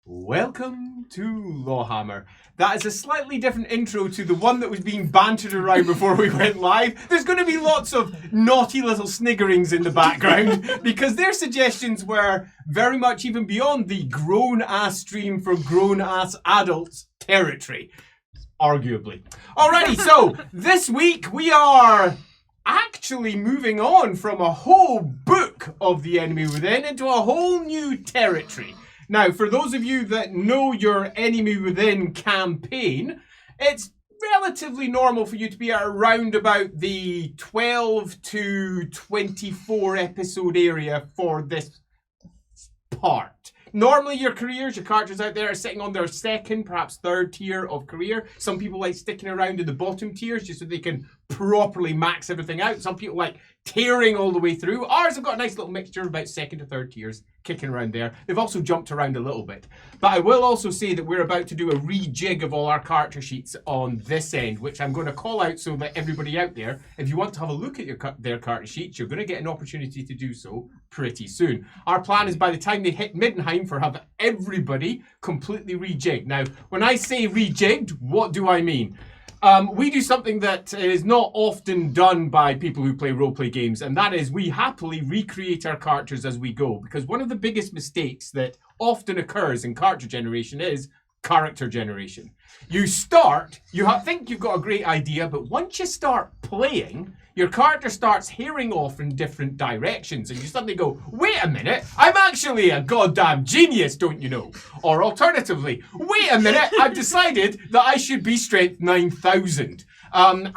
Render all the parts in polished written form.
Welcome to LAWhammer. That is a slightly different intro to the one that was being bantered around before we went live. There's going to be lots of naughty little sniggerings in the background because their suggestions were very much even beyond the grown-ass stream for grown-ass adults territory, arguably. Alrighty, so this week we are actually moving on from a whole book of The Enemy Within into a whole new territory. Now, for those of you that know your Enemy Within campaign, it's relatively normal for you to be around about the 12 to 24 episode area for this part. Normally your characters out there are sitting on their second, perhaps third tier of career. Some people like sticking around in the bottom tiers just so they can properly max everything out. Some people like tearing all the way through. Ours have got a nice little mixture of about second to third tiers kicking around there. They've also jumped around a little bit. But I will also say that we're about to do a re-jig of all our character sheets on this end, which I'm going to call out so that everybody out there, if you want to have a look at their character sheets, you're going to get an opportunity to do so pretty soon. Our plan is by the time they hit Middenheim for have everybody completely rejigged. Now, when I say rejigged, what do I mean? We do something that is not often done by people who play roleplay games, and that is we happily recreate our characters as we go. Because one of the biggest mistakes that often occurs in character generation is character generation. You start, think you've got a great idea, but once you start playing, your character starts hearing off in different directions, and you suddenly go, wait a minute, I'm actually a goddamn genius, don't you know? Or alternatively, wait a minute, I've decided that I should be strength 9,000. And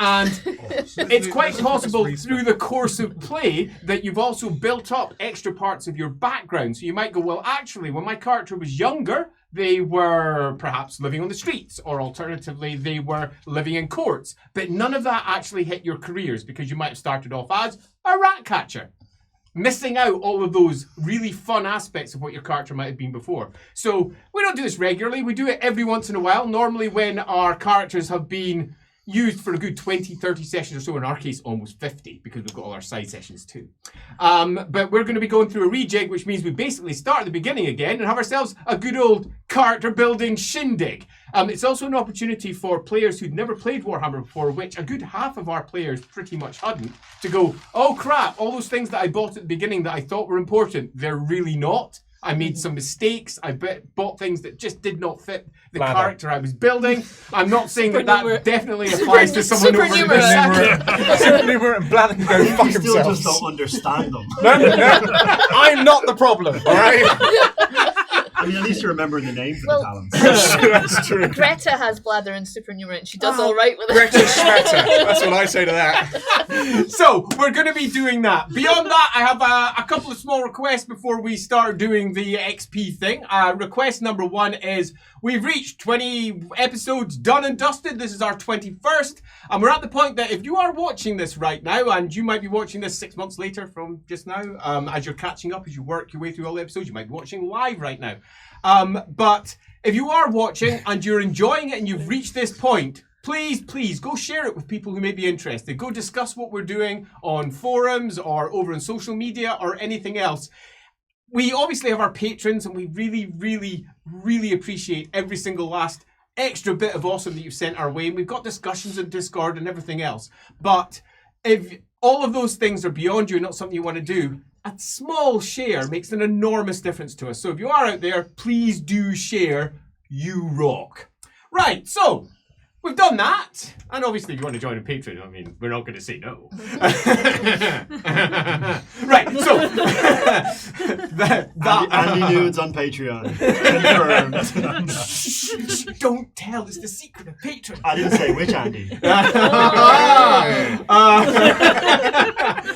it's quite possible through the course of play that you've also built up extra parts of your background. So you might go, well, actually, when my character was younger, they were perhaps living on the streets, or alternatively, they were living in courts. But none of that actually hit your careers because you might have started off as a rat catcher, missing out all of those really fun aspects of what your character might have been before. So we don't do this regularly. We do it every once in a while, normally when our characters have been used for a good 20, 30 sessions or so. In our case, almost 50, because we've got all our side sessions too. But we're going to be going through a rejig, which means we basically start at the beginning again and have ourselves a good old character building shindig. It's also an opportunity for players who'd never played Warhammer before, which a good half of our players pretty much hadn't, to go, oh crap, all those things that I bought at the beginning that I thought were important, they're really not. I made some mistakes. I bought things that just did not fit the character I was building. I'm not saying that definitely applies to someone over the Supernumerate and blather can go fuck still themselves. just don't understand them. No. I'm not the problem, all right? I mean, at least you're remembering the names of the talents. That's true. Greta has blather and supernumerate, and she does all right with it. Greta Schmetter. That's what I say to that. So, we're going to be doing that. Beyond that, I have a couple of small requests before we start doing the XP thing. Request number one is, we've reached 20 episodes done and dusted. This is our 21st. And we're at the point that if you are watching this right now, and you might be watching this 6 months later from just now, as you're catching up, as you work your way through all the episodes, you might be watching live right now. But if you are watching and you're enjoying it and you've reached this point, please go share it with people who may be interested. Go discuss what we're doing on forums or over on social media or anything else. We obviously have our patrons, and we really appreciate every single last extra bit of awesome that you've sent our way. And we've got discussions in Discord and everything else. But if all of those things are beyond you and not something you want to do, a small share makes an enormous difference to us. So if you are out there, please do share. You rock. Right, so we've done that. And obviously, if you want to join a Patreon, I mean, we're not going to say no. Right, so Andy Nudes on Patreon. Confirmed. Don't tell, it's the secret of Patreon. I didn't say which Andy.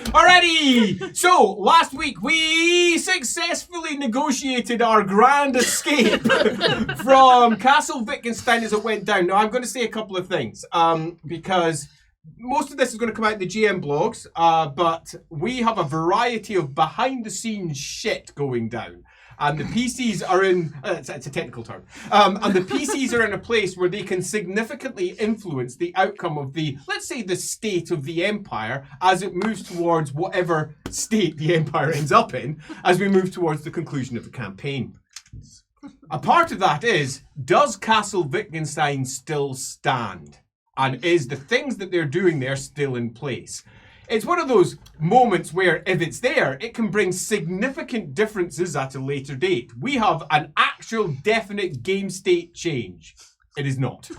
Alrighty, so last week we successfully negotiated our grand escape from Castle Wittgenstein as it went down. Now I'm going to say a couple of things because most of this is going to come out in the GM blogs, but we have a variety of behind the scenes shit going down. And the PCs are in, it's a technical term, and the PCs are in a place where they can significantly influence the outcome of the, let's say, the state of the Empire as it moves towards whatever state the Empire ends up in as we move towards the conclusion of the campaign. A part of that is, does Castle Wittgenstein still stand? And is the things that they're doing there still in place? It's one of those moments where if it's there, it can bring significant differences at a later date. We have an actual definite game state change. It is not.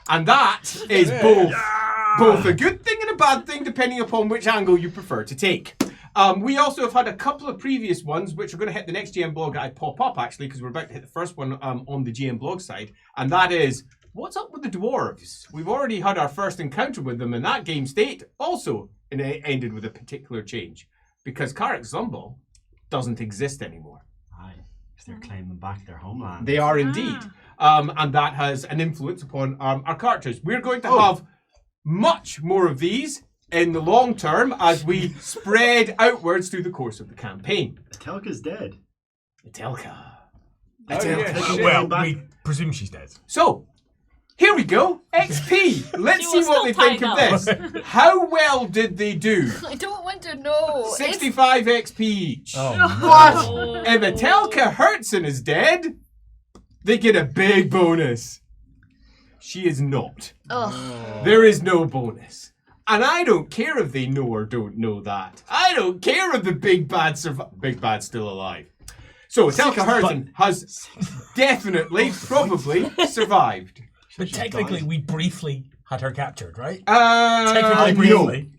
And that is both a good thing and a bad thing, depending upon which angle you prefer to take. We also have had a couple of previous ones, which are going to hit the next GM blog that I pop up, actually, because we're about to hit the first one on the GM blog side. And that is, what's up with the dwarves? We've already had our first encounter with them, and that game state also ended with a particular change. Because Carrick Zumbal doesn't exist anymore. Aye, because they're claiming back their homeland. They are indeed. And that has an influence upon our characters. We're going to have much more of these in the long term as we spread outwards through the course of the campaign. Telka's dead. Telka. Well, we presume she's dead. So, here we go. XP. Let's She see was what they still think of tied this. How well did they do? I don't want to know. 65 XP each. Oh, If a Telka Hertzen is dead, they get a big bonus. She is not. Oh. There is no bonus. And I don't care if they know or don't know that. I don't care if the big bad Big Bad's still alive. So Telka Herzen has definitely, probably survived. but technically, we briefly had her captured, right? No. Technically, briefly.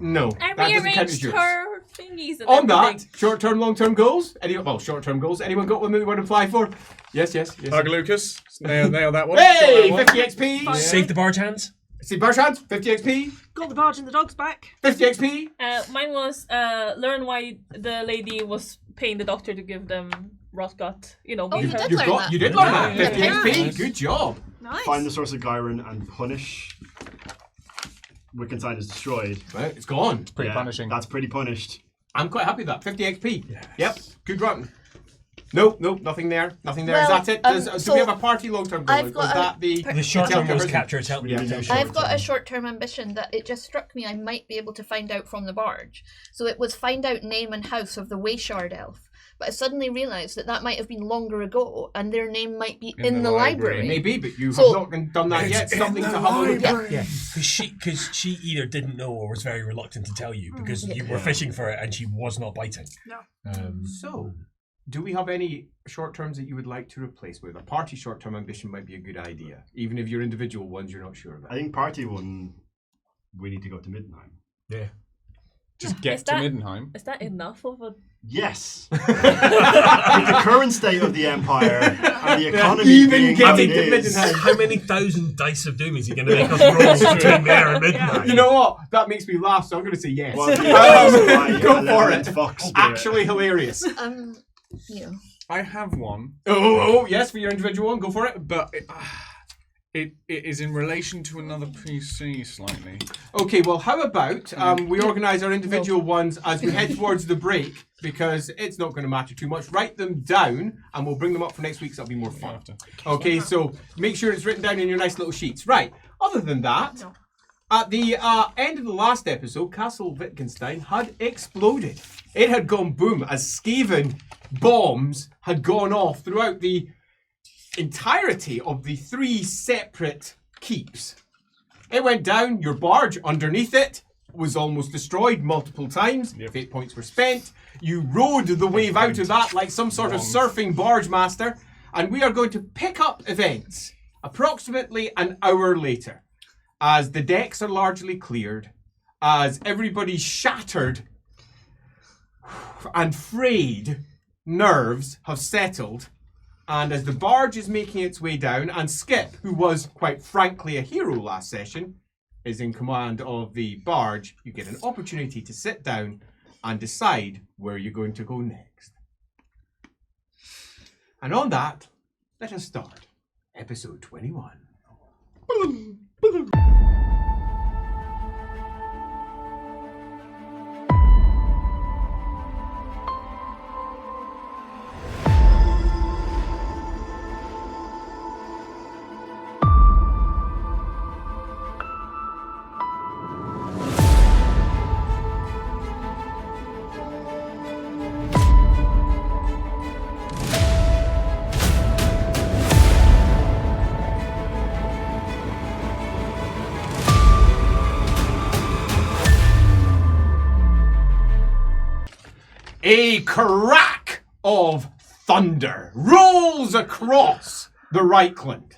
No, I that doesn't count as rearranged yours. her thingies and On everything. that, short-term, long-term goals? Short-term goals. Anyone got one that they want to apply for? Yes. Hug Lucas. Nail that one. Hey, Got that 50 XP. Save the barge hands. See, Barshad, 50 XP. Got the barge and the dogs back. 50 XP. Mine was learn why the lady was paying the doctor to give them rotgut. You know, Oh, you because- did learn that. You did learn that. Yeah, 50 yeah. XP. Nice. Good job. Nice. Find the source of Gyron and punish. Wittgenstein is destroyed. Right, it's gone. Pretty punishing. That's pretty punished. I'm quite happy with that. 50 XP. Yep. Good run. Nope, nothing there. Nothing there. Well, Is that it? Do so we have a party long-term goal? I've got Was a- that the... The short term Telka was Herzen? captured. Help me Yeah, out. yeah, I've got a short-term ambition that it just struck me I might be able to find out from the barge. So it was find out name and house of the Wayshard elf. But I suddenly realised that might have been longer ago, and their name might be in the library. Maybe, but you So- have not done that yet. It's in Something the to have a look at. library. Yeah, because she either didn't know or was very reluctant to tell you because you were fishing for it and she was not biting. No. So, do we have any short terms that you would like to replace with? A party short term ambition might be a good idea, even if your individual ones you're not sure about. I think party one, we need to go to Middenheim. Yeah. Just get Is to that- Middenheim. Is that enough of a? Yes. With the current state of the empire and the economy Even being getting what to it is, Middenheim. How many thousand dice of doom is he going to make us roll between there and midnight? You know what? That makes me laugh, so I'm going to say yes. well, yeah, Go for it. Fox spirit. Actually hilarious. You know. I have one, Oh, yes, for your individual one, go for it. but it is in relation to another PC slightly. Okay, well, how about we organise our individual ones as we head towards the break, because it's not going to matter too much. Write them down, and we'll bring them up for next week, so that'll be more fun. Okay, so make sure it's written down in your nice little sheets. Right, other than that, at the end of the last episode, Castle Wittgenstein had exploded. It had gone boom as Skaven bombs had gone off throughout the entirety of the 3 separate keeps. It went down, your barge underneath it was almost destroyed multiple times. Fate points were spent. You rode the wave out of that like some sort of surfing barge master. And we are going to pick up events approximately an hour later, as the decks are largely cleared, as everybody's shattered and frayed nerves have settled, and as the barge is making its way down, and Skip, who was quite frankly a hero last session, is in command of the barge, you get an opportunity to sit down and decide where you're going to go next. And on that, let us start episode 21. A crack of thunder rolls across the Reichland.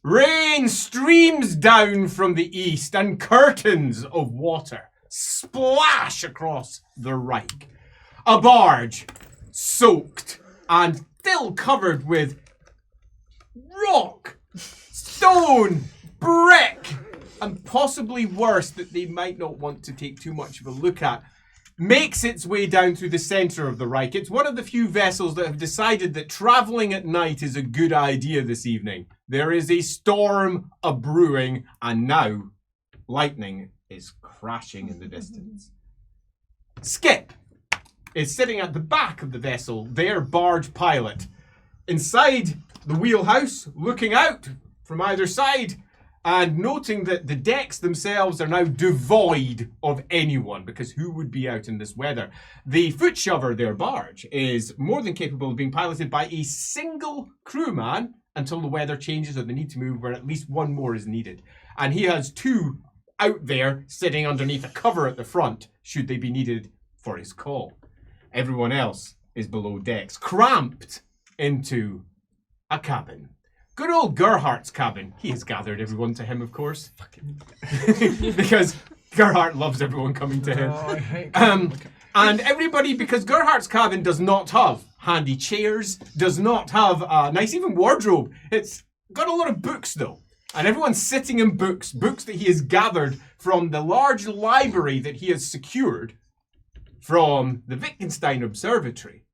Rain streams down from the east and curtains of water splash across the Reik. A barge, soaked and still covered with rock, stone, brick, and possibly worse that they might not want to take too much of a look at, makes its way down through the centre of the Reik. It's one of the few vessels that have decided that travelling at night is a good idea this evening. There is a storm a-brewing, and now lightning is crashing in the distance. Skip is sitting at the back of the vessel, their barge pilot. Inside the wheelhouse, looking out from either side, and noting that the decks themselves are now devoid of anyone, because who would be out in this weather? The foot shover, their barge, is more than capable of being piloted by a single crewman until the weather changes or the need to move, where at least one more is needed. And he has two out there sitting underneath a cover at the front, should they be needed for his call. Everyone else is below decks, cramped into a cabin. Good old Gerhardt's cabin. He has gathered everyone to him, of course. Because Gerhardt loves everyone coming to him. Oh, I hate And everybody, because Gerhardt's cabin does not have handy chairs, does not have a nice even wardrobe. It's got a lot of books, though. And everyone's sitting in books that he has gathered from the large library that he has secured from the Wittgenstein Observatory.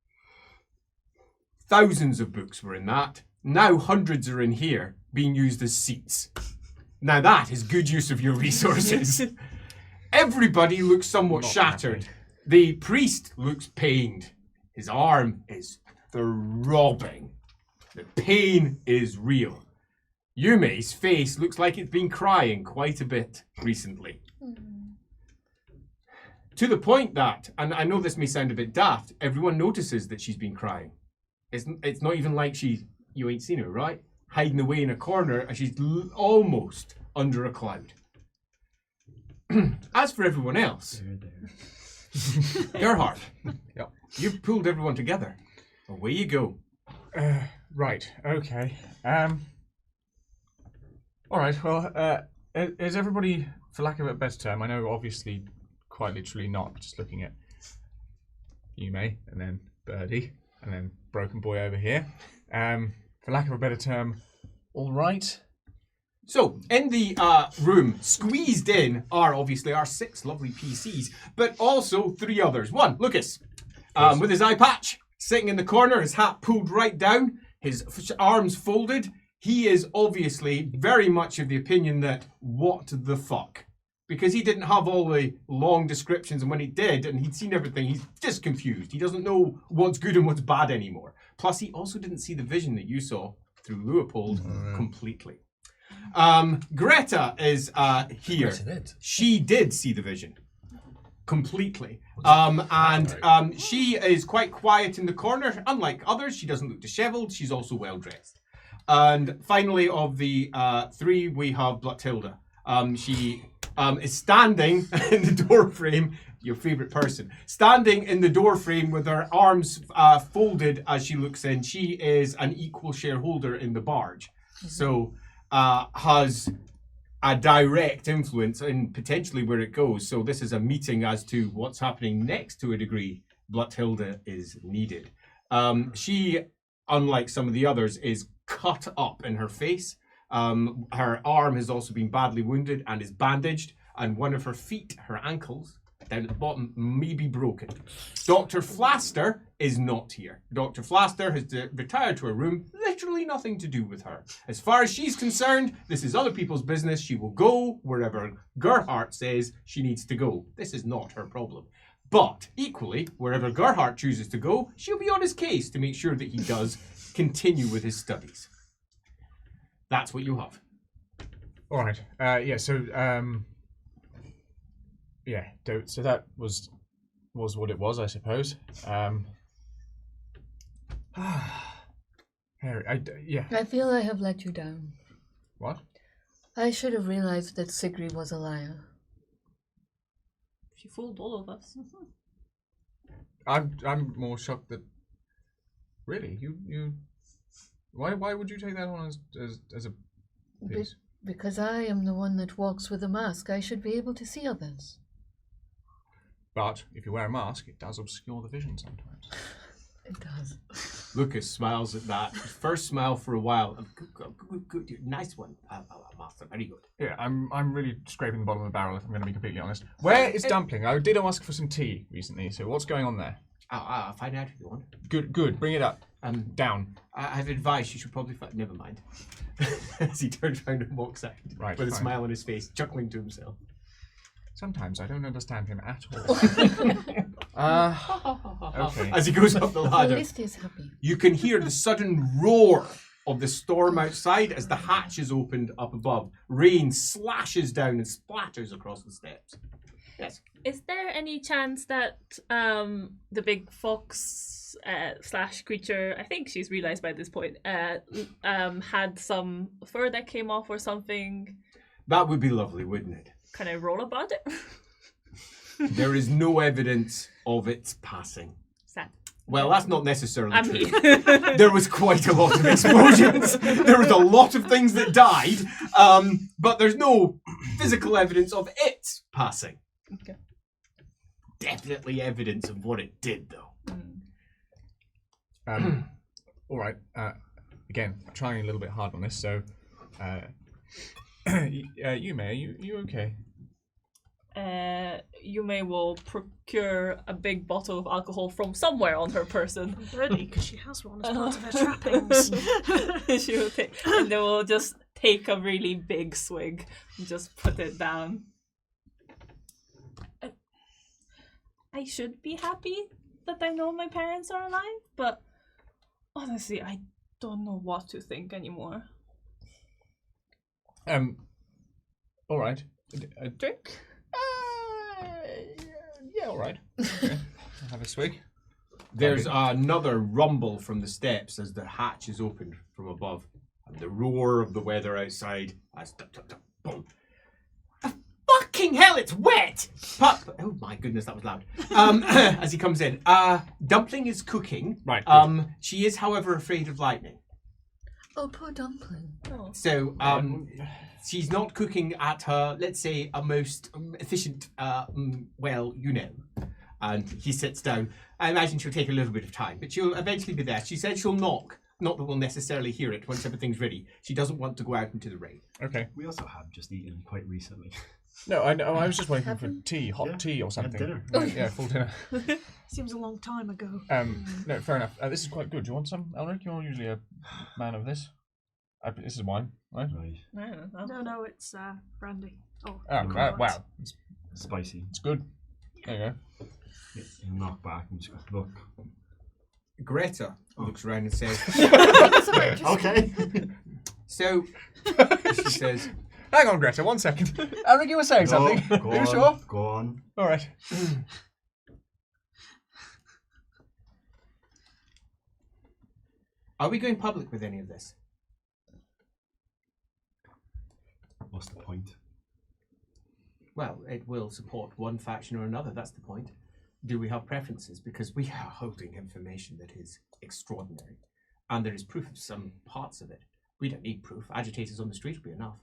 Thousands of books were in that. Now hundreds are in here, being used as seats. Now that is good use of your resources. Everybody looks somewhat shattered. The priest looks pained. His arm is throbbing. The pain is real. Yume's face looks like it's been crying quite a bit recently. To the point that, and I know this may sound a bit daft, everyone notices that she's been crying. It's not even like you ain't seen her, right? Hiding away in a corner, and she's almost under a cloud. As for everyone else, Gerhard, Yep. you've pulled everyone together. Away you go. Right. Okay. All right. Well, is everybody, for lack of a better term, I know obviously, quite literally not just looking at Yume and then Birdie and then Broken Boy over here. For lack of a better term, all right. So, in the room, squeezed in are obviously our 6 lovely PCs, but also 3 others. One, Lucas, with his eye patch, sitting in the corner, his hat pulled right down, his arms folded. He is obviously very much of the opinion that, what the fuck? Because he didn't have all the long descriptions, and when he did, and he'd seen everything, he's just confused. He doesn't know what's good and what's bad anymore. Plus, he also didn't see the vision that you saw through Leopold completely. Greta is here. Greta did. She did see the vision completely. She is quite quiet in the corner. Unlike others, she doesn't look disheveled. She's also well dressed. And finally, of the 3, we have Blattilda. She is standing in the doorframe, your favourite person, standing in the doorframe with her arms folded as she looks in. She is an equal shareholder in the Barge. So has a direct influence in potentially where it goes. So this is a meeting as to what's happening next to a degree. Blattilda is needed. She, unlike some of the others, is cut up in her face. Her arm has also been badly wounded and is bandaged, and one of her feet, her ankles, down at the bottom, may be broken. Dr. Flaster is not here. Dr. Flaster has retired to her room, literally nothing to do with her. As far as she's concerned, this is other people's business. She will go wherever Gerhardt says she needs to go. This is not her problem. But equally, wherever Gerhardt chooses to go, she'll be on his case to make sure that he does continue with his studies. That's what you have. All right. So that was what it was, I suppose. Harry, I feel I have let you down. What? I should have realized that Sigrid was a liar. She fooled all of us. I'm more shocked that. Really, you. Why would you take that on as a piece? Because I am the one that walks with a mask. I should be able to see others. But if you wear a mask, it does obscure the vision sometimes. It does. Lucas smiles at that. First smile for a while. Good. Nice one, Master. Very good. Yeah, I'm really scraping the bottom of the barrel if I'm going to be completely honest. Where is Dumpling? I did ask for some tea recently, so what's going on there? I'll find out if you want. Good. Bring it up. Down. I've advised you should probably never mind. As he turns around and walks out with a smile on his face, chuckling to himself. Sometimes I don't understand him at all. Okay. As he goes up the At ladder, least he's happy. you can hear the sudden roar of the storm outside as the hatch is opened up above. Rain slashes down and splatters across the steps. Yes. Is there any chance that the big fox slash creature, I think she's realized by this point, had some fur that came off or something? That would be lovely, wouldn't it? Can I roll about it? There is no evidence of its passing. Sad. Well, that's not necessarily I'm true. here. There was quite a lot of explosions. There was a lot of things that died, but there's no physical evidence of its passing. Okay. Definitely evidence of what it did, though. All right. Again, I'm trying a little bit hard on this, so Yume, are you okay? Yume will procure a big bottle of alcohol from somewhere on her person. Birdie, because she has one as part of her trappings. She will take, and then we'll just take a really big swig and just put it down. I should be happy that I know my parents are alive, but honestly, I don't know what to think anymore. All right. A drink? Yeah, all right. Okay. I'll have a swig. There's another rumble from the steps as the hatch is opened from above, and the roar of the weather outside. Boom. Fucking hell, it's wet! Pup! Oh my goodness, that was loud. As he comes in, Dumpling is cooking. Right. She is, however, afraid of lightning. Oh, poor Dumpling. Oh. So, she's not cooking at her, let's say, a most efficient, well, you know. And he sits down. I imagine she'll take a little bit of time, but she'll eventually be there. She said she'll knock. Not that we'll necessarily hear it once everything's ready. She doesn't want to go out into the rain. Okay. We also have just eaten quite recently. No, I was just waiting for tea, hot tea or Had something. dinner. Yeah, full dinner. Seems a long time ago. No, fair enough. This is quite good. Do you want some, Elric? You're usually a man of this. This is wine, right? Right. I don't know. No, it's brandy. Oh, Wow. It's Spicy. good. There you go. You knock back and just go, look. Greta looks around and says, Okay. so, she says, Hang on, Greta, 1 second. Elric, you were saying something. Go Are you on, sure? Go on. All right. are we going public with any of this? What's the point? Well, it will support one faction or another, that's the point. Do we have preferences? Because we are holding information that is extraordinary. And there is proof of some parts of it. We don't need proof. Agitators on the street will be enough.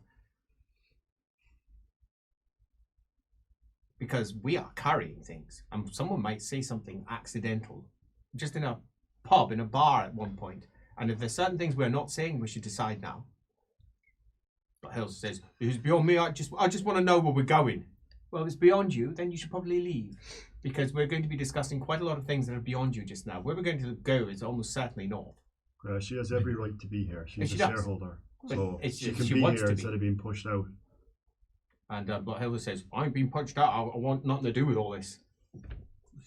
Because we are carrying things. And someone might say something accidental. Just in a pub, in a bar at one point. And if there's certain things we're not saying, we should decide now. But Hills says, it's beyond me, I just want to know where we're going. Well, if it's beyond you, then you should probably leave. Because we're going to be discussing quite a lot of things that are beyond you just now. Where we're going to go is almost certainly north. She has every right to be here. She's She a does. shareholder. But So it's- she can she be wants here to be. instead of being pushed out. And but Hilda says, I ain't been punched out. I want nothing to do with all this.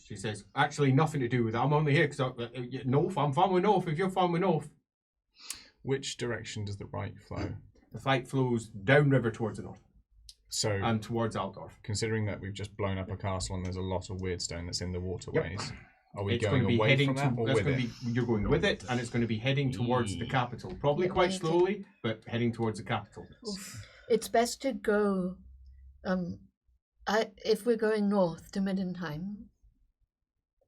She says, actually nothing to do with it. I'm only here because North. I'm fine with North if you're fine with North. Which direction does the right flow? The fight flows downriver towards the north So, and towards Altdorf. considering that we've just blown up a castle and there's a lot of weird stone that's in the waterways, are we It's going going to be away heading from that to. or That's with going it? to be. You're going with it, and it's going to be heading towards the capital. Probably Yeah, quite okay. slowly, but heading towards the capital. It's best to go. If we're going north to Middenheim,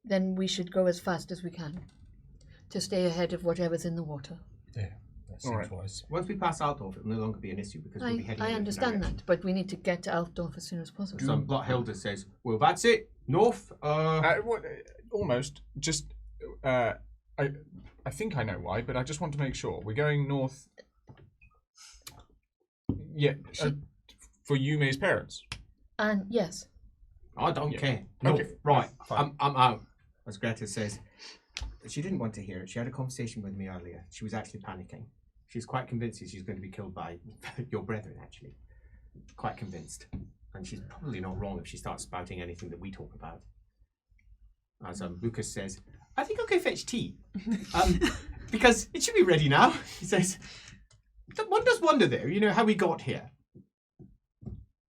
then we should go as fast as we can to stay ahead of whatever's in the water. Yeah, that seems wise. Once we pass Altdorf, it'll no longer be an issue because we'll be heading in I a understand direction. that, but we need to get to Altdorf as soon as possible. So Blotthilda says, well, that's it. North. Almost. Just, I think I know why, but I just want to make sure. We're going north. Yeah, for Yume's parents. And yes, I don't care. Okay, North. Right. fine. I'm out. As Greta says. She didn't want to hear it. She had a conversation with me earlier. She was actually panicking. She's quite convinced she's going to be killed by your brethren, actually. Quite convinced. And she's probably not wrong if she starts spouting anything that we talk about. As Lucas says, I think I'll go fetch tea. Because it should be ready now. He says, one does wonder though, you know, how we got here.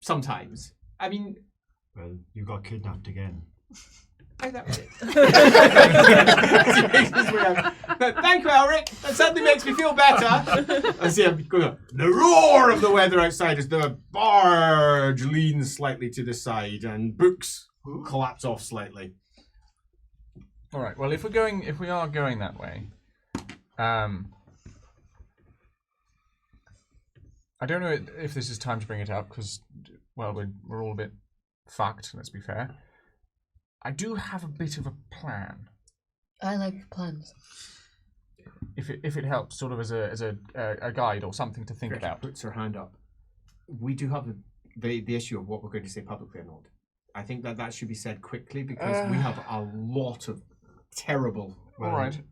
Sometimes. I mean... Well, you got kidnapped again. Oh, that was it. Thank you, Elric. That certainly makes me feel better. I see the roar of the weather outside as the barge leans slightly to the side and books collapse off slightly. All right. Well, if we are going that way, I don't know if this is time to bring it up because, well, we're all a bit fucked. Let's be fair. I do have a bit of a plan. I like plans. If it helps, sort of as a guide or something to think Greta about. puts her hand up. We do have the issue of what we're going to say publicly or not. I think that should be said quickly because we have a lot of terrible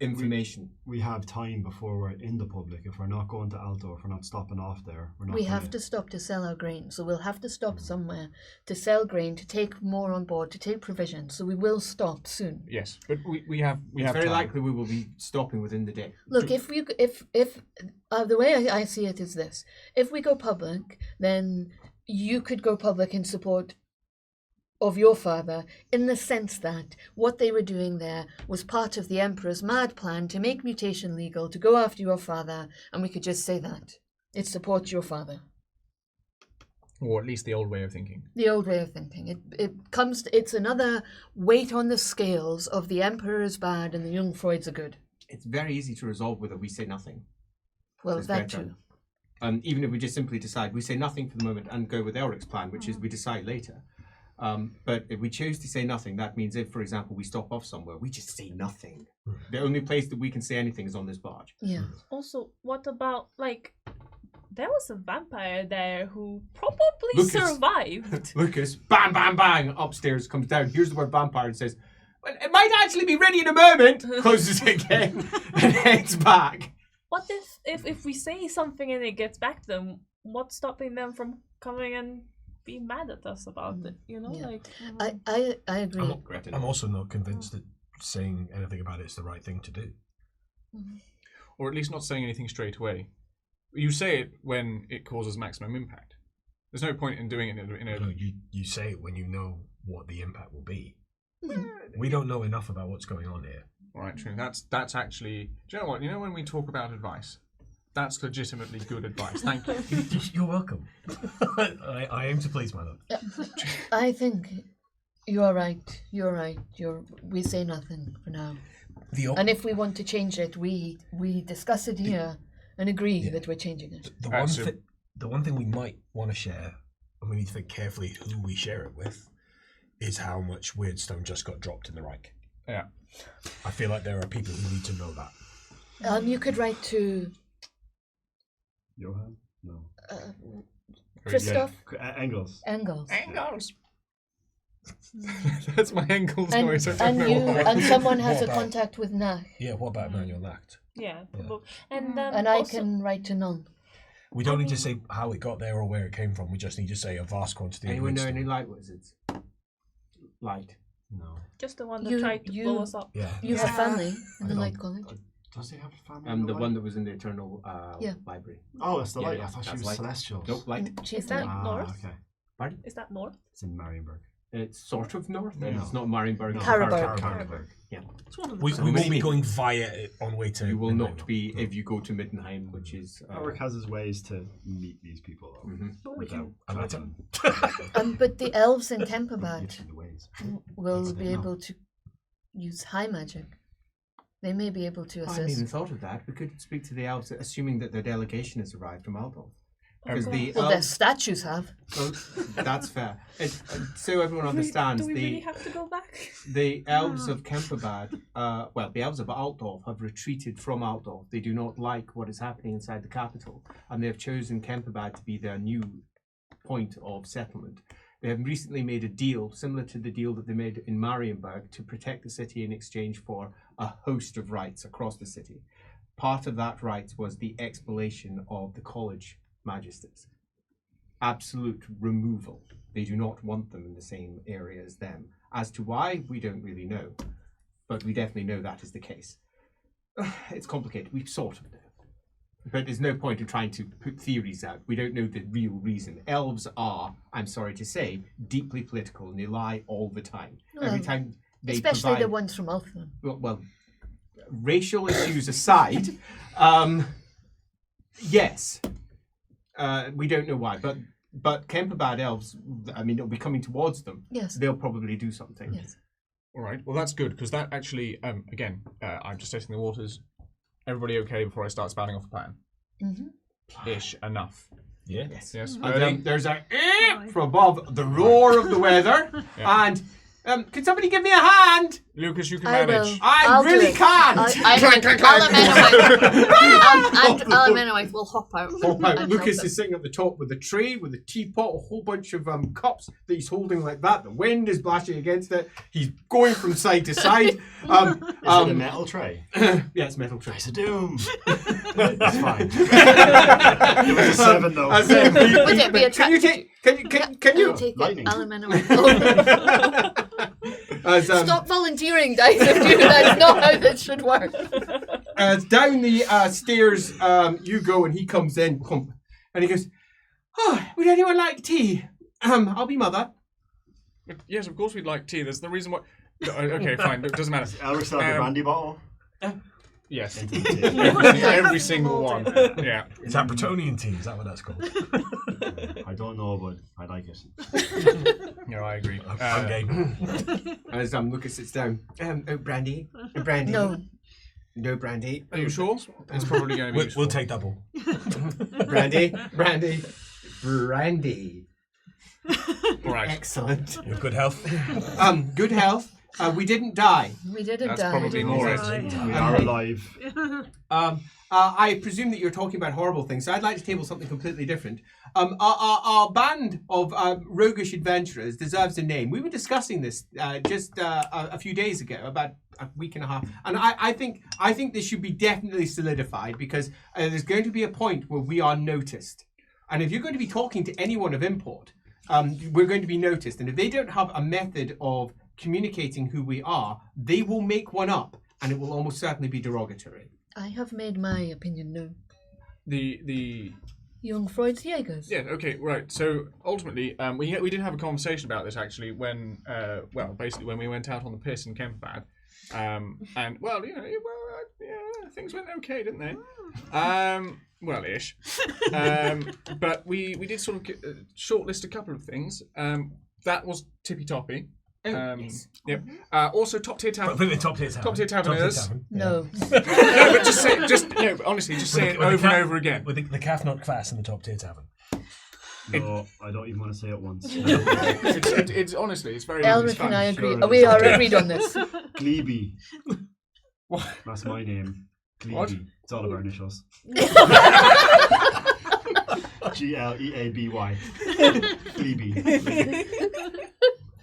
information. We have time before we're in the public. If we're not going to Altdorf, we're not stopping off there. We have to stop to sell our grain, so we'll have to stop somewhere to sell grain, to take more on board, to take provisions. So we will stop soon. Yes, but we have It's very time. likely we will be stopping within the day. Look, if the way I see it is this: if we go public, then you could go public in support of your father, in the sense that what they were doing there was part of the Emperor's mad plan to make mutation legal, to go after your father, and we could just say that. It supports your father. Or at least the old way of thinking. The old way of thinking. It's another weight on the scales of the Emperor is bad and the Jungfreuds are good. It's very easy to resolve whether we say nothing. Well, Says that Greta. too. Even if we just simply decide we say nothing for the moment and go with Elric's plan, which is we decide later. But if we choose to say nothing, that means if, for example, we stop off somewhere, we just say nothing. The only place that we can say anything is on this barge. Yeah. Also, what about, like, there was a vampire there who probably survived. Lucas, bang, bang, bang, upstairs, comes down, hears the word vampire and says, well, it might actually be ready in a moment, closes it again, and heads back. What if we say something and it gets back to them, what's stopping them from coming and being mad at us about it, you know? Yeah. Like, I agree. I'm also not convinced that saying anything about it is the right thing to do. Or at least not saying anything straight away. You say it when it causes maximum impact. There's no point in doing it in a... No, you say it when you know what the impact will be. We don't know enough about what's going on here. All right, true. That's actually... Do you know what? You know when we talk about advice? That's legitimately good advice. Thank you. You're welcome. I aim to please, my love. I think you're right. We say nothing for now. And if we want to change it, we discuss it here and agree that we're changing it. The one thing we might want to share, and we need to think carefully who we share it with, is how much Weirdstone just got dropped in the Reik. Yeah. I feel like there are people who need to know that. You could write to Johan? No. Christoph Engels. Engels. That's my Engels And, noise. I don't and know you why. and someone has What a about- contact with Nach, Yeah, what about Manuel Nacht? yeah. Yeah. And I also, can write to none. We don't need to say how it got there or where it came from. We just need to say a vast quantity Anyone of know Weirdstone. any light wizards? Light. No. just the one that You- tried to you- blow us up. Yeah. You have family in I the don't- Light College. Does he have a family? The one that was in the Eternal Yeah. Oh, Library. that's the Yeah, light. yeah, I thought she that's was light. celestial. Nope, light. She's Is that like, north? Okay. Pardon? Is that north? It's in Marienburg. It's sort of north. No. It's not Marienburg. No. it's Keerabad. Keerabad. Yeah. It's one of the We So will maybe- be going via it on way to. You will Middenheim. not be if you go to Middenheim, which is... Ulrich has his ways to meet these people, though. But we can. I met him. but the elves in Kemperbad Getting the ways. will be able to use high magic. They may be able to I hadn't even assist. thought of that. We could speak to the elves, assuming that their delegation has arrived from Aldorf. Because the Well, their elves, statues have. well, that's fair. So everyone understands, Do we really have to go back? the elves of Kemperbad, the elves of Altdorf have retreated from Altdorf. They do not like what is happening inside the capital, and they have chosen Kemperbad to be their new point of settlement. They have recently made a deal, similar to the deal that they made in Marienburg, to protect the city in exchange for a host of rights across the city. Part of that right was the expulsion of the college magisters. Absolute removal. They do not want them in the same area as them. As to why, we don't really know. But we definitely know that is the case. It's complicated. We sort of know. But there's no point in trying to put theories out. We don't know the real reason. Elves are, I'm sorry to say, deeply political, and they lie all the time. Every time they Especially provide... the ones from Ulthman. Well, racial issues aside, yes. We don't know why, but Kemperbad elves, I mean, it'll be coming towards them. Yes. They'll probably do something. Yes. All right. Well, that's good because that actually, again, I'm just testing the waters. Everybody okay before I start spouting off a plan? Mm-hmm. Ish enough. Yeah. Yes. And Birdie? then there's a from above the roar of the weather, Yeah. and can somebody give me a hand? Lucas, you can I manage. will. I I'll do really it. can't. And Alemanowite will hop out. Hop out. and Lucas help is sitting at the top with a tray, with a teapot, a whole bunch of cups that he's holding like that. The wind is bashing against it. He's going from side to side. Is it a metal tray? Yeah, it's metal tray. It's a doom. That's fine. It was a 7 though. As in, Would it be a can you take? Can you? Take Lightning. it, Alemanowite. As, Stop volunteering, dice. That's not how this should work. as down the stairs you go, and he comes in, plump, and he goes, "Oh, would anyone like tea? I'll be mother." Yes, of course we'd like tea. That's the reason why. Okay, fine. It doesn't matter. Elric still have the brandy bottle? Yes. Into the tea. Every single one. Yeah. Is that Bretonian tea? Is that what that's called? I don't know, but I like it. No, I agree. I'm game. As Lucas sits down, brandy, brandy, No. no brandy. Are you sure? It's probably going to be useful. We'll take double. Brandy, brandy, brandy. All right. Excellent. With good health. Good health. We didn't die. We didn't That's die. probably more it. We are alive. I presume that you're talking about horrible things, so I'd like to table something completely different. Our band of roguish adventurers deserves a name. We were discussing this just a few days ago, about a week and a half, and I think this should be definitely solidified, because there's going to be a point where we are noticed, and if you're going to be talking to anyone of import, we're going to be noticed, and if they don't have a method of communicating who we are, they will make one up, and it will almost certainly be derogatory. I have made my opinion known. The Young Freud's Jaegers. Yeah, okay, right. So ultimately, we did have a conversation about this actually when, basically when we went out on the piss in Kemperbad, and things went okay, didn't they? Well-ish. But we did sort of shortlist a couple of things. That was tippy toppy. Yes. Yep. Also, top tier tavern. But the top tier tavern. Top tier taverners. No. No, but just say it over and over again. With the calf not class in the top tier tavern. No, I don't even want to say it once. It's honestly, it's very. Elric and I agree. Sure. We are agreed on this. Glebe. What? That's my name. Glebe. What? It's all of our initials. Gleaby. Glebe.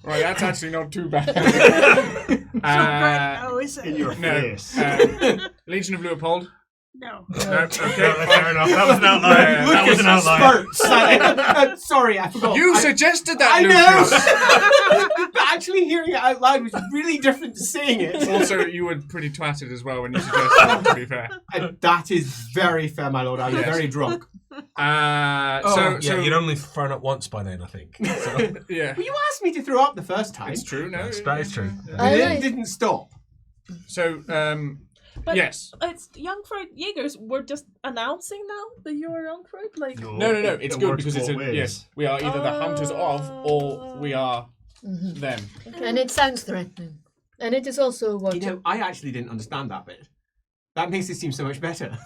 Right, that's actually not too bad. Oh, is it? In your No. face. Legion of Leopold. No. No, okay. Fair enough. That was an outlier. That was an outlier. Spurts. Sorry, I forgot. You suggested that, I Lucas. know. Actually hearing it out loud was really different to saying it. Also, you were pretty twatted as well when you suggested it, to be fair. That is very fair, my lord. I was Yes. very drunk. So you'd only thrown up once by then, I think. So. yeah, Well, you asked me to throw up the first time. it's true. No, That is true. And then it didn't stop. So, But yes. It's Young Freud Jaegers. We're just announcing now that you're Young Freud. Like, No. It's it good works because it's both ways. yes. We are either the hunters of or we are them. And it sounds threatening. And it is also what You know, I actually didn't understand that bit. That makes it seem so much better.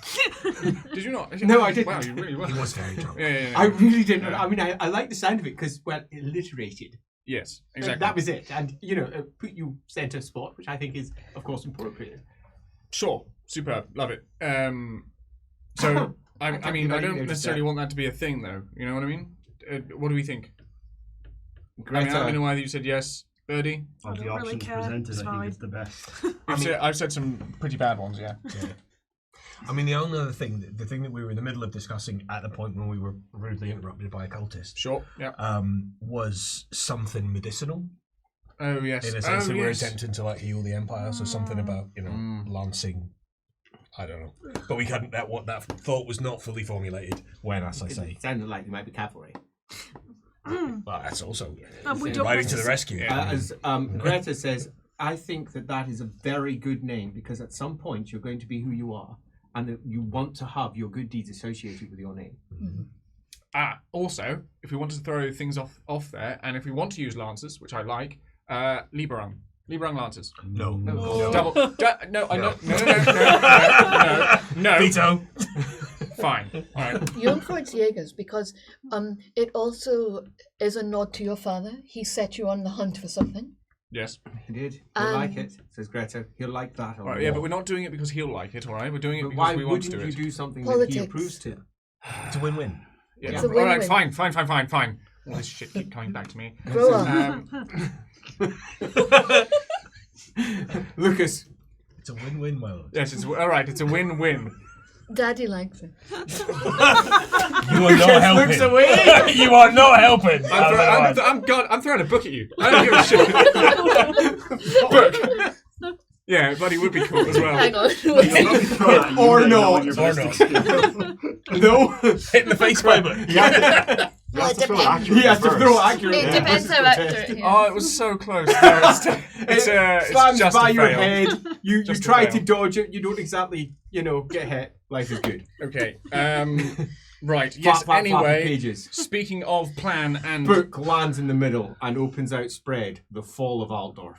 Did you not? No, I didn't. Wow, you really were. He was very drunk. Yeah. I really didn't. Yeah. I mean, I like the sound of it because, well, alliterated. Yes, exactly. That was it. And, you know, put you centre spot, which I think is, of course, appropriate. Sure, superb, love it. So I can't mean, believe I I don't didn't necessarily notice want that to be a thing, though. You know what I mean? What do we think? I Greta. mean, I don't know why you said yes, Birdie. I Of don't the really options care. presented, It's I fine. think it's the best. I've said some pretty bad ones, yeah. I mean, the only other thing, the thing that we were in the middle of discussing at the point when we were rudely interrupted by a cultist, Sure, yeah. was something medicinal. Oh, yes. In a sense that we're yes. attempting to like heal the empire, so something about lancing. I don't know, but we hadn't. That thought was not fully formulated. When, as I say, It sounded like you might be cavalry. well, that's also And we don't riding to the rescue. As Greta says, I think that is a very good name because at some point you're going to be who you are and that you want to have your good deeds associated with your name. Also, if we wanted to throw things off there, and if we want to use lancers, which I like, Lieberung Lancers. No. Double. No. Veto. Fine. All right. Jungfräutsjägers, because it also is a nod to your father. He set you on the hunt for something. Yes. He did. He'll like it, says Greta. He'll like that. All right. Yeah, but we're not doing it because he'll like it. All right. We're doing it But because why we want to wouldn't do you it. do something Politics. that he approves to? It's a win-win. Yeah. It's a All right. win-win. Fine. All this shit keep coming back to me. Grow up. Lucas. It's a win-win, my lord. Yes. It's all right. It's a win-win. Daddy likes it. You are not helping. Looks away. You are not helping. I'm throwing a book at you. I don't give a shit. Book. Yeah, buddy would be cool as well. Hang on. Or not. No. Hit in the face by book. You have to throw it accurately He has to first. throw accurately. It depends how accurate he is. Oh, it was so close. No, it's slams just by a your fail. head. You Just a try fail. to dodge it. You don't exactly, get hit. Life is good. Okay. Right. Flap, Yes. flap, flap Anyway, pages. speaking of plan and Book lands in the middle and opens out spread. The Fall of Altdorf.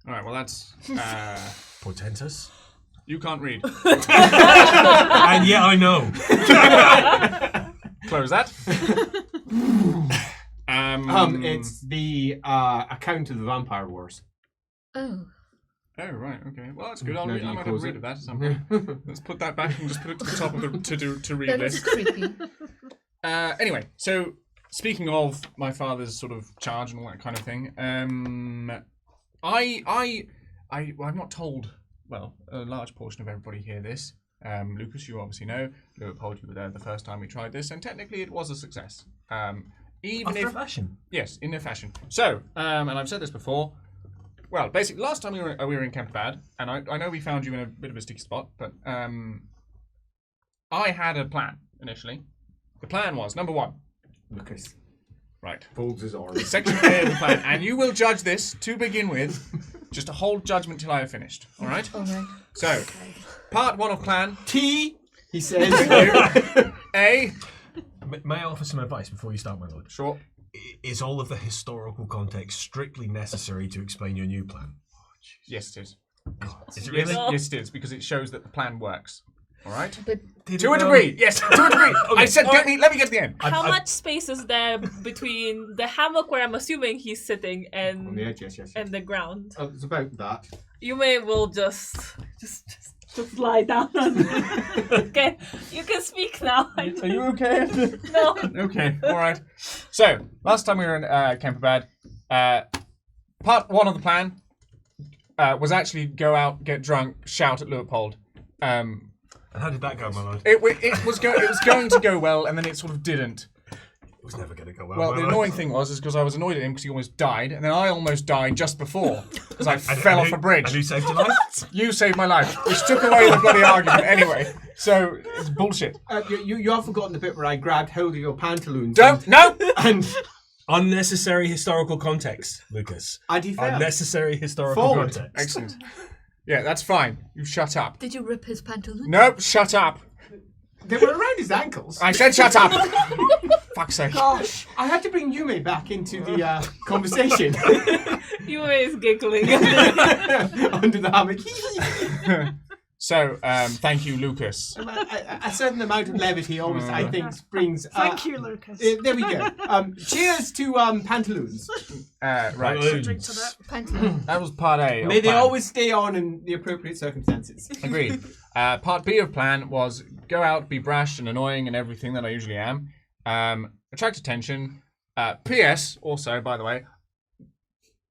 all right. Well, that's Portentous. you can't read. And yet I know. Close that. It's the account of the Vampire Wars. Oh. Oh right. Okay. Well, that's good. I Now do you might have close read it? of that at some point. Let's put that back and just put it to the top of the to read That is list. creepy. Anyway, so speaking of my father's sort of charge and all that kind of thing, I'm not told. Well, a large portion of everybody hear this. Lucas, you obviously know. Leopold, you were there the first time we tried this, and technically it was a success. Even After a if fashion. yes, in a fashion. So, and I've said this before. Well, basically, last time we were in Kemperbad, and I know we found you in a bit of a sticky spot, but I had a plan initially. The plan was number one. Lucas Right. folds his arms. Section A of the plan, and you will judge this to begin with. Just to hold judgment till I have finished. All right. Alright. So, part one of plan. T, he says. A. May I offer some advice before you start, my lord? Sure. Is all of the historical context strictly necessary to explain your new plan? Yes, it is. Is it Yes, really? yes, it is because it shows that the plan works. All right. But To a degree. Yes. To a degree. I said, let me get to the end. How much space is there between the hammock where I'm assuming he's sitting On the and edge, yes. and the ground? Oh, it's about that. You may will just lie down. Okay, you can speak now. Are you okay? No. Okay. All right. So last time we were in Kemperbad, part one of the plan was actually go out, get drunk, shout at Leopold. And how did that go, my lord? It was going to go well, and then it sort of didn't. It was never going to go well. Well, my the lord. annoying thing was because I was annoyed at him because he almost died, and then I almost died just before because I fell off a bridge. And who saved your life? You saved my life, which took away the bloody argument anyway. So it's bullshit. You have forgotten the bit where I grabbed hold of your pantaloons. No. And Unnecessary historical context, Lucas. And he fell. Unnecessary historical Forward. context. Excellent. Yeah, that's fine. You shut up. did you rip his pantaloons? Nope, shut up. They were around his ankles. I said shut up! Fuck's sake. Gosh, I had to bring Yume back into the conversation. You is giggling. Under the hammock. So, thank you, Lucas. A certain amount of levity always, I think, brings... Thank you, Lucas. There we go. Cheers to pantaloons. Right. Drink to that. Pantaloon. That was part A. of May they plan. always stay on in the appropriate circumstances. Agreed. Part B of plan was go out, be brash and annoying and everything that I usually am. Attract attention. P.S. Also, by the way,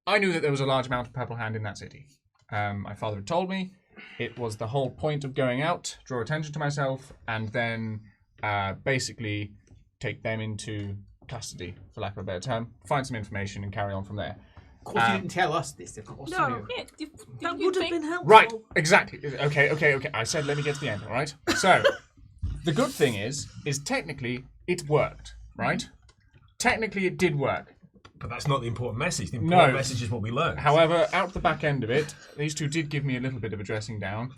I knew that there was a large amount of Purple Hand in that city. My father had told me. It was the whole point of going out, draw attention to myself, and then basically take them into custody, for lack of a better term, find some information and carry on from there. Of course, you didn't tell us this, of course. No. Yeah, That you would have think- been helpful. Right, exactly. Okay. I said let me get to the end, all right? So, the good thing is technically it worked, right? Technically it did work. But that's not the important message. The important No. message is what we learned. However, out the back end of it, these two did give me a little bit of a dressing down.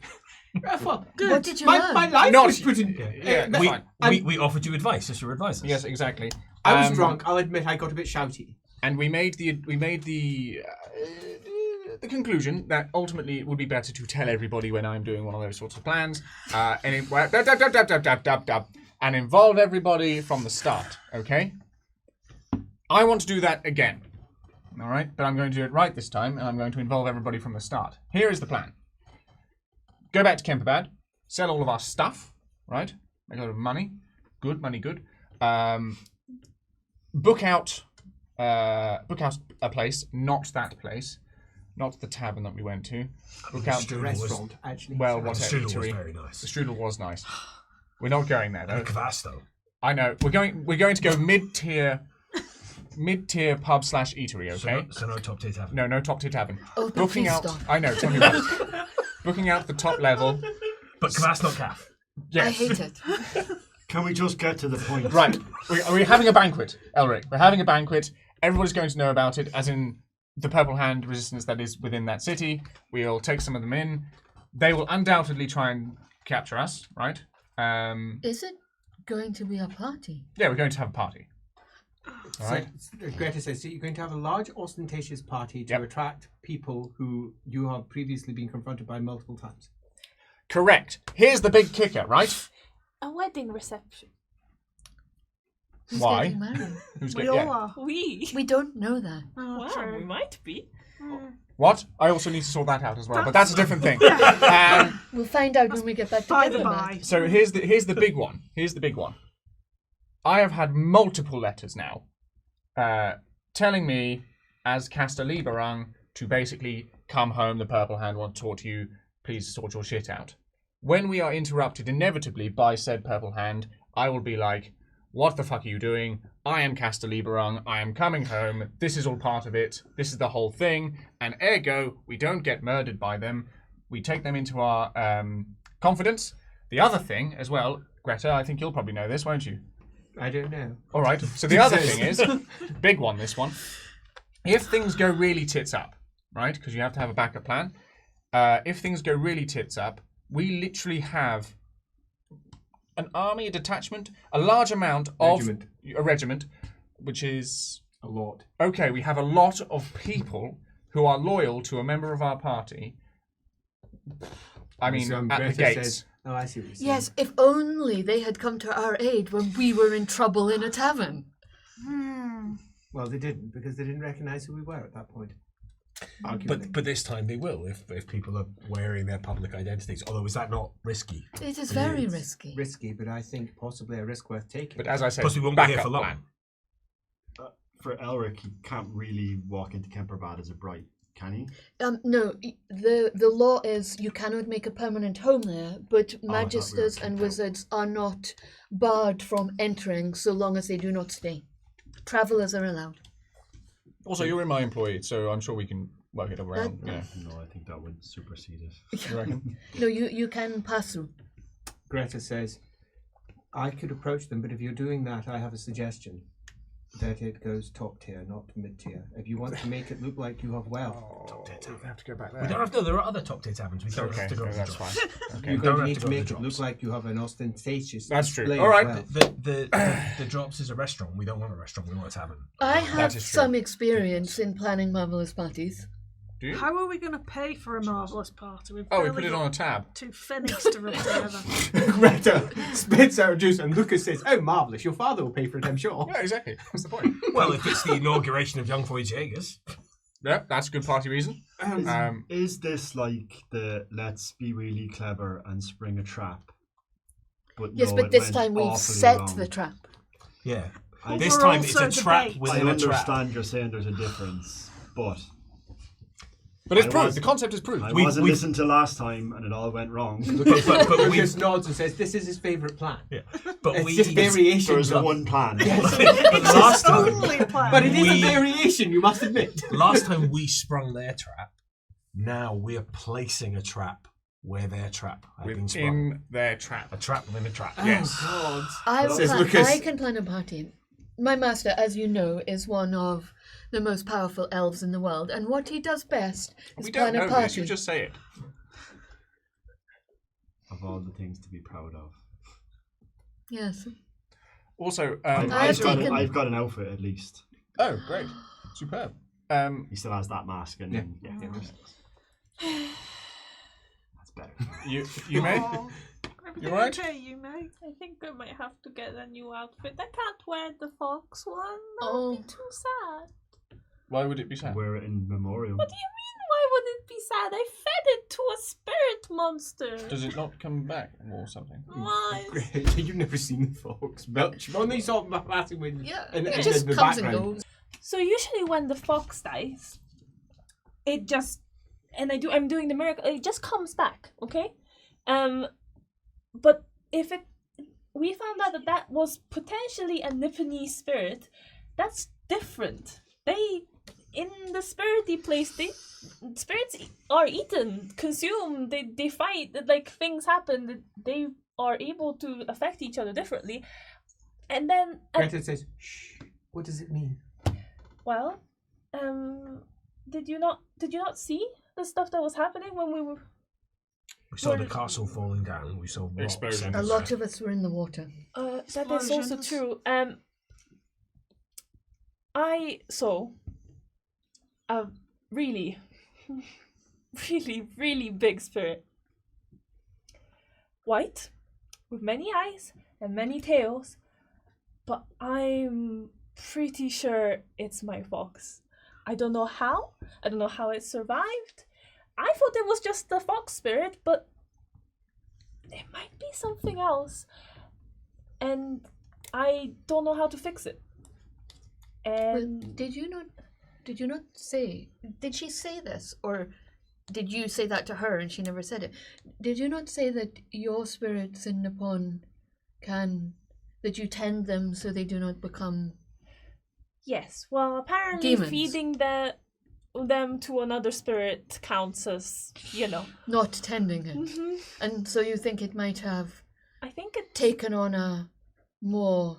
Well, What did you my learn? life Not- was put in... Yeah, that's we, fine. we offered you advice as your advisors. Yes, exactly. I was drunk. I'll admit I got a bit shouty. And we made the conclusion that ultimately it would be better to tell everybody when I'm doing one of those sorts of plans, and involve everybody from the start. Okay. I want to do that again. All right, but I'm going to do it right this time, and I'm going to involve everybody from the start. Here is the plan. Go back to Kemperbad, sell all of our stuff, right? Make a lot of money. Good, money good. Book out a place, not that place, not the tavern that we went to. Book out The restaurant, actually. well, The whatever. strudel was eatery. very nice. The strudel was nice. We're not going there though. Kvass, though. I know. We're going to go mid-tier pub / eatery. Okay. So no top tier tavern. No top tier tavern. Oh, but Booking please out. stop. I know. Tell me about it. Booking out the top level. But Kvass, not calf. Yes. I hate it. Can we just get to the point? Right. We're having a banquet, Elric. We're having a banquet. Everybody's going to know about it, as in the Purple Hand resistance that is within that city. We'll take some of them in. They will undoubtedly try and capture us, right? Is it going to be a party? Yeah, we're going to have a party. All right. So, Greta says, so you're going to have a large, ostentatious party to Yep. attract people who you have previously been confronted by multiple times. Correct. Here's the big kicker, right? A wedding reception. Who's Why? getting married? Who's We get- all yeah. are. We. don't know that. Oh, Wow, true. we might be. What? I also need to sort that out as well, but That's- that's a different thing. We'll find out when we get back to By the Kemperbad. by. So here's the big one. Here's the big one. I have had multiple letters now, telling me as Castle Wittgenstein to basically come home. The Purple Hand want to talk to you. Please sort your shit out. When we are interrupted inevitably by said Purple Hand, I will be like, "What the fuck are you doing? I am Castle Wittgenstein. I am coming home. This is all part of it. This is the whole thing. And ergo, we don't get murdered by them. We take them into our confidence." The other thing as well, Greta, I think you'll probably know this, won't you? I don't know. All right. So the other thing is, big one, this one. If things go really tits up, right? Because you have to have a backup plan. If things go really tits up, we literally have an army, a detachment, a large amount of Regiment. a regiment, which is A lot. okay. We have a lot of people who are loyal to a member of our party. I mean, So, at the Greta gates. says, oh, I see what you're saying. Yes, if only they had come to our aid when we were in trouble in a tavern. Well, they didn't, because they didn't recognise who we were at that point. Arguably. But this time they will if people are wearing their public identities. Although is that not risky? It is very risky. Risky, but I think possibly a risk worth taking. But as I said, Plus we won't be here backup for long. plan. For Elric, he can't really walk into Kemperbad as a bright, can he? No, the law is you cannot make a permanent home there, but thought we were magisters and kicked out. wizards are not barred from entering so long as they do not stay. Travelers are allowed. Also, you're in my employee, so I'm sure we can work it around. Yeah, No, I think that would supersede it. you reckon? No, you can pass through. Greta says, I could approach them, but if you're doing that, I have a suggestion. that it goes top tier, not mid tier. If you want to make it look like you have wealth, Top tier tavern. We have to go back there. We don't have to. There are other top tier taverns. We don't have to go. no, to that's the drops. fine. Okay. you're don't going to have need to to go to make the it look drops. like you have an ostentatious. That's true. display All of right. wealth. The drops is a restaurant. We don't want a restaurant. We want a tavern. I have is true. some experience in planning marvelous parties. Do you? How are we going to pay for a marvellous party? We've Oh, we barely put it got on a tab. 2 pfennigs to rub together. Greta spits out a juice, and Lucas says, "Oh, marvelous! Your father will pay for it, I'm sure." Yeah, exactly. What's the point? Well, if it's the inauguration of Young Floyd Jaegers. Yeah, that's a good party reason. Is this like the let's be really clever and spring a trap? Yes, no, but it this went time we've awfully set wrong. the trap. Yeah. But This we're time it's also a trap debate. within I a trap. understand you're saying there's a difference, but But it's I proved. was- The concept is proved. I We- wasn't we- listening to last time and it all went wrong. but we, Lucas nods and says, "This is his favourite plan." but It's we just variations There's of one plan. but last time, Only plan. But it is We- a variation, you must admit. last time we sprung their trap. Now we're placing a trap where their trap had been sprung. Within their trap. A trap within a trap. Yes. God. Says Lucas. I can plan a party. My master, as you know, is one of the most powerful elves in the world, and what he does best is We don't plan a know party. this. You just say it. Of all the things to be proud of. Yes. Also, I have taken- I've got an outfit at least. oh, great, superb. He still has that mask and that's better. You may. Oh, You alright? Okay, you may. I think I might have to get a new outfit. I can't wear the fox one. That Oh. would be too sad. Why would it be sad? Wear it in memorial. What do you mean? Why would it be sad? I fed it to a spirit monster. Does it not come back or something? Why? You've never seen the fox belch. You've only saw him passing with Yeah, in it just the comes and background. goes. So usually when the fox dies, it just I'm doing the miracle. It just comes back, okay? But if we found out that was potentially a Nippony spirit, that's different. In the spirity place, spirits are eaten, consumed. They fight. Like things happen. They are able to affect each other differently, and then Greta says, "Shh. What does it mean?" well, did you not see the stuff that was happening when we were? We saw the castle falling down. We saw rocks. Explosion. A lot of us were in the water. That is also Explosions. true. I saw a really, really big spirit. White, with many eyes and many tails, but I'm pretty sure it's my fox. I don't know how. I don't know how it survived. I thought it was just the fox spirit, but it might be something else. And I don't know how to fix it. Well, And did you not say? Did she say this, or did you say that to her and she never said it? Did you not say that your spirits in Nippon that you tend them so they do not become? yes, well, apparently Demons. feeding them to another spirit counts as, Not tending it. Mhm. And so you think it might have I think it. taken on a more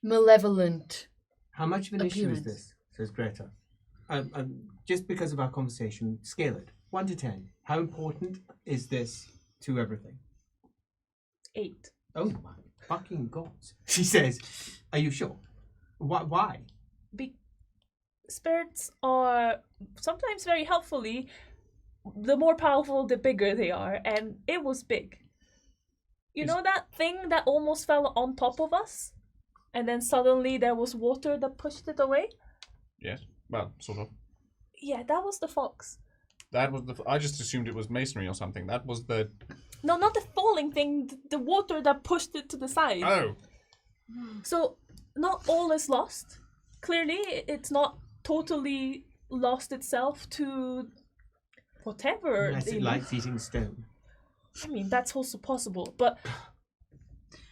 malevolent. How much of an issue is Appearance. this? Says Greta. Just because of our conversation, scale it 1 to 10. How important is this to everything? 8. Oh my fucking god! She says, "Are you sure? Why?" Spirits are sometimes very helpfully. The more powerful, the bigger they are, and it was big. You know that thing that almost fell on top of us, and then suddenly there was water that pushed it away? Yes. Well, sort of. Yeah, that was the fox. That was I just assumed it was masonry or something. That was the. No, not the falling thing. The water that pushed it to the side. Oh. So not all is lost. Clearly, it's not totally lost itself to whatever. Unless they it likes eating stone. I mean, that's also possible, but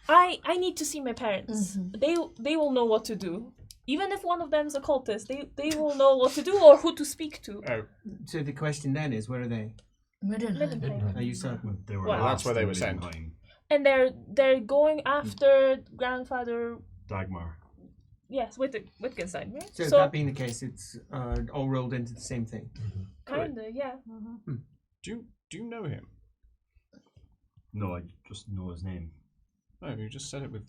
I need to see my parents. They will know what to do. Even if one of them's a cultist, they will know what to do or who to speak to. Oh. So the question then is, where are they? Middenheim. Are you certain? They were Well, that's where they were lost sent. in Middenheim. And they're going after grandfather. Dagmar. Yes, Wittgenstein, right? So that being the case, it's all rolled into the same thing. Kinda, yeah. Do you know him? No, I just know his name. No, you just said it with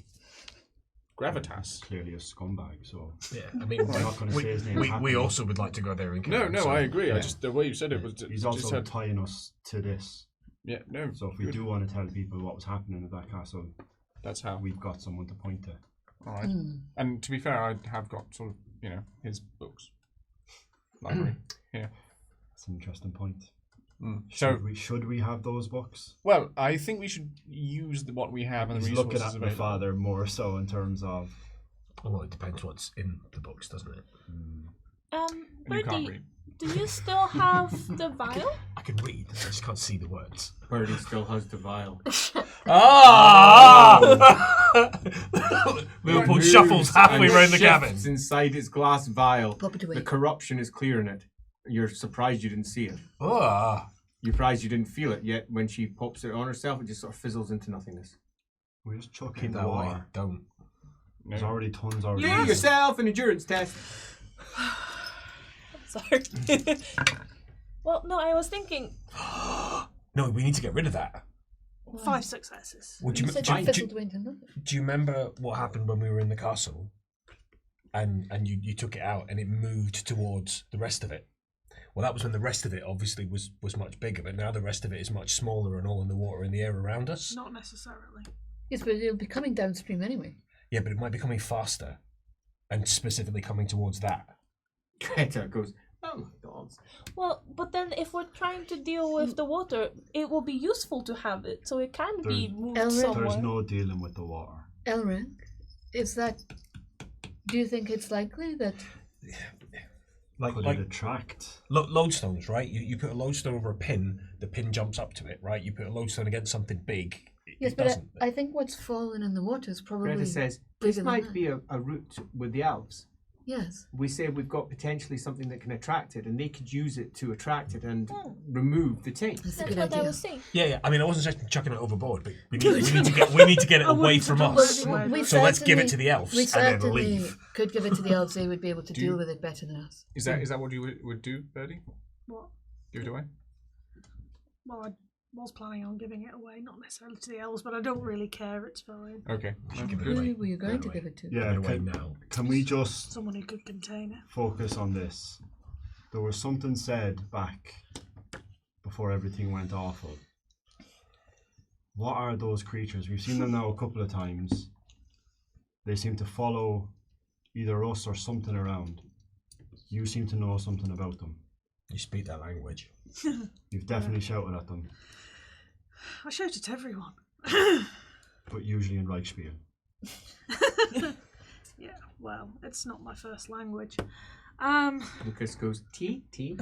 gravitas. Clearly a scumbag, so Yeah, I mean, I'm not going to say his name. we happily. also would like to go there and kill No, him, no, so, I agree. yeah. I just the way you said it was. He's just also said, tying us to this. yeah, no. So if we do want to tell people what was happening at that castle, That's how. we've got someone to point to. All right. And to be fair, I have got sort of his books library here. That's an interesting point. So Should we have those books? well, I think we should use what we have and the He's resources looking at my available. father more so in terms of Well, it depends what's in the books, doesn't it? And you can't Birdie, read. do you still have the vial? I can read, I just can't see the words. Birdie still has the vial. Ah! Leopold shuffles halfway And round the shifts cabin. inside its glass vial. Pop it away. The corruption is clear in it. You're surprised you didn't see it. Ah! You're surprised you didn't feel it, yet when she pops it on herself, it just sort of fizzles into nothingness. we just chuck it Keep in the that way. water. Don't. There's already tons already. Do yourself an endurance test. Sorry. Well, no, I was thinking. No, we need to get rid of that. 5 successes. Would You you, said do, you do, fizzled away into nothing. do you remember what happened when we were in the castle? And you took it out and it moved towards the rest of it. Well, that was when the rest of it obviously was much bigger, but now the rest of it is much smaller and all in the water in the air around us. Not necessarily. Yes, but it'll be coming downstream anyway. Yeah, but it might be coming faster and specifically coming towards that. Greta goes, oh my god. Well, but then if we're trying to deal with the water, it will be useful to have it, so it can be moved Elric? somewhere. There's no dealing with the water. Elric, is that... Do you think it's likely that... Could Like it attract? lodestones, right? You put a lodestone over a pin, the pin jumps up to it, right? You put a lodestone against something big, Yes, it but doesn't. I think what's fallen in the water is probably... Greta says, bigger this than might that. be a route with the elves. Yes. We say we've got potentially something that can attract it, and they could use it to attract it and remove the taint. That's a That's good what I idea. was saying. Yeah. I mean, I wasn't just chucking it overboard, but we need to get it away from us. We So let's give it certainly- to the elves We and then certainly leave. could give it to the elves. They would be able to Do you- deal with it better than us. Is that what you would do, Birdie? What? Give it away? Well, I was planning on giving it away, not necessarily to the elves, but I don't really care. It's fine. Okay. No, give it good. away. Who were you going to Anyway. give it to? Yeah. Give it away now. Can we just Someone who could contain it. focus on this? There was something said back before everything went awful. What are those creatures? We've seen them now a couple of times. They seem to follow either us or something around. You seem to know something about them. You speak that language. You've definitely shouted at them, I shout at everyone. but usually in Reichspiel. Yeah, well, it's not my first language. Lucas goes, tea? Tea?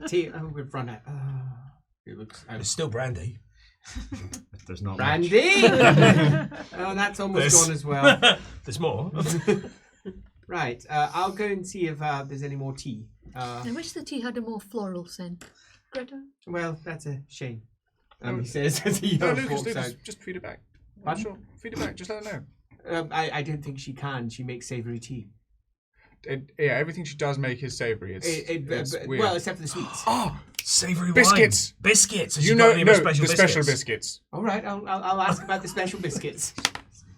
Tea? Oh, we've run out. It looks out. It's still brandy. There's not Brandy! Oh, that's almost There's- gone as well. There's more. Right, I'll go and see if there's any more tea. I wish the tea had a more floral scent. Greta? Well, that's a shame. He says as he No, Lucas, walks Lucas, out. just feed it back. Pardon? Sure, feed it back. Just let her know. I don't think she can. She makes savoury tea. Yeah, everything she does make is savoury. It's weird. Well, except for the sweets. Oh, savoury Biscuits. wine. Biscuits. Has you she know, got any no, more special the special biscuits. All right, I'll ask about the special biscuits.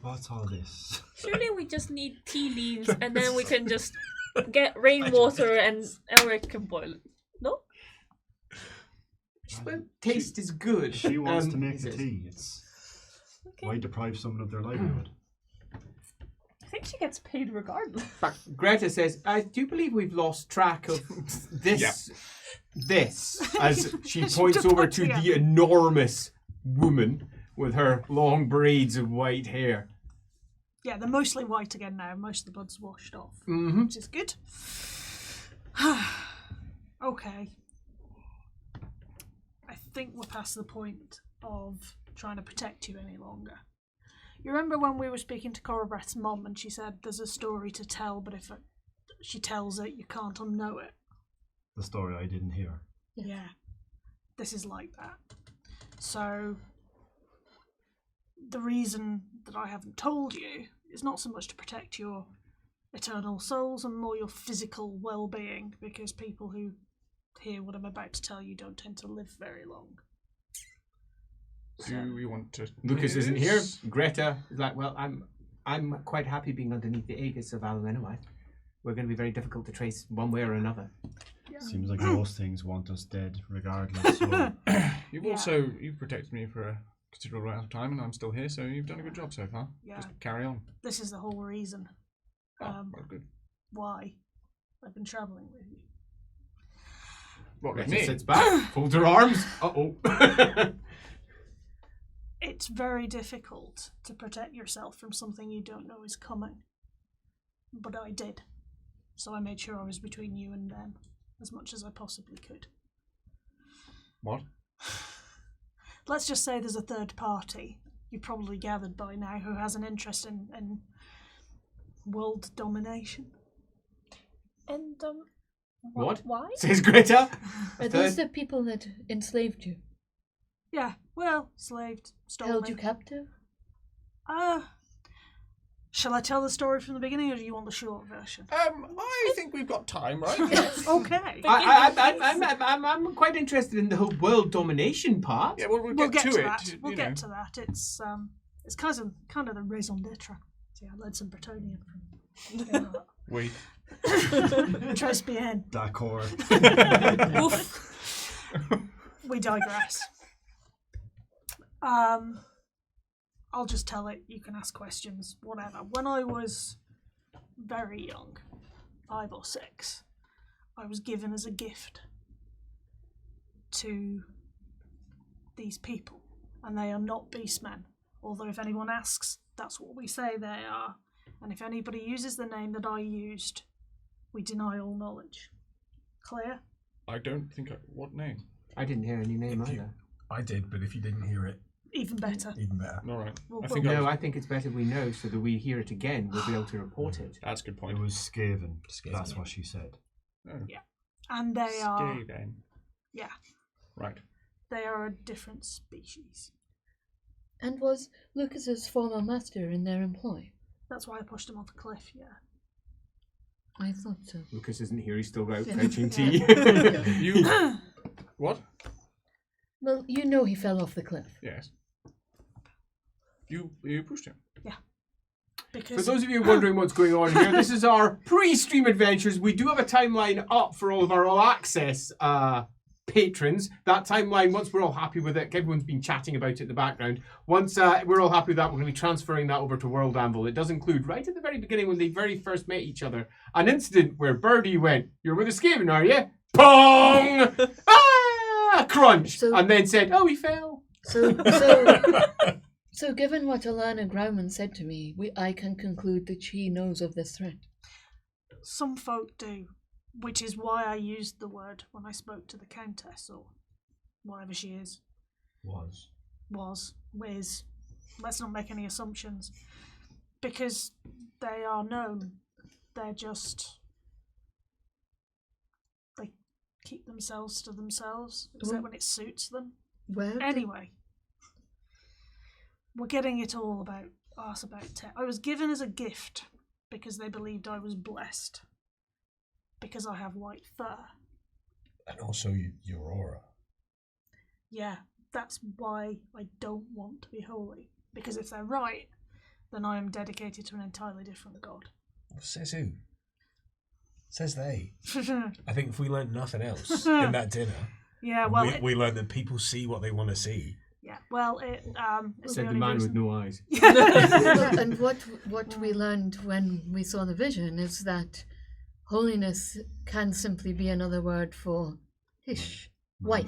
What's all this? Surely we just need tea leaves and then we can just get rainwater and Elric can boil it. No? Well, taste is good. She wants to he make the says. tea. It's Okay. why deprive someone of their livelihood? I think she gets paid regardless. But Greta says, I do believe we've lost track of this. This, as she points over to the enormous woman with her long braids of white hair. Yeah, they're mostly white again now. Most of the blood's washed off, Mm-hmm. which is good. Okay. I think we're past the point of trying to protect you any longer. You remember when we were speaking to Keerabad's mom and she said there's a story to tell, but if she tells it, you can't unknow it? The story I didn't hear. Yeah. This is like that. So, the reason that I haven't told you it's not so much to protect your eternal souls and more your physical well-being, because people who hear what I'm about to tell you don't tend to live very long. Do we want to? Lucas hear isn't here. this? Greta is like, well, I'm quite happy being underneath the aegis of Aluenoi. We're going to be very difficult to trace one way or another. Seems like most things want us dead, regardless. So You've protected me for a considerable amount of time, and I'm still here. So you've done a good job so far. Yeah. Just carry on. This is the whole reason Well, good. why I've been travelling with you. What with Greta me? sits back, folds her arms. Uh-oh. It's very difficult to protect yourself from something you don't know is coming. But I did. So I made sure I was between you and them as much as I possibly could. What? Let's just say there's a third party, you've probably gathered by now, who has an interest in world domination. And What? Why? Says Greta. Are those the people that enslaved you? Yeah, well, slaved, stole Held me. you captive? Shall I tell the story from the beginning, or do you want the short version? I think we've got time, right? Okay. I'm quite interested in the whole world domination part. Yeah, well, we'll We'll get get to to it. that. We'll you get know. to that. It's kind of the raison d'etre. See, I learned some Bretonian from Wait. Tres bien. D'accord. We digress. I'll just tell it. You can ask questions, whatever. When I was very young, 5 or 6, I was given as a gift to these people, and they are not beastmen. Although if anyone asks, that's what we say they are. And if anybody uses the name that I used, we deny all knowledge. Clear? I don't think. What name? I didn't hear any name either. I did, but if you didn't hear it, Even better. even better. All right. Well, I think No, I think it's better we know so that we hear it again. We'll be able to report it. that's a good point. It was Skaven. Skaven. That's what she said. Oh. And they are... Skaven. Yeah. Right. They are a different species. And was Lucas's former master in their employ? That's why I pushed him off the cliff, yeah. I thought so. Lucas isn't here. He's still out Yeah. fetching tea. You. What? Well, you know he fell off the cliff. Yes. You pushed him. For Because those of you wondering what's going on here, this is our pre-stream adventures. We do have a timeline up for all of our all-access patrons. That timeline, once we're all happy with it, everyone's been chatting about it in the background. Once we're all happy with that, we're going to be transferring that over to World Anvil. It does include, right at the very beginning when they very first met each other, an incident where Birdie went, "You're with a Skaven, are you?" Pong! Crunch! So- And then said, "Oh, he fell." So given what Alana Grauman said to me, I can conclude that she knows of this threat. some folk do, which is why I used the word when I spoke to the Countess, or whatever she is. Was. Is. Let's not make any assumptions. Because they are known. They're just... They keep themselves to themselves, except when it suits them. Where? Anyway. We're getting it all about arse about tech. I was given as a gift because they believed I was blessed. Because I have white fur. And also your aura. Yeah, that's why I don't want to be holy. Because if they're right, then I am dedicated to an entirely different god. Says who? Says they. I think if we learned nothing else in that dinner, Yeah, well, we learned that people see what they want to see. yeah, well, it's Said the only man reason. with no eyes. And what we learned when we saw the vision is that holiness can simply be another word for hish, white,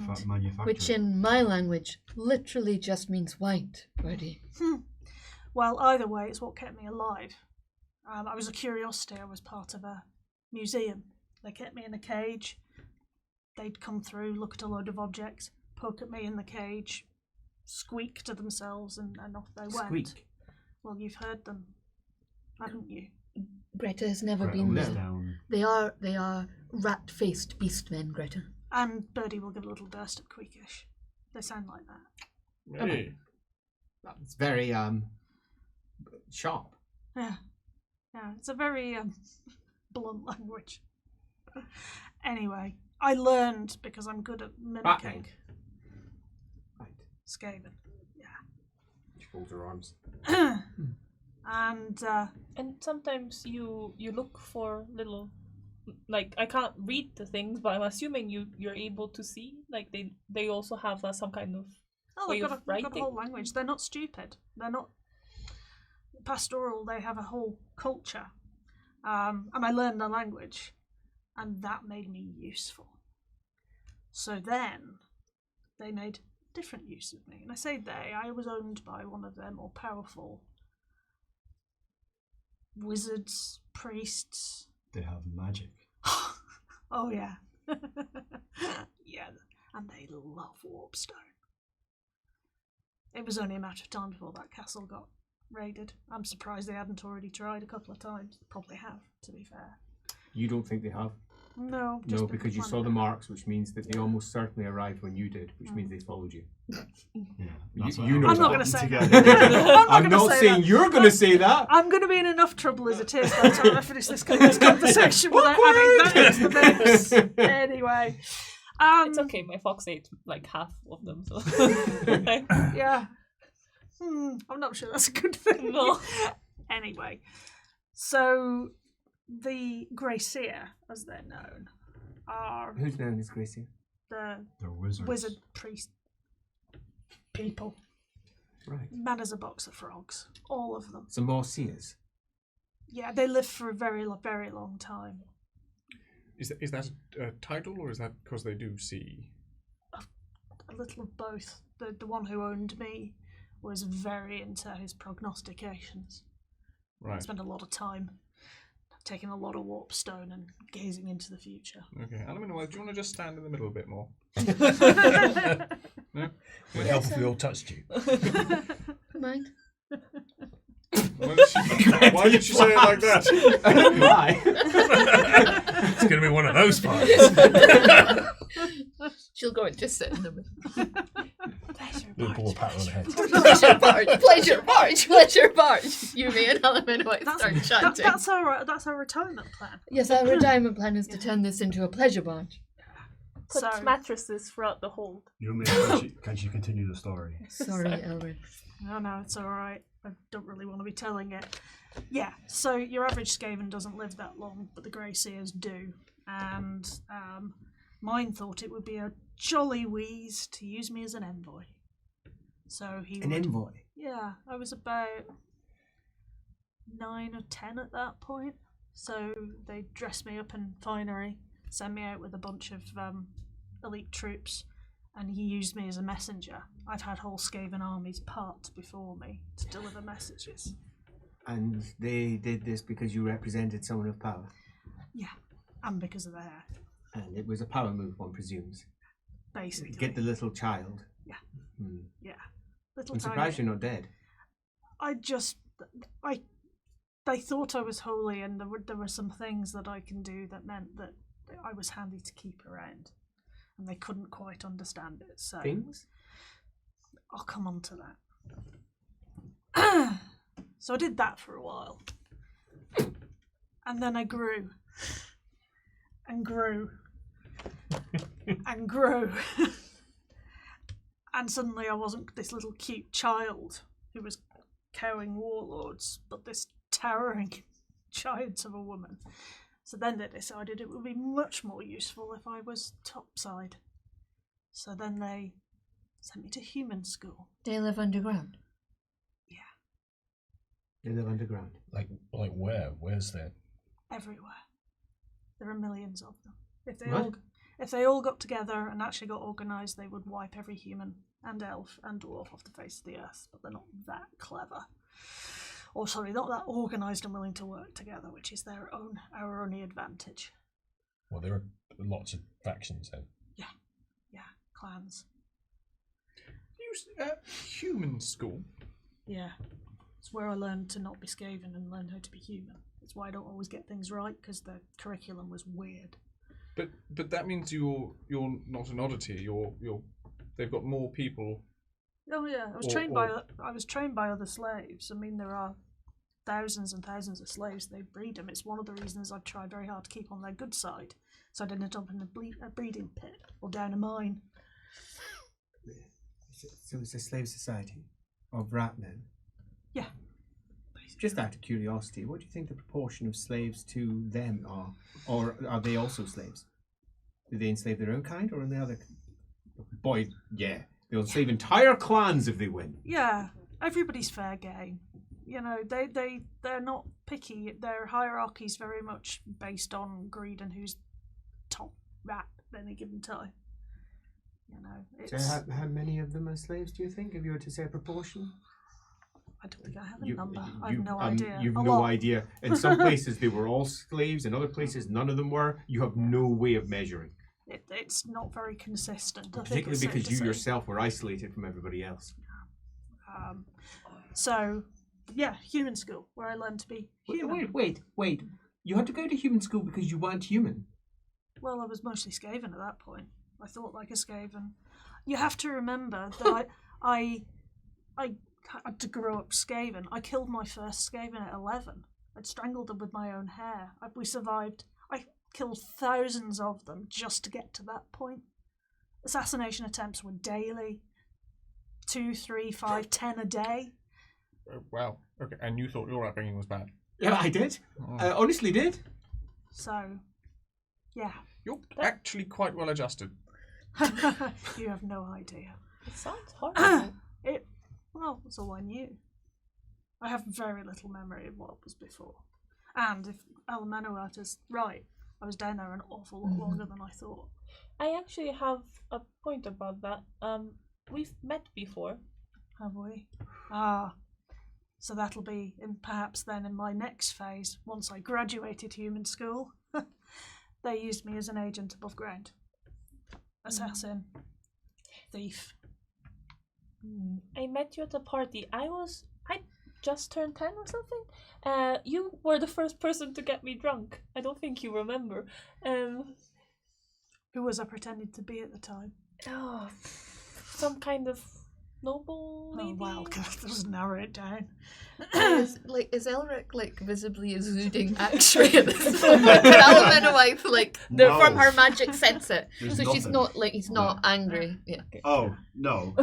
which in my language literally just means white, Birdie. Well, either way, it's what kept me alive. I was a curiosity. I was part of a museum. They kept me in a cage. They'd come through, look at a load of objects, poke at me in the cage, squeak to themselves, and off they went. Squeak. Well, you've heard them, haven't you? Greta has never Greta been was there. down. They are rat-faced beastmen, Greta. And Birdie will give a little burst of queakish. They sound like that. Hey. That's very sharp. Yeah. It's a very blunt language. Anyway, I learned because I'm good at mimicking. Right. Skaven. She folds her arms. And sometimes you look for little, like, I can't read the things, but I'm assuming you're able to see. Like they also have some kind of way they've of got a writing. whole language. They're not stupid. They're not pastoral. They have a whole culture. And I learned the language, and that made me useful. So then they made different use of me. And I say they, I was owned by one of their more powerful wizards, priests. They have magic. Oh, yeah. Yeah, and they love Warpstone. It was only a matter of time before that castle got raided. I'm surprised they hadn't already tried a couple of times. Probably have, to be fair. You don't think they have? No, No, because you saw the marks, which means that they almost certainly arrived when you did, which means they followed you. Yeah, You know I'm not that. going to say Together. that. I'm not saying you're going to say that. I'm going to be in enough trouble as it is by the time I finish this conversation without adding that into the mix. Anyway. It's okay, my fox ate like half of them, so Yeah. I'm not sure that's a good thing. No. Anyway. So the Grey Seer, as they're known, are Who's known as Gracie? the They're wizards. wizard priest people. Right. Mad as a box of frogs. All of them. Some more seers. Yeah, they live for a very, very long time. Is that a title, or is that because they do see? A little of both. The one who owned me was very into his prognostications. Right. I spent a lot of time taking a lot of warpstone and gazing into the future. Okay. Alan, do you want to just stand in the middle a bit more? No? Would help if we all touched you. Mind? Why did you say it like that? I don't know why. It's going to be one of those parts. She'll go and just sit in the middle. Little ball pat on the head. Pleasure barge, pleasure barge, pleasure barge. You, me, and Alan White start chanting. That's our retirement plan. Yes, our retirement plan is to turn this into a pleasure barge. Put So- mattresses throughout the hold. Can she continue the story? Sorry, Elrin. No, it's all right. I don't really want to be telling it. Yeah, so your average Skaven doesn't live that long, but the Grey Seers do. And mine thought it would be a jolly wheeze to use me as an envoy. So he An would, envoy. Yeah, I was about 9 or 10 at that point. So they dressed me up in finery, sent me out with a bunch of elite troops, and he used me as a messenger. I've had whole Skaven armies part before me to deliver messages. And they did this because you represented someone of power. Yeah, and because of their, And it was a power move, one presumes. basically. Get the little child. Yeah. Hmm. Yeah. Little I'm tiny. surprised you're not dead. They thought I was holy, and there were some things that I can do that meant that I was handy to keep around, and they couldn't quite understand it. So Things? I'll come on to that. So I did that for a while, and then I grew, and grew, and grew, and suddenly I wasn't this little cute child who was cowing warlords, but this towering giant of a woman. So then they decided it would be much more useful if I was topside. So then they sent me to human school. They live underground. They live underground. Like where? Where's there? Everywhere. There are millions of them. What? If they all got together and actually got organised, they would wipe every human and elf and dwarf off the face of the earth. But they're not that clever. Or sorry, not that organised and willing to work together, which is our only advantage. Well, there are lots of factions then. Yeah, clans. Human school. Yeah. It's where I learned to not be Skaven and learn how to be human. It's why I don't always get things right, because the curriculum was weird. But that means you're not an oddity. They've got more people. Oh yeah, I was trained by other slaves. I mean, there are thousands and thousands of slaves. They breed them. It's one of the reasons I've tried very hard to keep on their good side, so I didn't end up in a breeding pit or down a mine. So it's a slave society of rat men? Yeah. Just out of curiosity, what do you think the proportion of slaves to them are? Or are they also slaves? Do they enslave their own kind or any other? Boy, yeah. They'll enslave entire clans if they win. Yeah, everybody's fair game. You know, they're not picky. Their hierarchy's very much based on greed and who's top rat at any given time. You know, it's... So how many of them are slaves, do you think, if you were to say a proportion? I don't think I have a number. I have no idea. You've A no lot. idea. In some places they were all slaves, in other places none of them were. You have no way of measuring. It's not very consistent. I think Particularly it's safe because to you say. yourself were isolated from everybody else. So, yeah, human school, where I learned to be human. Wait. You had to go to human school because you weren't human. Well, I was mostly Skaven at that point. I thought like a Skaven. You have to remember that I had to grow up Skaven. I killed my first Skaven at 11. I'd strangled them with my own hair. We survived. I killed thousands of them just to get to that point. Assassination attempts were daily. 2, 3, 5, 10 a day. Wow. Okay. And you thought your upbringing was bad? Yeah, I did. Oh. I honestly did. So, yeah. You're actually quite well adjusted. You have no idea. It sounds horrible. Well, that's all I knew. I have very little memory of what was before. And if LAWhammer is right, I was down there an awful lot longer than I thought. I actually have a point about that. We've met before. Have we? So that'll be perhaps then in my next phase, once I graduated human school. They used me as an agent above ground. Assassin. Thief. I met you at a party. I just turned 10 or something. You were the first person to get me drunk. I don't think you remember. Who was I pretending to be at the time? Oh, some kind of noble lady. Oh, wow, that doesn't narrow it down. Is Elric like visibly exuding actually at this moment? Can LAWhammer wife No. from her magic sense it? There's So she's nothing. not he's not angry. Yeah. Oh, no.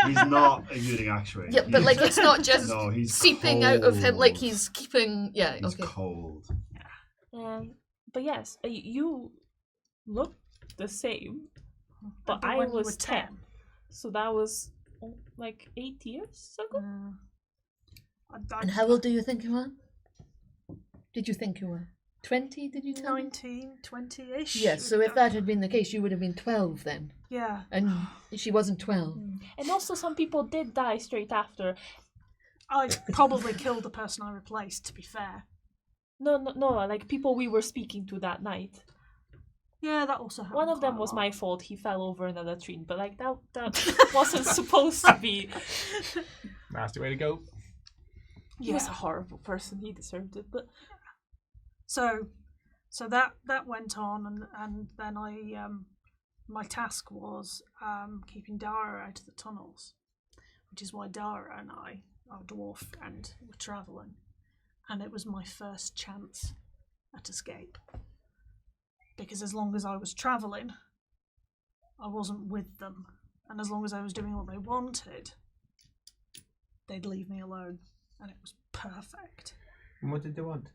He's not exuding actually. Yeah, but it's not just No, he's seeping out of him. Like cold. he's keeping. Yeah. He's Okay. cold. But yes, you look the same. But When I you were was 10. So that was like 8 years ago? And how old do you think you were? Did you think you were 20? Did you tell me? 19, 20-ish. Yes. So if that had been the case, you would have been 12 then, Yeah. and she wasn't 12. And also some people did die straight after. I probably killed the person I replaced, to be fair. No, like people we were speaking to that night. Yeah, that also happened. One of them quite a was lot. my fault. He fell over in a latrine, but like that wasn't supposed to be. Nasty way to go. He was a horrible person. He deserved it, but So that went on, and then my task was keeping Dara out of the tunnels, which is why Dara and I, our dwarf friend, were travelling, and it was my first chance at escape. Because as long as I was travelling, I wasn't with them, and as long as I was doing what they wanted, they'd leave me alone, and it was perfect. And what did they want?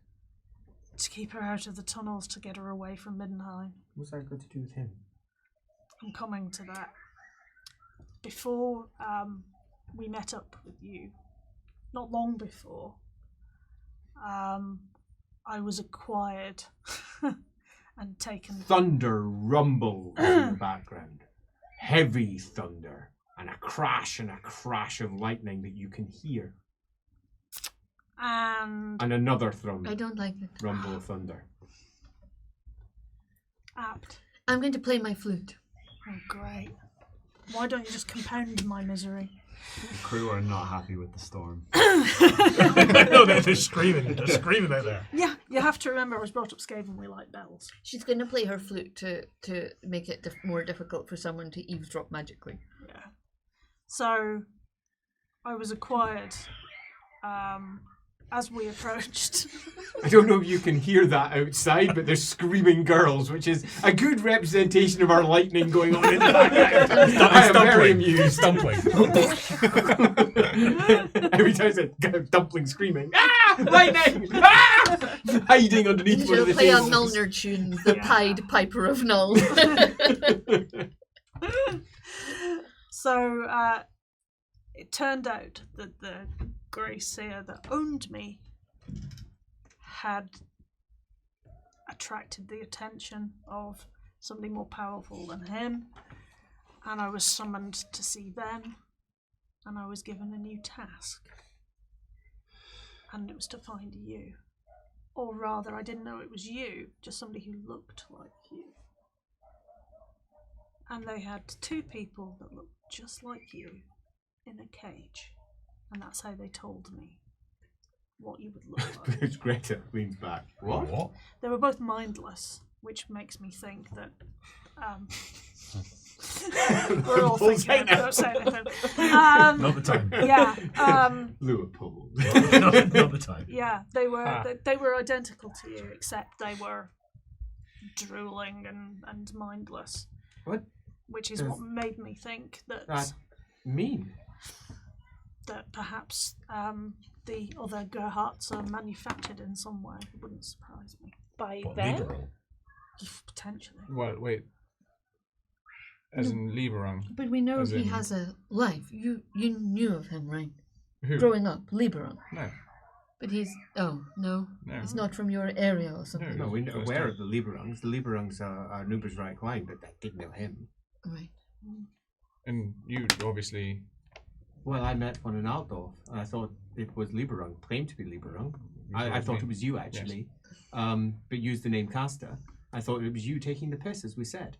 To keep her out of the tunnels, to get her away from Middenheim. What's that got to do with him? I'm coming to that. Before we met up with you, not long before, I was acquired and taken. Thunder rumbles in the background. Heavy thunder. And a crash of lightning that you can hear. And And another thunder. I don't like it. Rumble of thunder. apt. I'm going to play my flute. Oh, great. Why don't you just compound my misery? The crew are not happy with the storm. No, they're screaming. They're screaming out there. Yeah, you have to remember I was brought up Skaven, we like bells. She's going to play her flute to make it more difficult for someone to eavesdrop magically. Yeah. So, I was acquired as we approached, I don't know if you can hear that outside, but there's screaming girls, which is a good representation of our lightning going on in the background. I am very amused. Stumbling. Every time I said dumpling screaming, ah, lightning, ah, hiding underneath one of the Play a tables. Nullner tune, the Pied Piper of Null. so it turned out that the grey seer that owned me had attracted the attention of somebody more powerful than him, and I was summoned to see them, and I was given a new task, and it was to find you. Or rather, I didn't know it was you, just somebody who looked like you. And they had two people that looked just like you in a cage. And that's how they told me what you would look like. Greta leans back. What? They were both mindless, which makes me think that we're all thinking don't say anything. Not the time. Yeah. Leopold. not the time. Yeah, they were identical to you, except they were drooling and mindless. What? Which is what made me think that Mean. that perhaps the other Gerhardts are manufactured in some way. It wouldn't surprise me. By What, then? liberal? Potentially. Well, wait. As in Lieberung. But we know As he in- has a life. You knew of him, right? Who? Growing up, Lieberung. No. But he's... Oh, no. No. He's not from your area or something. No, we're First aware time. of the Lieberungs. The Lieberungs are Nuber's right line, but that didn't know him. Right. And you obviously... Well, I met one in Altdorf, and I thought it was Lieberung, claimed to be Lieberung. I thought it was you, actually. But used the name Casta. I thought it was you taking the piss, as we said.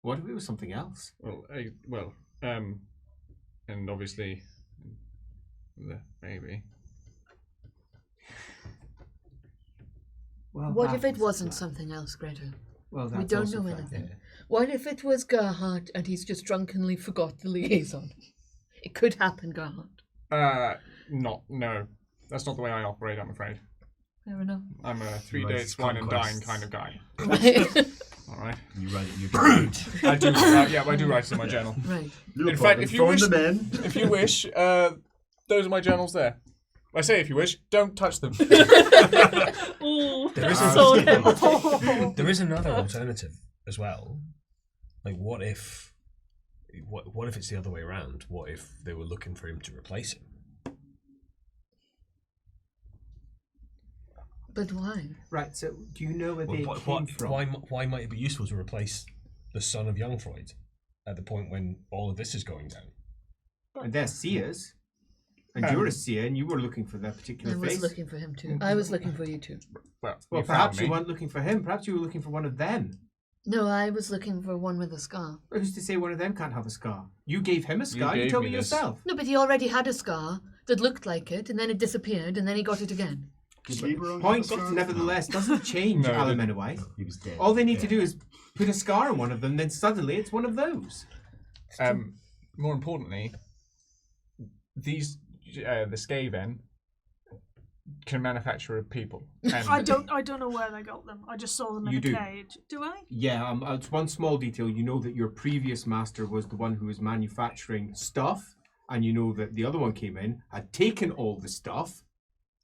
What if it was something else? Well, and obviously... the baby. Well, What if that it was wasn't that. something else, Greta? Well, We that's don't also know fair. anything. What if it was Gerhardt and he's just drunkenly forgot the liaison? It could happen, Gerhardt. No. That's not the way I operate, I'm afraid. Fair enough. I'm a 3 Right, dates, wine and dine conquests. kind of guy. Right. All right. You write it. You write it. I do. I do write it in my journal. Right. In fact, if you wish, men. if you wish, those are my journals there. I say, if you wish, don't touch them. Ooh, There is, so there is another alternative as well. Like, what if it's the other way around? What if they were looking for him to replace him? But why? Right, so do you know where Well, they came from? why might it be useful to replace the son of Jungfreud at the point when all of this is going down? And they're seers. And you're a seer, and you were looking for that particular I was face. looking for him too. I was looking for you too. Well, Well, you perhaps found you me. weren't looking for him. Perhaps you were looking for one of them. No, I was looking for one with a scar. Well, who's to say one of them can't have a scar? You gave him a scar. You, gave told me me this. yourself. No, but he already had a scar that looked like it, and then it disappeared, and then he got it again. Point, nevertheless, doesn't change No, Alan the- Menowai. He was dead. All they need to do is put a scar on one of them, then suddenly it's one of those. More importantly, these the Skaven can manufacture people. And I don't know where they got them. I just saw them in You a do. cage. Do I? Yeah, it's one small detail. You know that your previous master was the one who was manufacturing stuff, and you know that the other one came in, had taken all the stuff,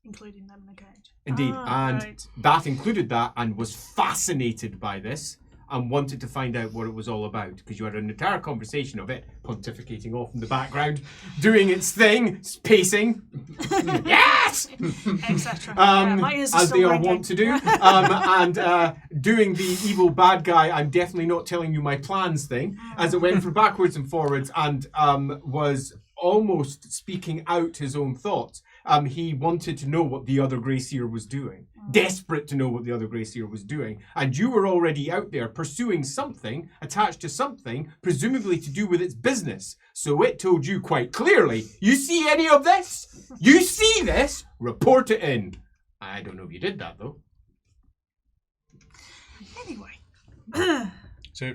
Including them in a cage. indeed, Ah, and right. that included that, and was fascinated by this, and wanted to find out what it was all about, because you had an entire conversation of it, pontificating off in the background, doing its thing, pacing, yes! Etc. Yeah, my ears are as still they are ringing. wont to do, and doing the evil bad guy, I'm definitely not telling you my plans thing, as it went for backwards and forwards, and was almost speaking out his own thoughts. He wanted to know what the other Grey Seer was doing, desperate to know what the other Grey Seer was doing, and you were already out there pursuing something, attached to something, presumably to do with its business. So it told you quite clearly, you see any of this? You see this? Report it in. I don't know if you did that, though. Anyway. so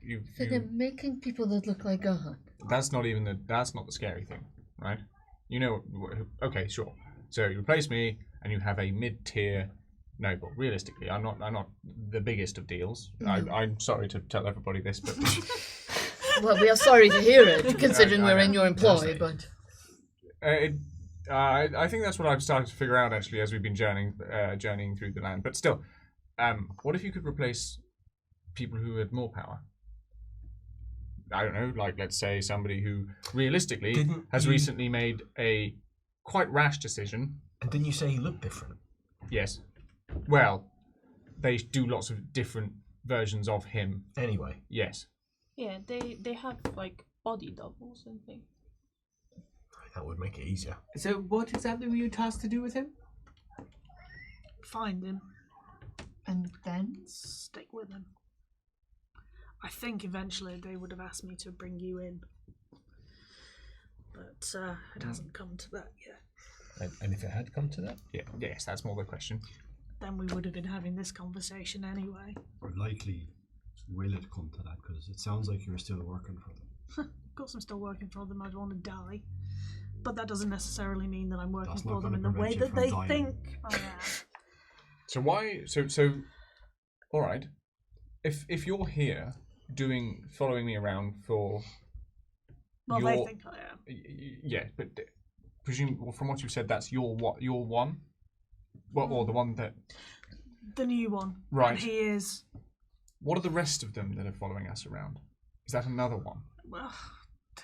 you So they're making people that look like Gerhardt. that's not the scary thing, right? You know, okay, sure. So you replace me, and you have a mid-tier noble. Realistically, I'm not the biggest of deals. I'm sorry to tell everybody this, but Well, we are sorry to hear it, considering we're in your employ, but... I think that's what I've started to figure out, actually, as we've been journeying through the land. But still, what if you could replace people who had more power? I don't know, like, let's say somebody who, realistically, has recently made a quite rash decision. And didn't you say he looked different? Yes. Well, they do lots of different versions of him. Anyway. Yes. Yeah, they have like body doubles and things. That would make it easier. So what exactly were you tasked to do with him? Find him. And then? Stick with him. I think eventually they would have asked me to bring you in. But it hasn't come to that yet. And if it had come to that? Yeah. Yes, that's more the question. Then we would have been having this conversation anyway. Or likely will it come to that? Because it sounds like you're still working for them. Of course I'm still working for them. I don't want to die. But that doesn't necessarily mean that I'm working That's not for them gonna in the way prevent that you they from dying. think I am. So why? So. All right. If you're here following me around for. Well, your, they think I am. Yeah, but presume from what you said, that's your what? Your one. What or the one that? The new one. Right. And he is. What are the rest of them that are following us around? Is that another one? Well,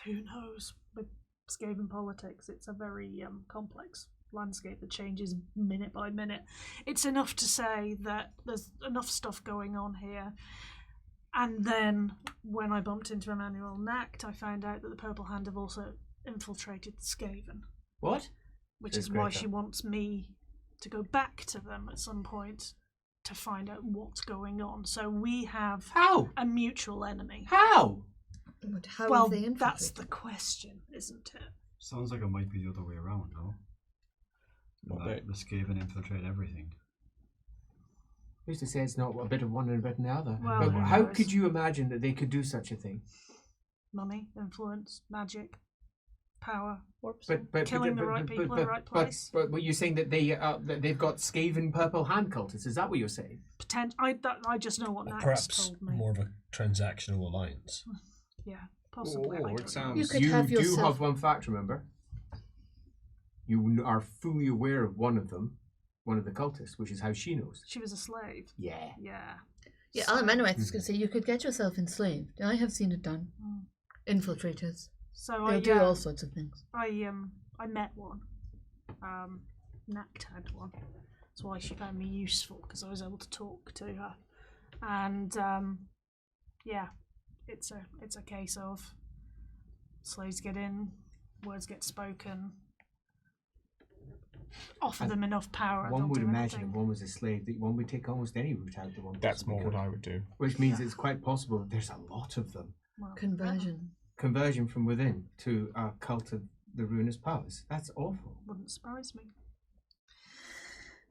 who knows? With Skaven politics, it's a very complex landscape that changes minute by minute. It's enough to say that there's enough stuff going on here. And then, when I bumped into Emmanuel Nacht, I found out that the Purple Hand have also infiltrated Skaven. What? Which Says is why Greta. she wants me to go back to them at some point to find out what's going on. So we have How? a mutual enemy. How? But how Well, have they that's infiltrated? the question, isn't it? Sounds like it might be the other way around, no? What That the Skaven infiltrate everything. Who's to say it's not a bit of one and a bit of the other? Well, But who how knows? could you imagine that they could do such a thing? Money, influence, magic, power, But killing the right people in the right place. But you're saying that they've got Skaven Purple Hand cultists. Is that what you're saying? I just know what Or Nax perhaps told me. more of a transactional alliance. Yeah, possibly. I Oh, don't it know. sounds. You could you have do yourself- have one fact, remember? You are fully aware of one of them, one of the cultists, which is how she knows. She was a slave. Yeah. Yeah. Yeah, So- Amenoweth is going to say you could get yourself enslaved. I have seen it done. Mm. Infiltrators. So They'll do all sorts of things. I met one. Nact had one. That's why she found me useful, because I was able to talk to her. And yeah, it's a case of slaves get in, words get spoken, offer them enough power. One they'll would do imagine anything. if one was a slave, that one would take almost any route out the one. That's possibly more what could. I would do. Which means it's quite possible that there's a lot of them. Well, Conversion. Conversion from within to a cult of the ruinous powers. That's awful. wouldn't surprise me.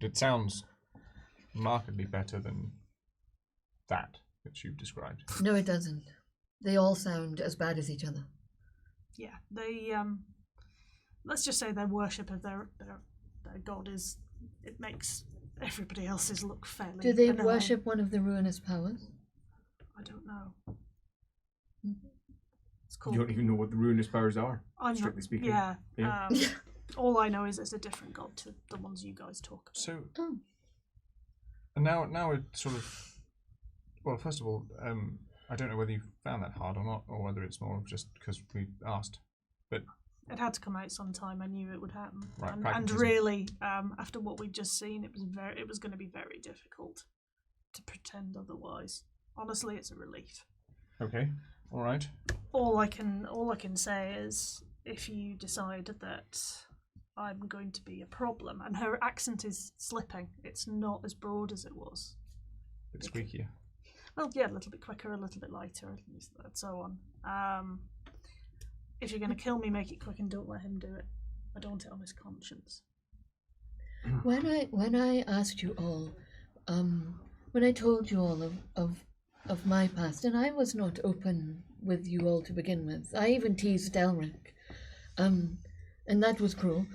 It sounds markedly better than that you've described. No, it doesn't. They all sound as bad as each other. Yeah, they let's just say their worship of their god is, it makes everybody else's look fairly Do they banal. worship one of the ruinous powers? I don't know. Mhm. It's called. You don't even know what the ruinous powers are, I'm not- strictly speaking. Yeah. Yeah. All I know is it's a different god to the ones you guys talk about. So, Oh. and now it sort of. Well, first of all, I don't know whether you found that hard or not, or whether it's more of just because we asked. But It had to come out sometime. I knew it would happen. Right, and pragmatism. really, after what we'd just seen, it was going to be very difficult to pretend otherwise. Honestly, it's a relief. okay, all right. All I can say is, if you decide that I'm going to be a problem, and her accent is slipping, it's not as broad as it was. Bit squeakier. Well, yeah, a little bit quicker, a little bit lighter, and so on. If you're going to kill me, make it quick and don't let him do it. I don't want it on his conscience. When I asked you all, when I told you all of my past, and I was not open with you all to begin with. I even teased Elric, and that was cruel.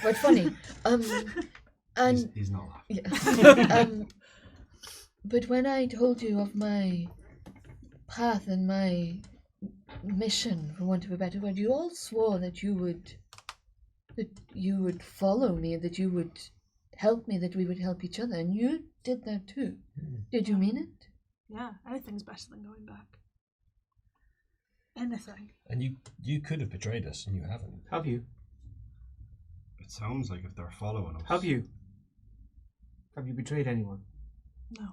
but funny. And He's not laughing. yeah. But when I told you of my path and my mission, for want of a better word, you all swore that you would follow me, that you would help me, that we would help each other, and you did that too. Did you mean it? Yeah, anything's better than going back. Anything. And you could have betrayed us, and you haven't. Have you? It sounds like if they're following us. Have you? Have you betrayed anyone? No.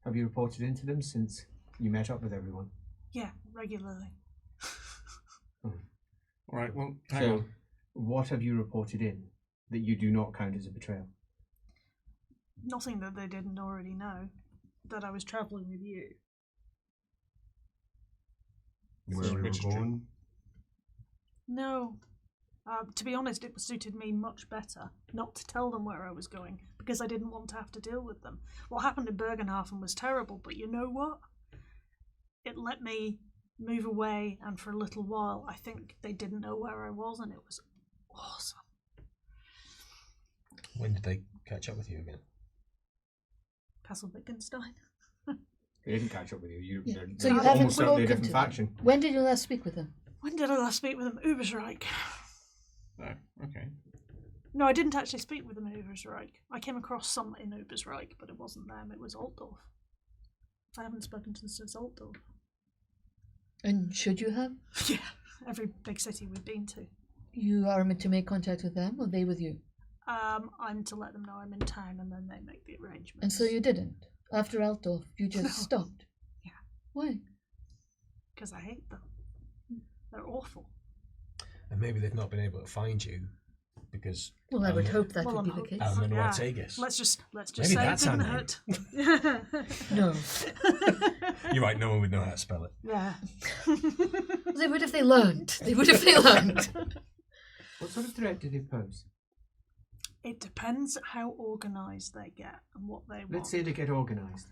Have you reported into them since you met up with everyone? Yeah, regularly. All right. Well, hang So, on. what have you reported in that you do not count as a betrayal? Nothing that they didn't already know. That I was travelling with you. Where we were It's true. going. No. To be honest, it suited me much better not to tell them where I was going, because I didn't want to have to deal with them. What happened in Bergenhafen was terrible, but you know what? It let me move away, and for a little while, I think they didn't know where I was, and it was awesome. When did they catch up with you again? Castle Wittgenstein. They didn't catch up with you. Yeah. They're So you almost haven't certainly a spoken different to them? faction. When did you last speak with them? When did I last speak with them? Ubersreich. Oh, okay. No, I didn't actually speak with them in Ubersreich. I came across some in Ubersreich, but it wasn't them, it was Altdorf. I haven't spoken to them since Altdorf. And should you have? Yeah, every big city we've been to. You are meant to make contact with them, or they with you? I'm to let them know I'm in town, and then they make the arrangements. And so you didn't? After Altdorf, you just No. stopped? Yeah. Why? Because I hate them. They're awful. And maybe they've not been able to find you because. Well, I would hope that Well, would be I'm the hoping case. so. Alman Yeah. Ortegas. Let's just Maybe say it that's didn't our hurt. No. You're right, no one would know how to spell it. Yeah. They would if they learned. They would if they learned. What sort of threat do they pose? It depends how organised they get and what they want. Let's say they get organised.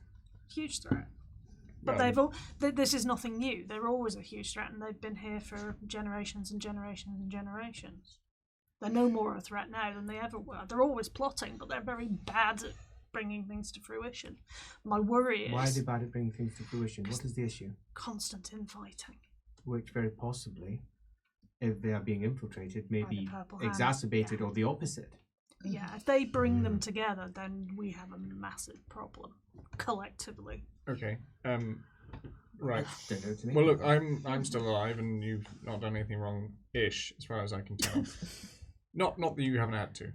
Huge threat. But Well, they've all. This is nothing new. They're always a huge threat, and they've been here for generations and generations and generations. They're no more a threat now than they ever were. They're always plotting, but they're very bad at bringing things to fruition. My worry is Why are they bad at bringing things to fruition? What is the issue? constant infighting. Which very possibly, if they are being infiltrated, may By the be Purple Hand, exacerbated yeah. or the opposite. Yeah, if they bring them together, then we have a massive problem collectively. Okay. Right. Don't know to me. Well, look, I'm still alive, and you've not done anything wrong-ish, as far as I can tell. Not that you haven't had to.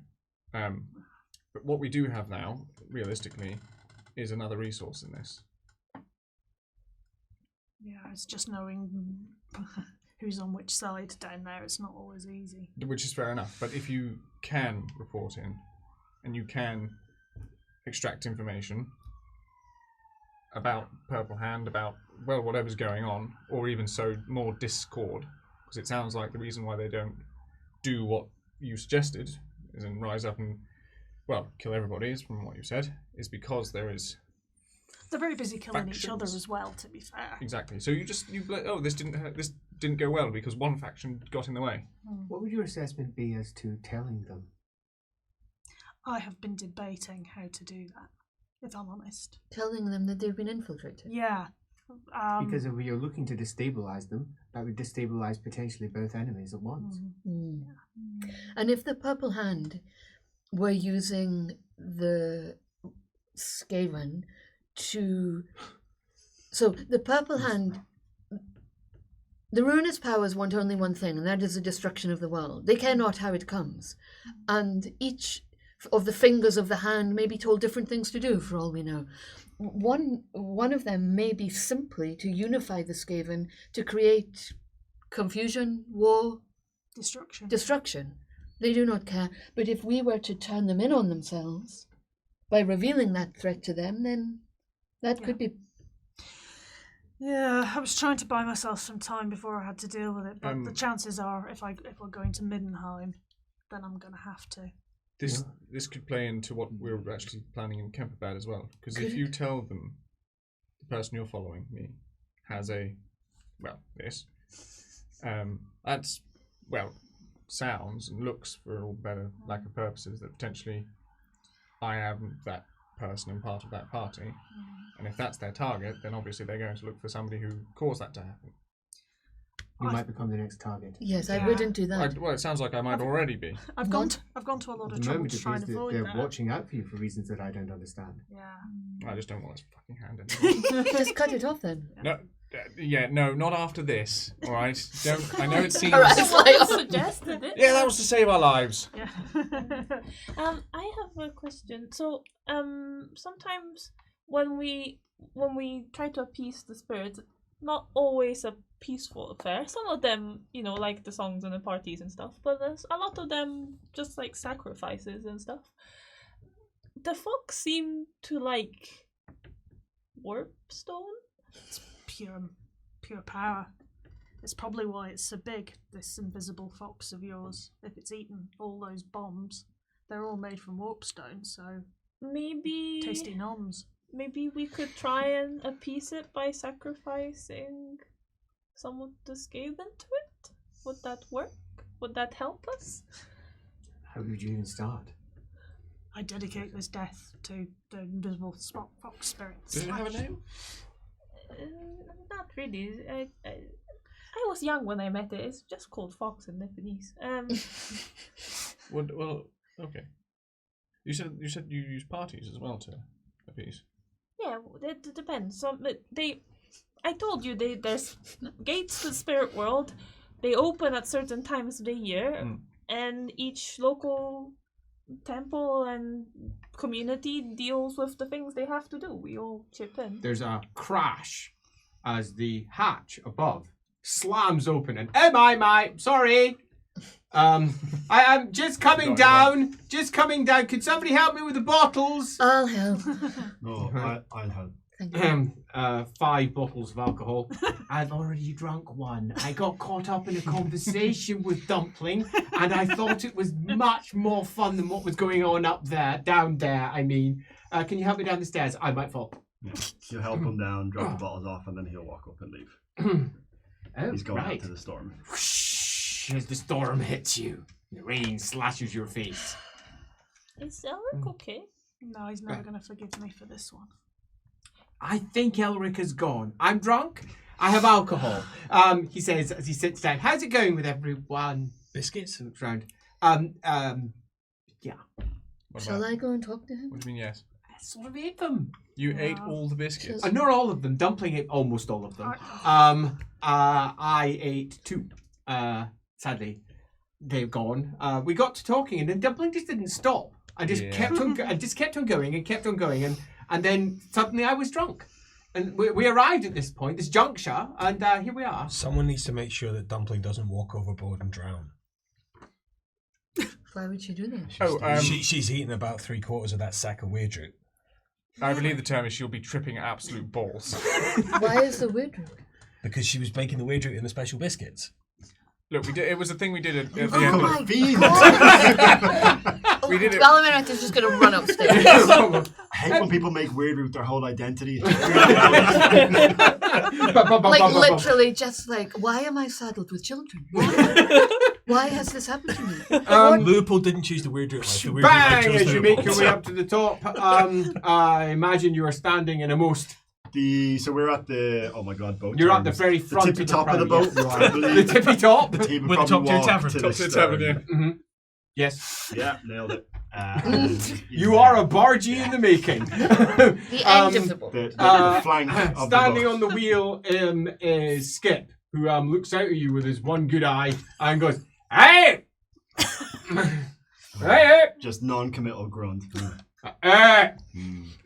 But what we do have now, realistically, is another resource in this. Yeah, it's just knowing who's on which side down there. It's not always easy. Which is fair enough. But if you can report in, and you can extract information about Purple Hand, about, well, whatever's going on, or even sow more discord, because it sounds like the reason why they don't do what you suggested, is in rise up and, well, kill everybody, is from what you said, is because there is... They're very busy killing each other Factions. as well, to be fair. Exactly. So this didn't go well because one faction got in the way. What would your assessment be as to telling them? I have been debating how to do that, if I'm honest. Telling them that they've been infiltrated. Yeah. Because if you're looking to destabilise them, that would destabilise potentially both enemies at once. Mm. And if the Purple Hand were using the Skaven to... So the Purple Hand... The ruinous powers want only one thing, and that is the destruction of the world. They care not how it comes. And each of the fingers of the hand may be told different things to do, for all we know. One of them may be simply to unify the Skaven, to create confusion, war, destruction. They do not care. But if we were to turn them in on themselves by revealing that threat to them, then that could be... Yeah, I was trying to buy myself some time before I had to deal with it, but the chances are, if we're going to Middenheim, then I'm going to have to. This could play into what we're actually planning in Kemperbad as well. Because if Could you it? tell them the person you're following, me, has this, that's sounds and looks, for all better lack of purposes, that potentially I am that person and part of that party. And if that's their target, then obviously they're going to look for somebody who caused that to happen. You might become the next target. Yes, I wouldn't do that. Well, it sounds like I might already be. I've gone to a lot of At the trouble moment, to it try and appears that avoid they're that. watching out for you for reasons that I don't understand. Yeah. I just don't want this fucking hand anymore. Just cut it off then. No, not after this. All right, don't. I know it seems. Alright, it's like, oh, Suggested it. Yeah, that was to save our lives. Yeah. I have a question. So, sometimes when we try to appease the spirits, not always a peaceful affair. Some of them, like the songs and the parties and stuff, but there's a lot of them just like sacrifices and stuff. The fox seem to like warp stone. It's pure power. It's probably why it's so big, this invisible fox of yours. If it's eaten all those bombs, they're all made from warpstone, so Maybe tasty noms. Maybe we could try and appease it by sacrificing someone to scale into it? Would that work? Would that help us? How would you even start? I dedicate this death to the invisible fox spirits. Does it have a name? Not really. I was young when I met it. It's just called fox in Nepalese. Well, okay. You said you use parties as well to appease. Yeah, it depends. I told you there's gates to the spirit world. They open at certain times of the year, and each local temple and community deals with the things they have to do. We all chip in. There's a crash as the hatch above slams open, and my sorry. I am just coming down. Just coming down. Could somebody help me with the bottles? I'll help. No, I'll help. Thank you. 5 bottles of alcohol. I've already drunk one. I got caught up in a conversation with Dumpling, and I thought it was much more fun than what was going on down there. I mean, can you help me down the stairs? I might fall. Yeah. You'll help him down, drop the bottles off, and then he'll walk up and leave. He's going out to the storm. Whoosh, as the storm hits you, the rain slashes your face. Is Elric okay? No, he's never going to forgive me for this one. I think Elric is gone. I'm drunk. I have alcohol. He says as he sits down. How's it going with everyone? Biscuits? Looks round. Yeah. Shall I go and talk to him? What do you mean, yes? I sort of ate them. You ate all the biscuits. Not all of them. Dumpling ate almost all of them. I ate 2. Sadly, they've gone. We got to talking, and then Dumpling just didn't stop. I just kept on. I just kept on going and kept on going, and then suddenly I was drunk, and we arrived at this point, this juncture, and here we are. Someone needs to make sure that Dumpling doesn't walk overboard and drown. Why would she do that? She's eaten about 3/4 of that sack of weird root. I believe the term is she'll be tripping absolute balls. Why is the weird root? Because she was baking the weird root in the special biscuits. Look, it was a thing we did at the end Oh of my god! We did it. Valorant is just going to run upstairs. I hate when people make weird root their whole identity. Like literally just like, why am I saddled with children? Why has this happened to me? Leopold didn't choose the weird root life. The weird Bang! root life chose As you make Leopold. your way up to the top, I imagine you are standing in a most. So we're at the boat. You're at the terms. very front tippy of top of the crowd, boat. yes, you are. I believe. The tippy top. The team With would the top probably tier walk tavern. to Top the tier stern. tavern, yeah. Yes. Yeah, nailed it. You are a bargee in the making. The end of the boat. The flank of Standing the on the wheel is Skip, who looks out at you with his one good eye and goes, "Hey, hey!" Just non-committal grunt.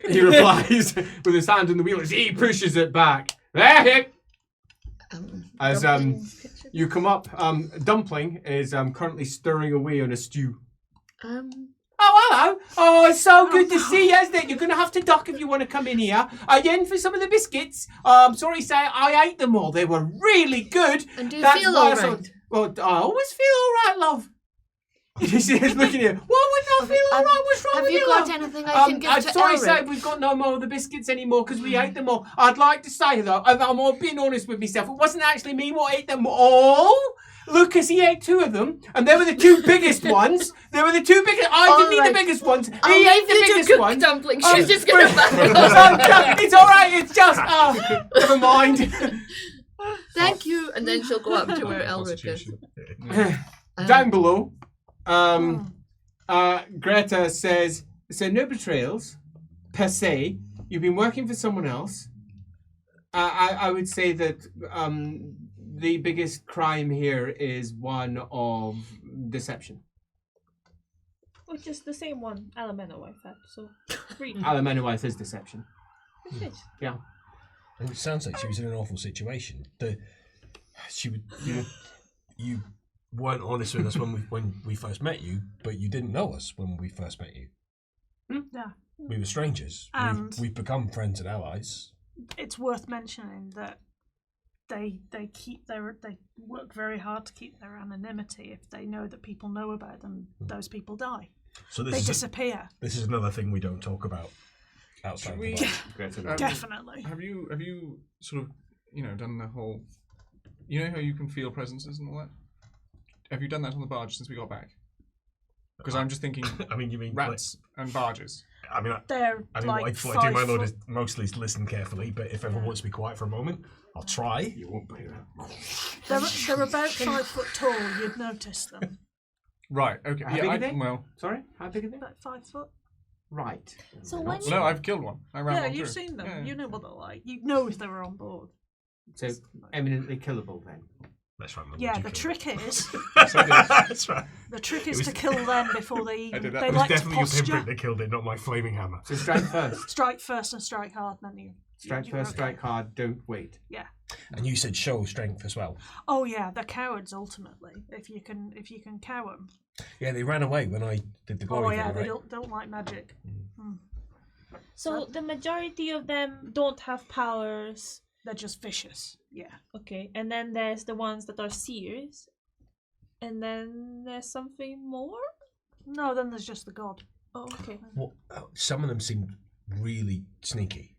He replies with his hand on the wheel as he pushes it back. Hey! As you come up, Dumpling is currently stirring away on a stew. Oh, hello. Oh, it's so good to see you, isn't it? You're going to have to duck if you want to come in here. Are you in for some of the biscuits? I'm sorry to say I ate them all. They were really good. And do you feel all right? Well, I always feel all right, love. He's looking at you. Why wouldn't I feel all right? What's wrong with you, Have you got love? anything I can give I'm to sorry to say Elric? we've got no more of the biscuits anymore because we ate them all. I'd like to say, though, I'm being honest with myself. It wasn't actually me what ate them all. Lucas, he ate 2 of them, and they were the 2 biggest ones. They were the 2 biggest. I didn't eat the biggest ones. He ate the biggest ones. Dumpling. She's just gonna It's all right. It's just. Never mind. Thank you, and then she'll go up to where Elric is. Down below, Greta says, "So no betrayals, per se. You've been working for someone else. I would say that the biggest crime here is one of deception. Which is the same one Alamena wife had, so 3. Alamena wife is deception. Yes. Yeah. And it sounds like she was in an awful situation. You weren't honest with us when we first met you, but you didn't know us when we first met you. Yeah. We were strangers. And we've become friends and allies. it's worth mentioning that they work very hard to keep their anonymity. If they know that people know about them, those people die. So They disappear. This is another thing we don't talk about outside of the bar. Definitely. Have you sort of done the whole? You know how you can feel presences and all that. Have you done that on the barge since we got back? Because I'm just thinking. I mean, you mean rats and barges? I mean, They're what I do, my lord, is mostly listen carefully. But if everyone wants to be quiet for a moment, I'll try. You won't be that. They're about 5 foot tall. You'd notice them. Right. Okay. How big are they? Well. Sorry. How big are they? About 5 foot. Right. So when No, I've killed one. I ran Yeah, one you've through. seen them. Yeah. You know what they're like. You know if they were on board. So eminently killable then. That's right. Yeah, the trick is That's right. the trick is to kill them before they I did that. they It was like to Definitely your posture. pinprick that killed it, not my flaming hammer. So strike first. Strike first and strike hard, then you. Strike you're first, okay. strike hard, don't wait. Yeah. And you said show strength as well. Oh yeah, they're cowards ultimately. If you can cow them. Yeah, they ran away when I did the Oh glory yeah, thing, they right? don't like magic. So the majority of them don't have powers. They're just vicious. Yeah. Okay, and then there's the ones that are seers, and then there's something more. No, then there's just the god. Oh, okay. Well, some of them seemed really sneaky.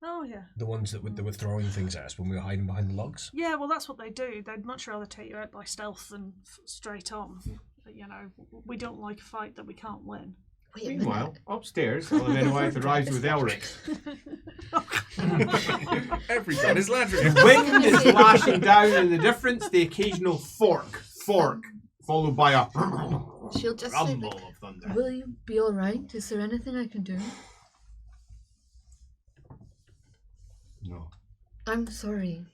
Oh yeah. The ones that were throwing things at us when we were hiding behind the logs. Yeah, well that's what they do. They'd much rather take you out by stealth than straight on. You know, we don't like a fight that we can't win. Wait a Meanwhile, upstairs, Alamena wife arrives with Elric. Every gun is laddering. The wind is lashing down, and the difference, the occasional fork, followed by a She'll just say, rumble of thunder. "Will you be all right? Is there anything I can do?" No. I'm sorry.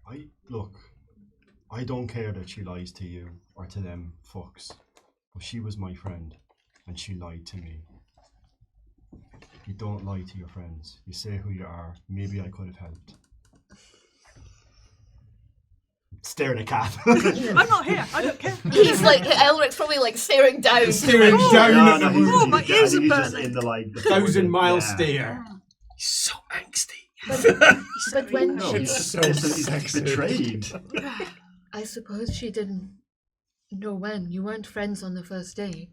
I don't care that she lies to you or to them fucks, but she was my friend, and she lied to me. You don't lie to your friends. You say who you are. Maybe I could have helped. Staring at Cat. I'm not here. I don't care. He's like Elric's probably like staring down. Staring down at he's, Oh, my he's, ears are he's just burning. in the like the 1,000-mile yeah. stare. He's so angsty. But when No, she, he's betrayed. I suppose she didn't know when. You weren't friends on the first day.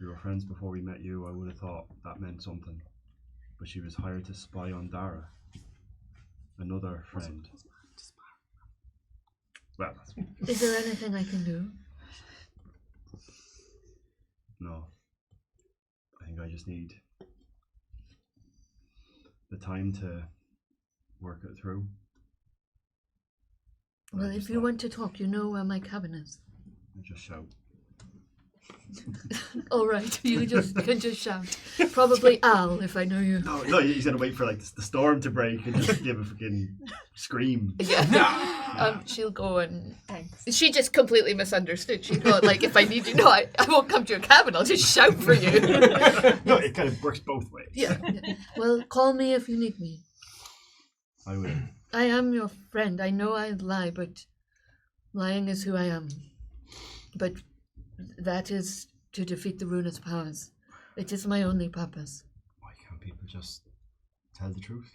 We were friends before we met you. I would have thought that meant something. But she was hired to spy on Dara, another friend. Well, Is there anything I can do? no. I think I just need the time to work it through. Well, I if just you thought- want to talk, you know where my cabin is. I just shout. All right, you can just shout. Probably Al, if I know you. No, he's gonna wait for like the storm to break and just give a freaking scream. Yeah. She'll go and she just completely misunderstood. She thought like, if I need you, no, I won't come to your cabin. I'll just shout for you. No, it kind of works both ways. Yeah. Well, call me if you need me. I will. I am your friend. I know I lie, but lying is who I am. But that is to defeat the ruinous powers. It is my only purpose. Why can't people just tell the truth?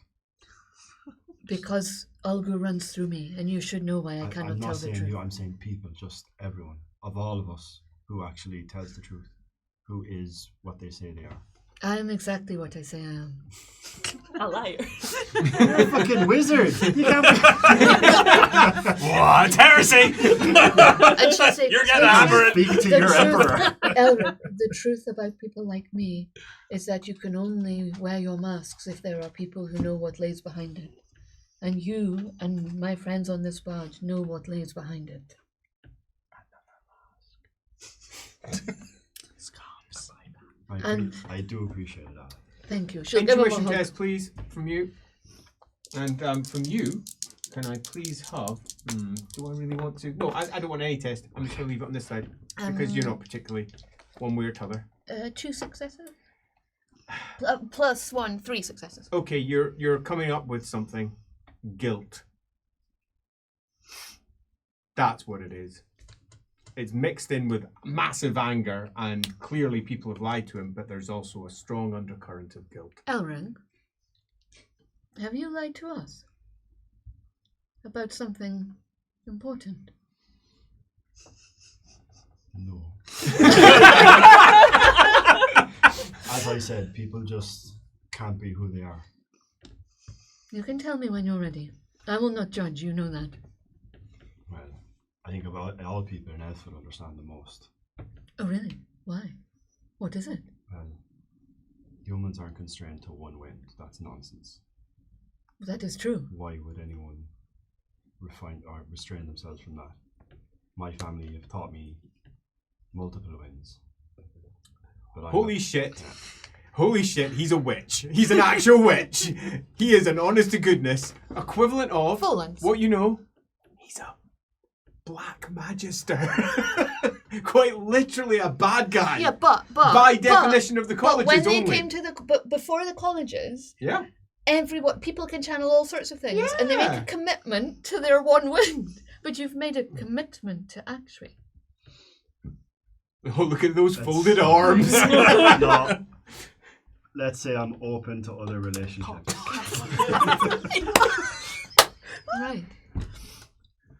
Because Ulgu runs through me, and you should know why I cannot I'm tell not the saying truth. you, I'm saying people, just everyone, of all of us, who actually tells the truth, who is what they say they are. I am exactly what I say I am. A liar. You're a fucking wizard. You can't be. What heresy! And she'll say, You're gonna hammer it. Speak to The your truth- emperor. Elric, the truth about people like me is that you can only wear your masks if there are people who know what lays behind it. And you and my friends on this barge know what lays behind it. I do appreciate that. Thank you. She'll give him a Intuition hug. test, please, from you. And from you, can I please have... do I really want to... No, I don't want any test. I'm just going to leave it on this side. Because you're not particularly one way or t'other. 2 successes. Plus 1, 3 successes. Okay, you're coming up with something. Guilt. That's what it is. It's mixed in with massive anger, and clearly people have lied to him, but there's also a strong undercurrent of guilt. Elrin, have you lied to us? About something important? No. As I said, people just can't be who they are. You can tell me when you're ready. I will not judge, you know that. Well, I think about all people in Elf would understand the most. Oh, really? Why? What is it? Well, humans aren't constrained to one wind. That's nonsense. That is true. Why would anyone refine or restrain themselves from that? My family have taught me multiple winds. But Holy shit. Holy shit, he's a witch. He's an actual witch. He is an honest to goodness equivalent of Full ones. what you know. He's a black magister. Quite literally a bad guy. Yeah, but by definition of the but colleges when they only. came to but before the colleges, Yeah. people can channel all sorts of things, and they make Yeah. a commitment to their one wind. But you've made a commitment to actually. Oh, look at those That's folded so arms. No. Let's say I'm open to other relationships. Right.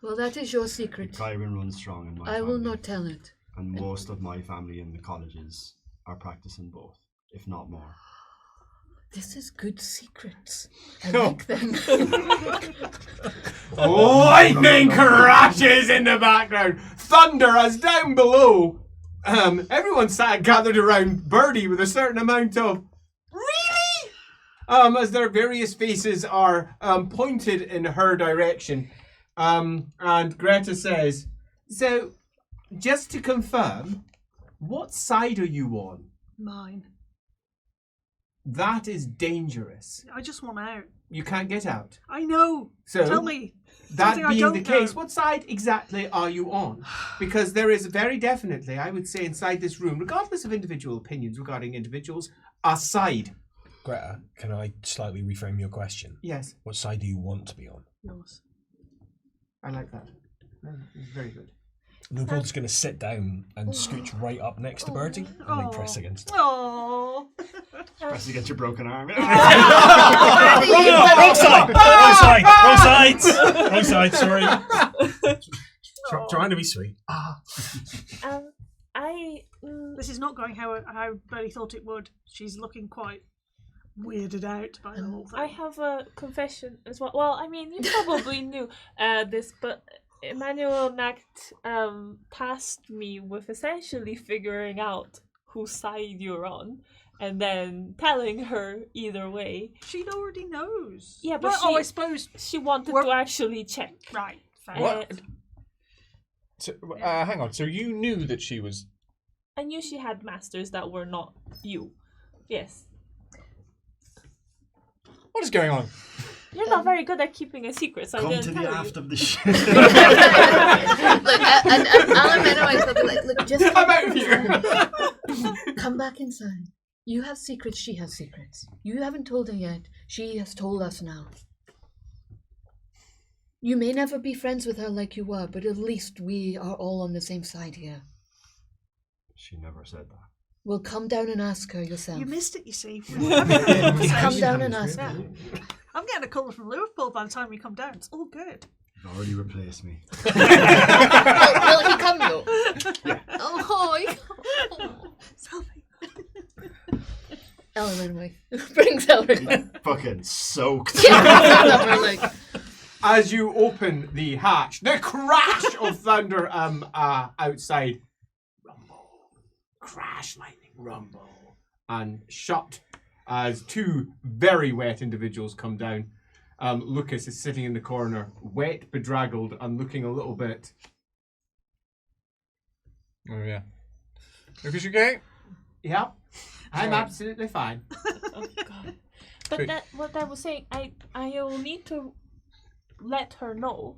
Well, that is your secret. Kyron runs strong in my I family. will not tell it. And most of my family in the colleges are practicing both, if not more. This is good secrets. I Oh. like them. Lightning crashes in the background. Thunder as down below. Everyone sat gathered around Birdie with a certain amount of really? As their various faces are pointed in her direction. And Greta says, so, just to confirm, what side are you on? Mine. That is dangerous. I just want out. You can't get out. I know. So, Tell me. that something I being don't the case, know. what side exactly are you on? Because there is very definitely, I would say, inside this room, regardless of individual opinions regarding individuals, a side. Greta, can I slightly reframe your question? Yes, What side do you want to be on? Yours. I like that. Very good. Leopold's going to sit down and scooch right up next to Birdie and then press against her. Oh. Press against your broken arm. Wrong side! Wrong side! Wrong side, sorry. Trying to be sweet. This is not going how Birdie thought it would. She's looking quite weirded out by the whole thing. I have a confession as well. Well, I mean, you probably knew this, but Emmanuel Nacht tasked me with essentially figuring out whose side you're on, and then telling her either way. She already knows. Yeah, but well, I suppose. she wanted We're- to actually check. Right. Fair. What? So, hang on. So you knew that she was. I knew she had masters that were not you. Yes. What is going on? You're not very good at keeping a secret, so I Come didn't to tell the you. aft of the ship. Look, and Alan Menowitz will be like, look, just I'm out of here. Come back inside. You have secrets, she has secrets. You haven't told her yet. She has told us now. You may never be friends with her like you were, but at least we are all on the same side here. She never said that. Well, come down and ask her yourself. You missed it, you see. Come down and ask her. I'm getting a call from Liverpool by the time we come down. It's all good. You've already replaced me. will he come though? Oh, he Selfie. Ellen anyway. Brings Ellen. Fucking soaked. We're like, As you open the hatch, the crash of thunder outside. Rumble. Crash, lightning, rumble. And shut as two very wet individuals come down. Lucas is sitting in the corner, wet, bedraggled, and looking a little bit... Oh, yeah. Lucas, you okay? Yep. I'm Right. absolutely fine. Oh god. But Sweet. that what I was saying, I will need to let her know.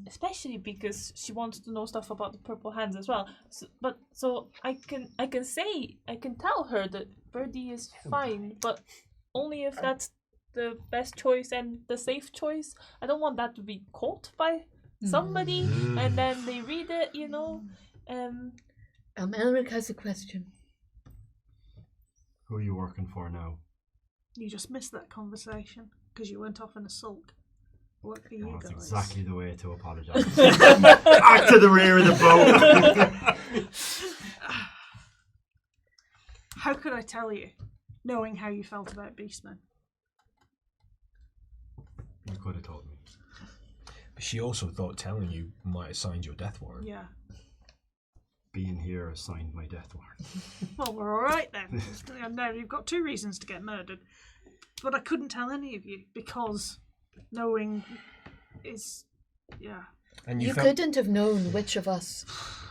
Especially because she wants to know stuff about the purple hands as well. So I can tell her that Birdie is fine, but only if that's the best choice and the safe choice. I don't want that to be caught by somebody and then they read it, you know. Elric has a question. Who are you working for now? You just missed that conversation because you went off in a sulk. What for you Oh, guys? that's exactly the way to apologise. Back to the rear of the boat. How could I tell you, knowing how you felt about Beastmen? You could have told me. But she also thought telling you might have signed your death warrant. Yeah. Being here signed my death warrant. Well, we're all right then. Now you've got 2 reasons to get murdered, but I couldn't tell any of you because knowing is, yeah. And You felt couldn't have known which of us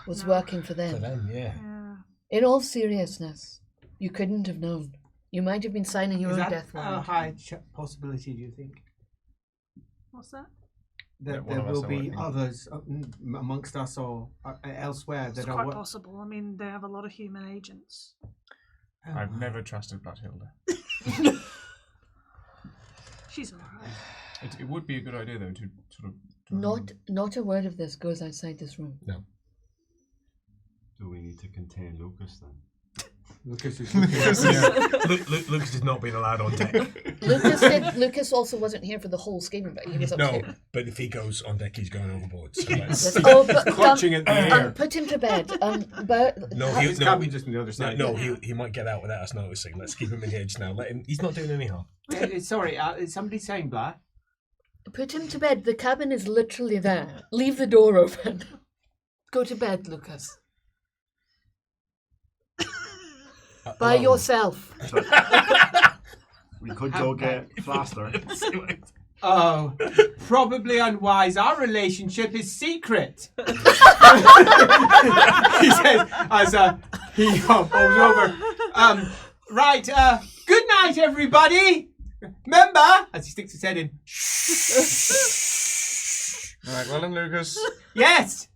was working for them. for them, yeah. Yeah. In all seriousness, you couldn't have known. You might have been signing your Is own that death a warrant. high possibility, do you think? What's that? That That one there of us will are be working. others amongst us or elsewhere It's that are... quite possible. I mean, they have a lot of human agents. I've never trusted Blathilda. She's alright. It would be a good idea, though, to sort of... Not a word of this goes outside this room. No. Do we need to contain Lucas then? Lucas is looking Lucas is not being allowed on deck. Lucas also wasn't here for the whole scheme, but he was No, upstairs. but if he goes on deck, he's going overboard. So let's... Oh, but clutching at the air. put him to bed. No, His cabin just on the other no, side. no, he might get out without us noticing. Let's keep him engaged now. Let him. He's not doing any harm. Sorry, is somebody saying Blah? Put him to bed. The cabin is literally there. Leave the door open. Go to bed, Lucas. By Alone. yourself. We could go get plaster. Oh, probably unwise. Our relationship is secret. He says as he falls over. Right, good night, everybody. Remember, as he sticks his head in. All right, well done, Lucas. Yes,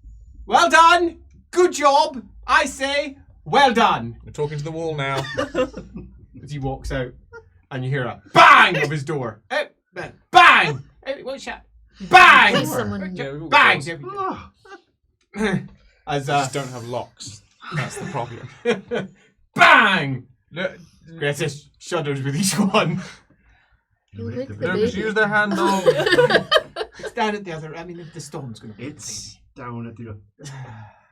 well done. Good job. I say, well done. We're talking to the wall now. As he walks out, and you hear a bang of his door. Bang! Hey, what's that? Bang! Please, someone. Yeah, we've all Bang! got There we doors. go. As We just don't have locks. That's the problem. bang! Greta shudders with each one. You lick the Lucas, baby. use the handle. It's down at the other. I mean, the storm's going to be. It's down at the...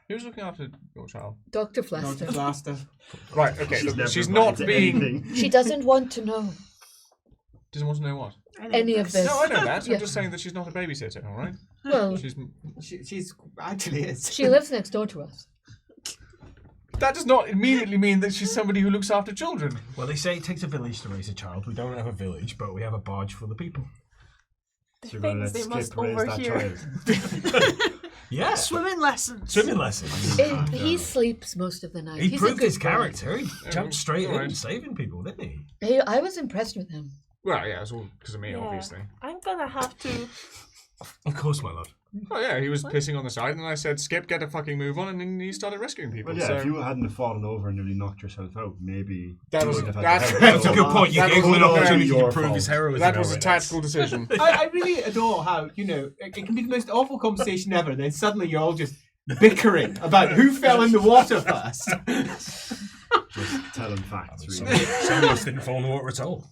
Who's looking after your child? Dr. Not Flaster. plaster. Right, okay, look, never she's bought not into being... anything. She doesn't want to know Doesn't want to know what? any of this. No, I know that. Yeah. I'm just saying that she's not a babysitter, all right? Well, She's... She's actually is. she lives next door to us. That does not immediately mean that she's somebody who looks after children. Well, they say it takes a village to raise a child. We don't have a village, but we have a barge full of people. So you're gonna let Things they must Skip raise that overhear. child. Yeah. Swimming lessons. Swimming lessons. He sleeps most of the night. He He's a proved good his boy. character. He jumped straight in, alright. saving people, didn't he? Hey, I was impressed with him. Well, yeah, it's all because of me, Yeah. obviously. I'm gonna have to. Of course, my lord. Oh, yeah, he was pissing on the side, and I said, Skip, get a fucking move on, and then he started rescuing people. But yeah, so... if you hadn't have fallen over and nearly knocked yourself out, maybe That you was- wouldn't have had that's- to help. That's a good point. You That gave him was an not opportunity your to prove fault. his heroism. That was a over it. tactical decision. I really adore how, you know, it can be the most awful conversation ever, and then suddenly you're all just bickering about who fell in the water first. Just telling facts, Some really. some of us didn't fall in the water at all.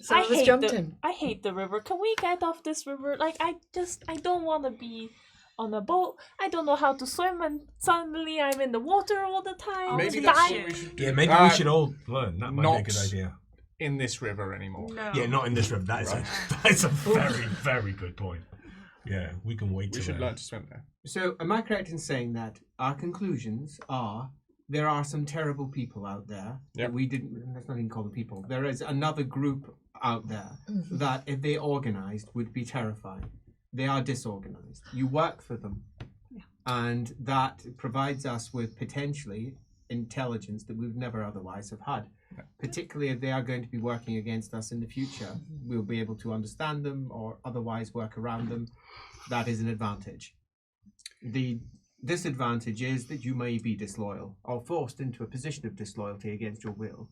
Some of us jumped in. I hate the river. Can we get off this river? Like, I don't want to be on a boat. I don't know how to swim, and suddenly I'm in the water all the time. Maybe teach that's dying. what we should do. Yeah, maybe we should all learn. That might be a not good idea. in this river anymore. No. Yeah, not in this river. That is a very, very good point. Yeah, we can wait. We should learn to swim there. So, am I correct in saying that our conclusions are there are some terrible people out there Yep. that we didn't, let's not even call them people, there is another group out there that if they organised would be terrifying. They are disorganised. You work for them. And that provides us with potentially intelligence that we would never otherwise have had. Particularly if they are going to be working against us in the future, we'll be able to understand them or otherwise work around them. That is an advantage. The disadvantage is that you may be disloyal or forced into a position of disloyalty against your will.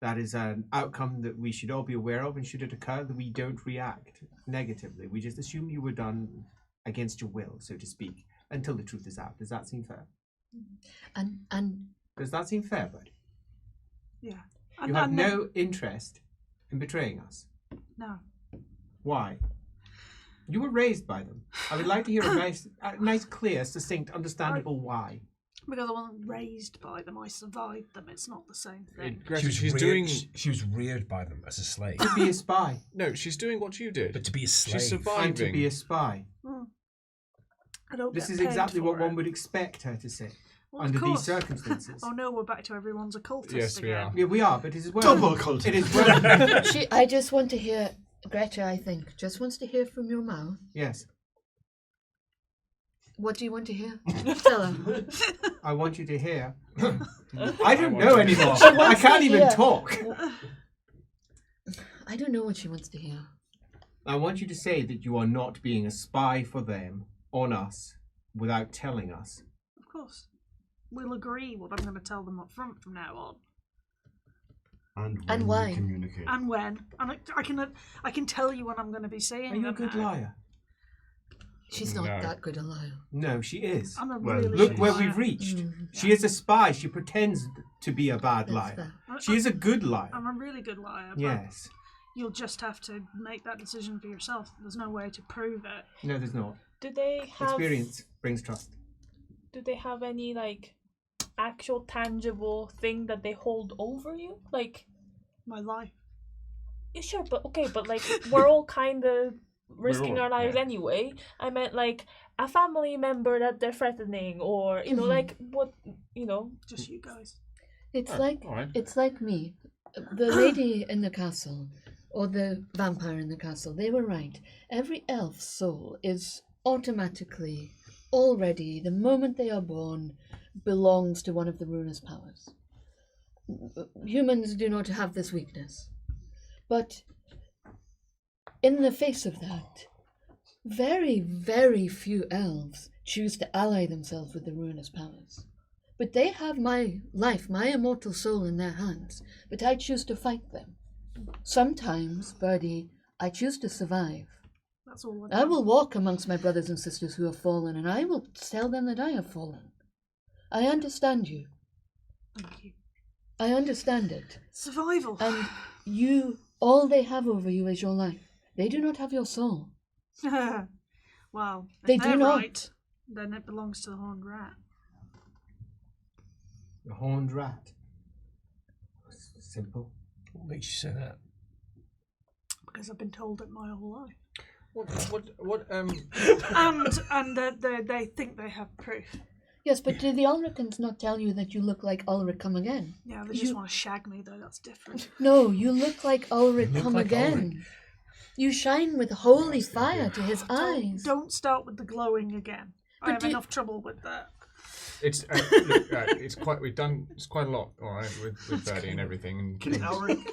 That is an outcome that we should all be aware of, and should it occur, that we don't react negatively. We just assume you were done against your will, so to speak, until the truth is out. Does that seem fair? And Does that seem fair, Bud? Yeah. You have no interest in betraying us. No. Why? You were raised by them. I would like to hear a nice, clear, succinct, understandable why. Because I wasn't raised by them, I survived them. It's not the same thing. Greta, She was doing. reared by them as a slave. To be a spy. No, she's doing what you did. But to be a slave. She's And surviving. to be a spy. I don't This get is paid exactly what for one it. would expect her to say Well, of under these course. circumstances. Oh no, we're back to everyone's a cultist Yes, we again. are. Yeah, we are, but it is well. Double cultist. It is well. I just want to hear, Greta, I think, just wants to hear from your mouth. Yes. What do you want to hear? Tell her. I want you to hear. I don't know anymore. She I wants can't to even hear. talk. I don't know what she wants to hear. I want you to say that you are not being a spy for them on us without telling us. Of course. We'll agree what I'm going to tell them up front from now on. And when And why? we communicate. And when. And I can tell you when I'm going to be saying Are you a them good now. liar? She's not No. that good a liar. No, she is. I'm a Well, really Look good where liar. we've reached. Mhm. She is a spy. She pretends to be a bad That's liar. fair. She is a good liar. I'm a really good liar. But Yes. You'll just have to make that decision for yourself. There's no way to prove it. No, there's not. Do they have Experience brings trust. Do they have any like actual tangible thing that they hold over you? Like, My life. yeah, sure, but okay, but like we're all kind of risking all- our lives yeah. anyway. I meant like a family member that they're threatening, or you know, Mhm. like what Just you guys. It's Oh, like all right. it's like me. The lady in the castle, or the vampire in the castle, they were right. Every elf's soul is automatically, already, the moment they are born, belongs to one of the ruinous powers. Humans do not have this weakness. But in the face of that, very, very few elves choose to ally themselves with the ruinous powers. But they have my life, my immortal soul in their hands, but I choose to fight them. Sometimes, Birdie, I choose to survive. That's all I will walk amongst my brothers and sisters who have fallen, and I will tell them that I have fallen. I understand you. Thank you. I understand it. Survival. And you, all they have over you is your life. They do not have your soul. Well, if They do they're not. right, then it belongs to the horned rat. The horned rat. Simple. What makes you say that? Because I've been told it my whole life. And they think they have proof. Yes, but do the Ulricans not tell you that you look like Ulric come again? Yeah, they just want to shag me though, that's different. No, you look like Ulric look come like again. You shine with holy fire to his eyes. Don't start with the glowing again. I But have do- enough trouble with that. It's it's quite a lot, all right, with Birdie and everything. And Can Elric,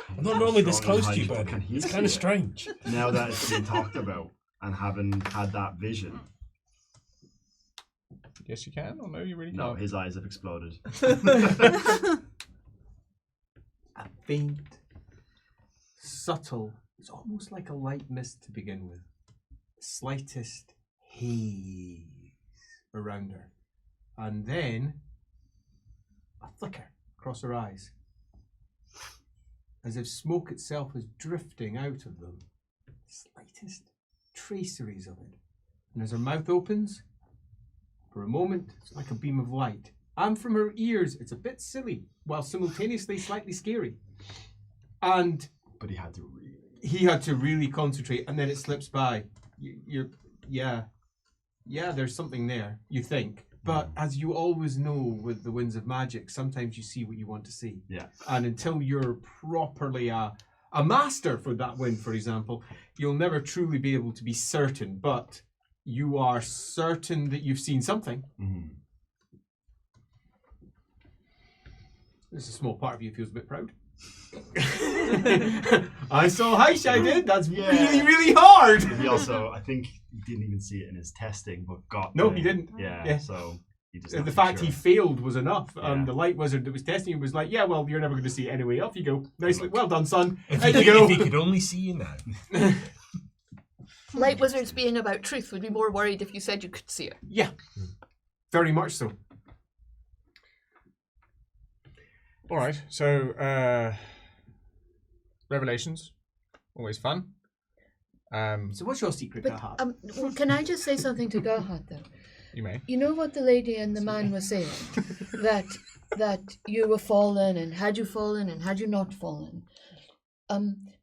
I'm not normally this Strong and close to you, high, Birdie. can he It's see kind of it? strange. now that it's been talked about and having had that vision, yes, you can. Or no, you really no, can't. his eyes have exploded. A faint, subtle, it's almost like a light mist to begin with. Slightest haze around her. And then a flicker across her eyes. As if smoke itself was drifting out of them. Slightest traceries of it. And as her mouth opens, For a moment, it's like a beam of light. And from her ears, it's a bit silly, while simultaneously slightly scary. And But he had to really concentrate, and then it slips by. Yeah, there's something there, you think. But as you always know with the winds of magic, sometimes you see what you want to see. Yeah. And until you're properly a master for that wind, for example, you'll never truly be able to be certain, but you are certain that you've seen something. Mm-hmm. There's a small part of you feels a bit proud. I saw Heish, I did. That's really, really hard. He also, I think he didn't even see it in his testing, but got No, the- he didn't. Yeah, so he just The fact he failed was enough. Yeah. And the light wizard that was testing him was like, yeah, well, you're never going to see it anyway. Off you go. Nicely. Well done, son. If There he, you go. if he could only see you now. Light wizards being about truth would be more worried if you said you could see it. Yeah. Very much so. All right. So, revelations, always fun. So what's your secret, But Gerhard? well, can I just say something to Gerhard though? You may. You know what the lady and the man were saying? that you were fallen, and had you fallen, and had you not fallen.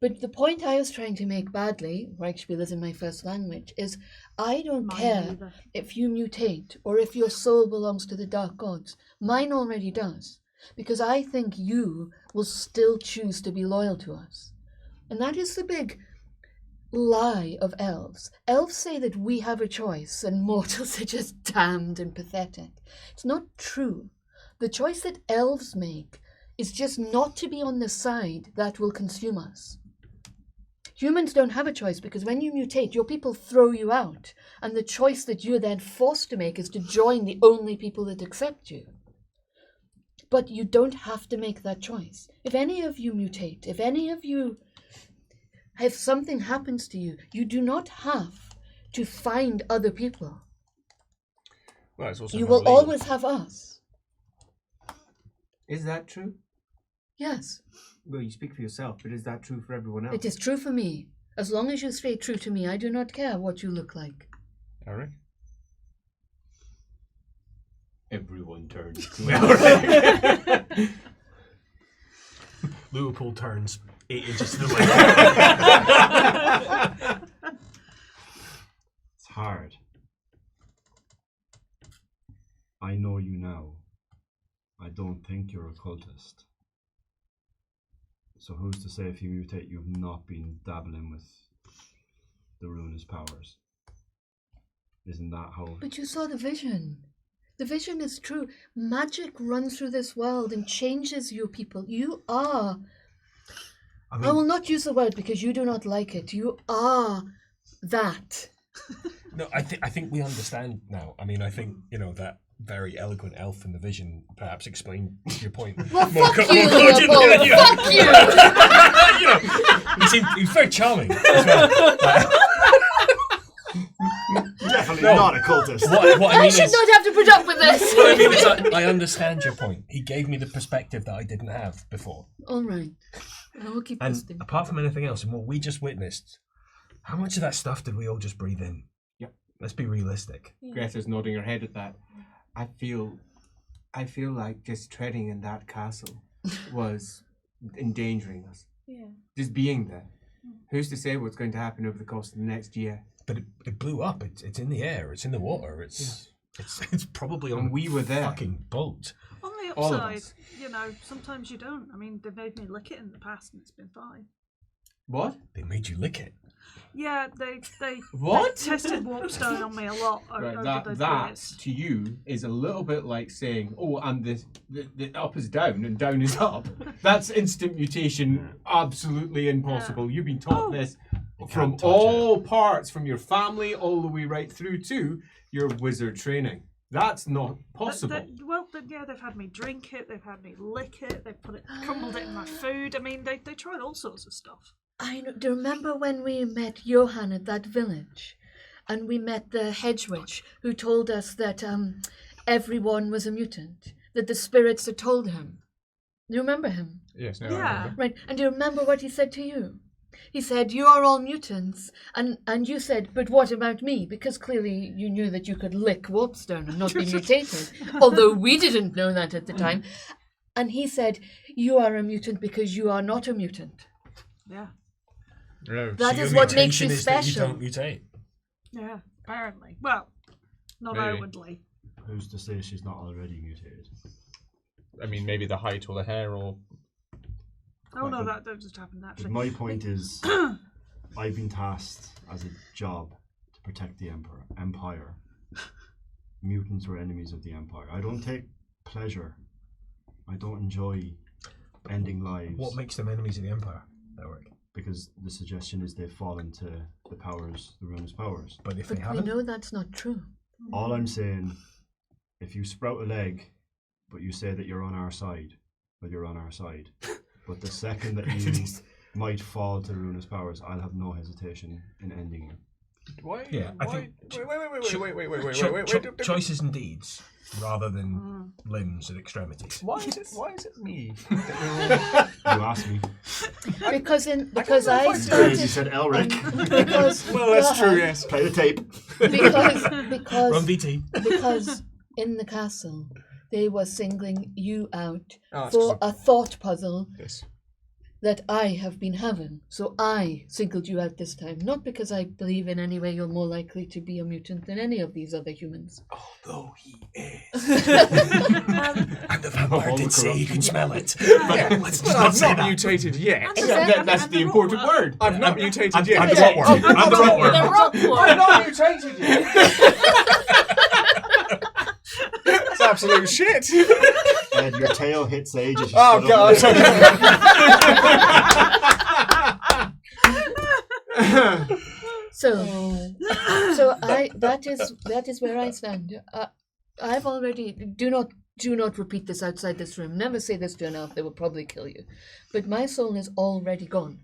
But the point I was trying to make badly, Reichspiel is in my first language, is I don't Mine care neither. if you mutate or if your soul belongs to the dark gods. Mine already does. Because I think you will still choose to be loyal to us. And that is the big lie of elves. Elves say that we have a choice and mortals are just damned and pathetic. It's not true. The choice that elves make is just not to be on the side that will consume us. Humans don't have a choice because when you mutate, your people throw you out. And the choice that you're then forced to make is to join the only people that accept you. But you don't have to make that choice. If any of you mutate, if something happens to you, you do not have to find other people. Well, it's also You not will illegal. always have us. Is that true? Yes, Well, you speak for yourself, but is that true for everyone else? it is true for me. As long as you stay true to me, I do not care what you look like. Eric? Everyone turns to Elric. Liverpool turns 8 inches to the left. It's hard. I know you now. I don't think you're a cultist. So who's to say if you mutate you've not been dabbling with the ruinous powers? Isn't that how... But you saw the vision. The vision is true. Magic runs through this world and changes you people. You are... I I will not use the word because you do not like it. You are that. No, I think we understand now. I mean, I think, that very eloquent elf in the vision perhaps explained your point. Well, more fuck co- you, more cogently Leopold. than you. Fuck you. He's very charming as well. Definitely No. not a cultist. What I I mean should is, not have to put up with this. what I mean is I understand your point. He gave me the perspective that I didn't have before. All right. I will keep And listening. apart from anything else, and what we just witnessed, how much of that stuff did we all just breathe in? Yep. Let's be realistic. Greta's nodding her head at that. I feel like just treading in that castle was endangering us. Yeah. Just being there. Who's to say what's going to happen over the course of the next year? But it blew up. It's in the air. It's in the water. It's probably on And we were there. fucking boat. On the All of upside, us. sometimes you don't. I mean, they've made me lick it in the past and it's been fine. What? They made you lick it. Yeah, they What? they tested warpstone on me a lot Right, over that those that years. to you is a little bit like saying, "Oh, and the up is down and down is up." That's instant mutation, absolutely impossible. You've been taught Oh. this can't from touch all parts, from your family all the way right through to your wizard training. That's not possible. They've had me drink it, they've had me lick it, they've crumbled it in my food. I mean, they tried all sorts of stuff. I know. Do you remember when we met Johan at that village? And we met the hedge witch who told us that everyone was a mutant, that the spirits had told him. Do you remember him? Yes, no, I Yeah. remember. Right. And do you remember what he said to you? He said, you are all mutants. And you said, but what about me? Because clearly you knew that you could lick Warpstone and not be mutated. Although we didn't know that at the time. And he said, you are a mutant because you are not a mutant. Yeah. No. That So is your what makes mutation you is that you special. don't mutate. Yeah, apparently. Well, not Maybe. outwardly. Who's to say she's not already mutated? I mean, maybe the height or the hair or... Oh no, that just happened But naturally. my point is, I've been tasked as a job to protect the Empire. Mutants were enemies of the Empire. I don't take pleasure. I don't enjoy ending lives. What makes them enemies of the Empire, Elric? Because the suggestion is they've fallen to the powers, the ruinous powers. But if But they we haven't, know that's not true. All I'm saying, if you sprout a leg, but you say that you're on our side, well, you're on our side. But the second that you might fall to the ruinous powers, I'll have no hesitation in ending you. Why? Yeah, I why? think- Wait. choices and deeds rather than limbs and extremities. Why is it me? You asked me. Because I You started... said Elric. Because, Well, that's true, yes. Play the tape. Run because VT. because in the castle they were singling you out Oh, that's for 'cause a thought puzzle Yes. that I have been having. So I singled you out this time, not because I believe in any way you're more likely to be a mutant than any of these other humans. Although he is. And the vampire did say he can smell it. But let's Well, not I've say not that. mutated yet. That's the important word. I've not mutated I'm yet. the rotworm. I'm the The rotworm. rockworm. I'm not mutated yet. That's absolute shit. Ed, your tail hits age as you Oh stood up. god. So that is where I stand. I've already do not repeat this outside this room. Never say this to an elf; they will probably kill you. But my soul is already gone.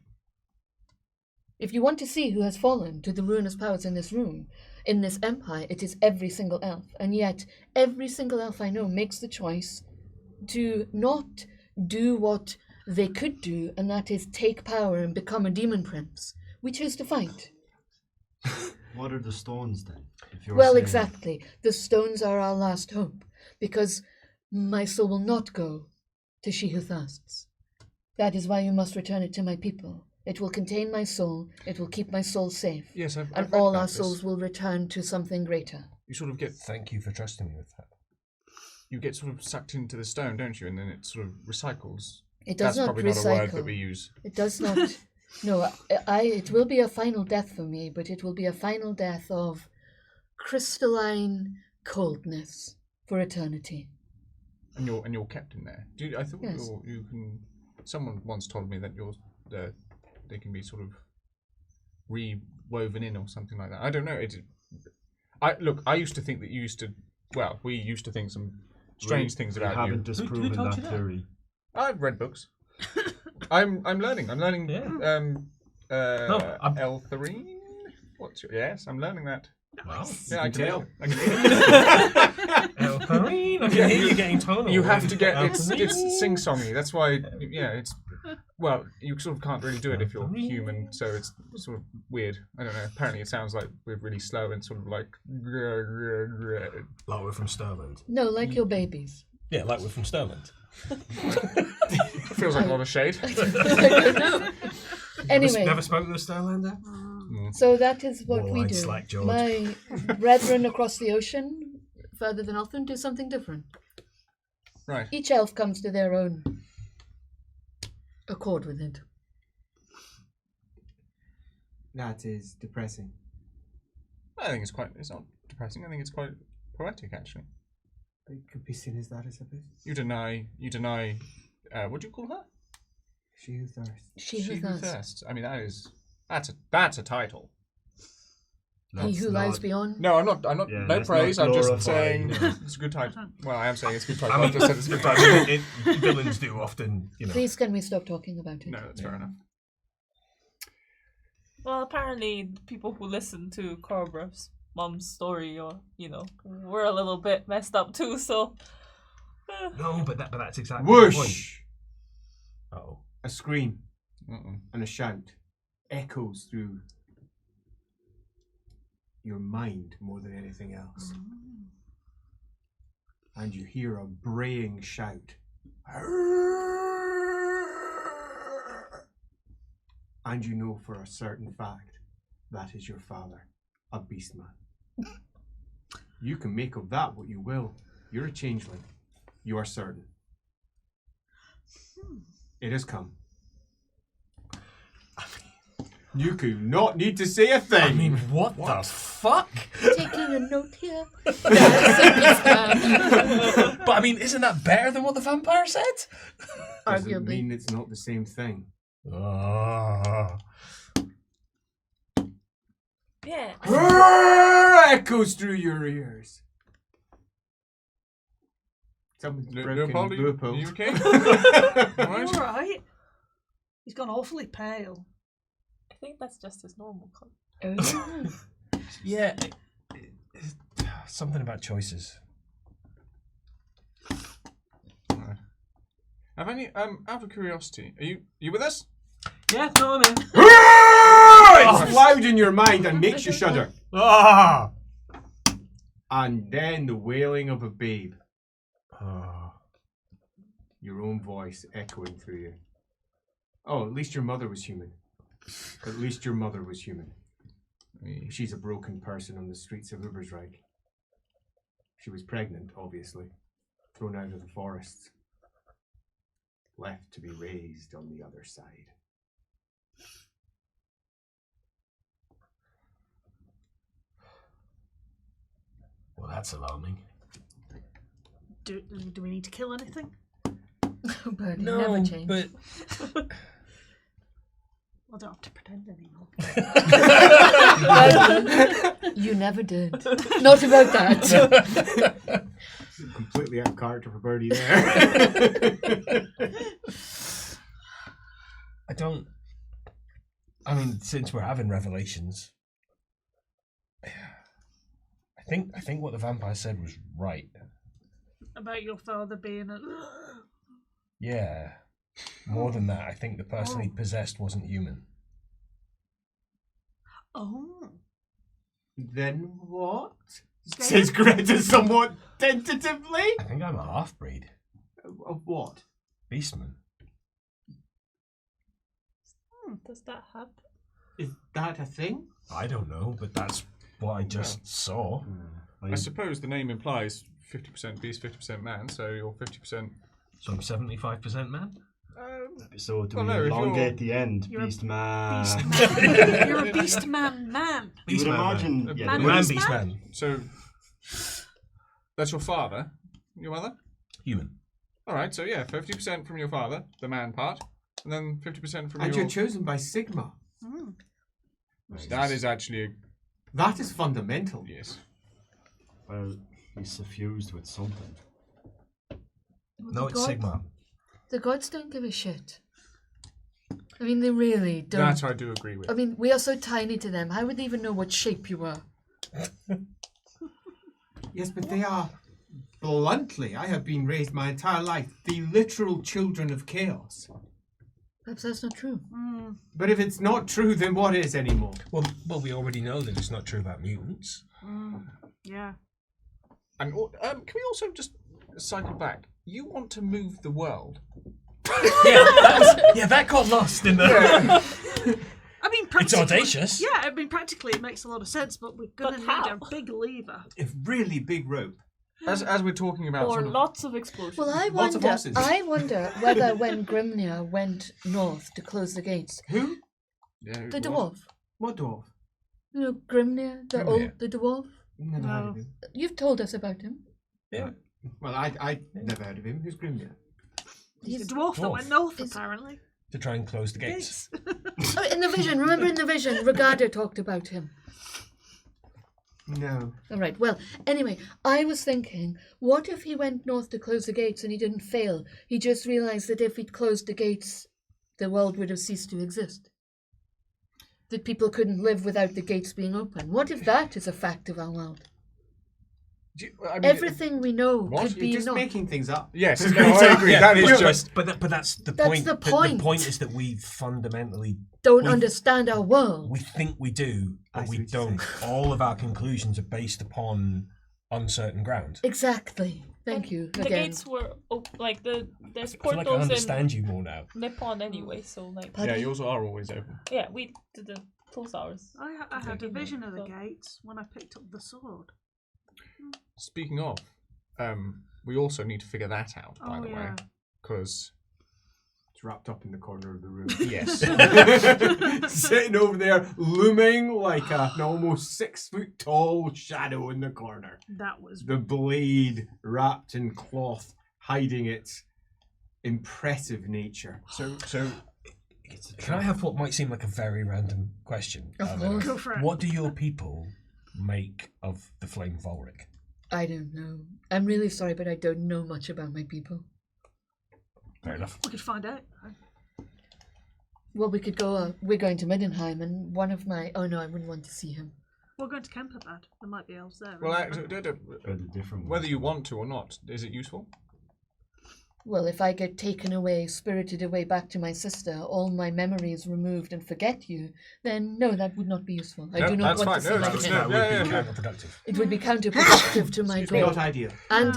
If you want to see who has fallen to the ruinous powers in this room, in this empire, it is every single elf. And yet, every single elf I know makes the choice to not do what they could do, and that is take power and become a demon prince. We choose to fight. What are the stones then? If you're Well, saying- exactly. The stones are our last hope, because my soul will not go to she who thirsts. That is why you must return it to my people. It will contain my soul, it will keep my soul safe, Yes, I've and read all about our this. souls will return to something greater. You sort of get Thank you for trusting me with that. sort of sucked into the stone, don't you? And then it sort of recycles. It does That's not probably recycle. not a word that we use. It does not. No, it will be a final death for me, but it will be a final death of crystalline coldness for eternity. And you're kept in there. I thought Yes. you can. Someone once told me that they can be sort of re-woven in or something like that. I don't know. I used to think that you used to. Well, we used to think some strange things We about haven't you. disproven told that you that? theory. I've read books. I'm learning. I'm learning. I'm- L3. Yes, I'm learning that. Wow. Yeah, I can tell. I can hear. El Farine, I can hear you getting tonal. You have to get El it's Farine. sing-songy. That's why it's well, you sort of can't really do it if you're human, so it's sort of weird. I don't know. Apparently, it sounds like we're really slow and sort of like. Like we're from Stirland. No, like your babies. Yeah, like we're from Stirland. Feels like a lot of shade. I don't know. Anyway, Never spoken to a Stirlander? so that is what we Warline do. slack, George. My brethren across the ocean, further than Elfin, do something different. Right. Each elf comes to their own accord with it. That is depressing. I think it's not depressing. I think it's quite poetic, actually. It could be seen as that, I suppose. You deny. What do you call her? She who thirsts. She who thirsts. I mean, that's a title. He who lies beyond. No, I'm not. Yeah, No let's praise. not I'm just glorify, saying you know. it's a good title. Well, I am saying it's a good title. I mean, I've just said it's a good title. Villains do often, Please, can we stop talking about it? No, that's fair enough. Well, apparently, people who listen to Corabra's mom's story, or we're a little bit messed up too. So, No, but that's exactly the point. Whoosh! Oh. A scream Mm-mm. and a shout. echoes through your mind more than anything else. And you hear a braying shout. And you know for a certain fact that is your father, a beastman. You can make of that what you will. You're a changeling. You are certain. It has come. You do not need to say a thing. I mean, what the fuck? Taking a note here. But I mean, isn't that better than what the vampire said? Doesn't Arguably. mean it's not the same thing. Ah. Yeah. Echoes through your ears. Someone's broken Polly, Lupo. are you okay? All right. He's gone awfully pale. I think that's just his normal colour. Yeah. Something about choices. Have any out of curiosity, are you with us? Yeah, no, I'm in. It's loud in your mind and makes you shudder. Ah! And then the wailing of a babe. Oh. Your own voice echoing through you. Oh, at least your mother was human. At least your mother was human. She's a broken person on the streets of River Reik. She was pregnant, obviously. Thrown out of the forests. Left to be raised on the other side. Well, that's alarming. Do we need to kill anything? Birdie, never change. but I don't have to pretend anymore. You never did. Not about that. Completely out of character for Birdie there. I mean, since we're having revelations, I think what the vampire said was right. About your father being a... Yeah. More than that, I think the person he possessed wasn't human. Oh. Then what? Says Greta somewhat tentatively. I think I'm a half-breed. Of what? Beastman. Does that happen? Is that a thing? I don't know, but that's what I just saw. I suppose the name implies 50% beast, 50% man, so you're 50%. So I'm 75% man? So do Well, we no, if elongate the end? You're a Beast man. You're a beast man. You would imagine. man. Yeah, Man the Man beast beast man? man. So that's your father, your mother? Human. Alright, so yeah, 50% from your father, the man part, and then 50% from And your... you're chosen by Sigma. That is actually That is fundamental. yes. Well, he's suffused with something. No, it's Sigma. The gods don't give a shit. I mean, they really don't. That I do agree with. I mean, we are so tiny to them. How would they even know what shape you are? Yes, but they are, bluntly, I have been raised my entire life, the literal children of chaos. Perhaps that's not true. But if it's not true, then what is anymore? Well, we already know that it's not true about mutants. Yeah. And can we also just cycle back? You want to move the world. That got lost in the... I mean, It's audacious. Yeah, I mean, practically it makes a lot of sense, but we're going to need how? a big lever. A really big rope. As we're talking about Or sort of, lots of explosions. Well, I Lots of wonder. horses. I wonder whether when Grimnir went north to close the gates, Who? yeah, the what? dwarf, What dwarf? you know, Grimnir, the dwarf. Never heard of him. You've told us about him. Yeah. Well, I never heard of him. Who's Grimnir? He's a dwarf that went north, apparently. To try and close the gates. Oh, in the vision, remember in the vision, Regada talked about him. No. All right. Well, anyway, I was thinking, what if he went north to close the gates and he didn't fail? He just realized that if he'd closed the gates, the world would have ceased to exist. That people couldn't live without the gates being open. What if that is a fact of our world? Everything we know What? could You're be just not. making things up. Yes, no, I agree. Yeah, That is but- just. But that's the That's point. the point. The point is that we fundamentally Don't we- understand our world. we think we do, I but see we what you're don't. All of our conclusions are based upon uncertain ground. Exactly. Thank you The again. gates were like there's I feel portals like I in understand you more now. Nippon anyway, so like Yeah, yours are always open. yeah, we did the close hours. I had a Okay, vision of the so- gates when I picked up the sword. Speaking of, we also need to figure that out, by Oh, the way, yeah. because It's wrapped up in the corner of the room. yes, Sitting over there, looming like an almost 6 foot tall shadow in the corner. That was The blade wrapped in cloth, hiding its impressive nature. so Can I have what might seem like a very random question? Of course. Go for it. What do your people make of the flame Volric? I don't know. I'm really sorry, but I don't know much about my people. Fair enough. We could find out. Well, we could go. We're going to Middenheim, and one of my. Oh no, I wouldn't want to see him. We're going to Kemperbad. There might be elves there. well, remember? Or the different whether ones. you want to or not, is it useful? Well, if I get taken away, spirited away back to my sister, all my memories removed, and forget you, then no, that would not be useful. I No, do not that's want to fine. see No, my it's kin. no- That would yeah, be yeah. counterproductive. It would be counterproductive to my goal. Not ideal. And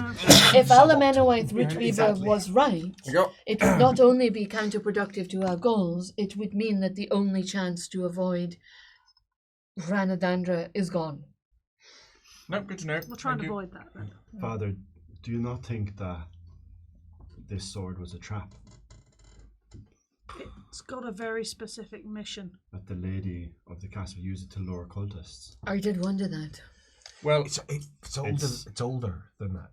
if Alamenoith Retriever Exactly. was right, Go. it would not only be counterproductive to our goals, it would mean that the only chance to avoid Ranadandra is gone. No, good to know. We'll try and Thank you. avoid that then. Father, do you not think that this sword was a trap? It's got a very specific mission. That the lady of the castle used it to lure cultists? I did wonder that. Well, It's older. It's- It's older than that.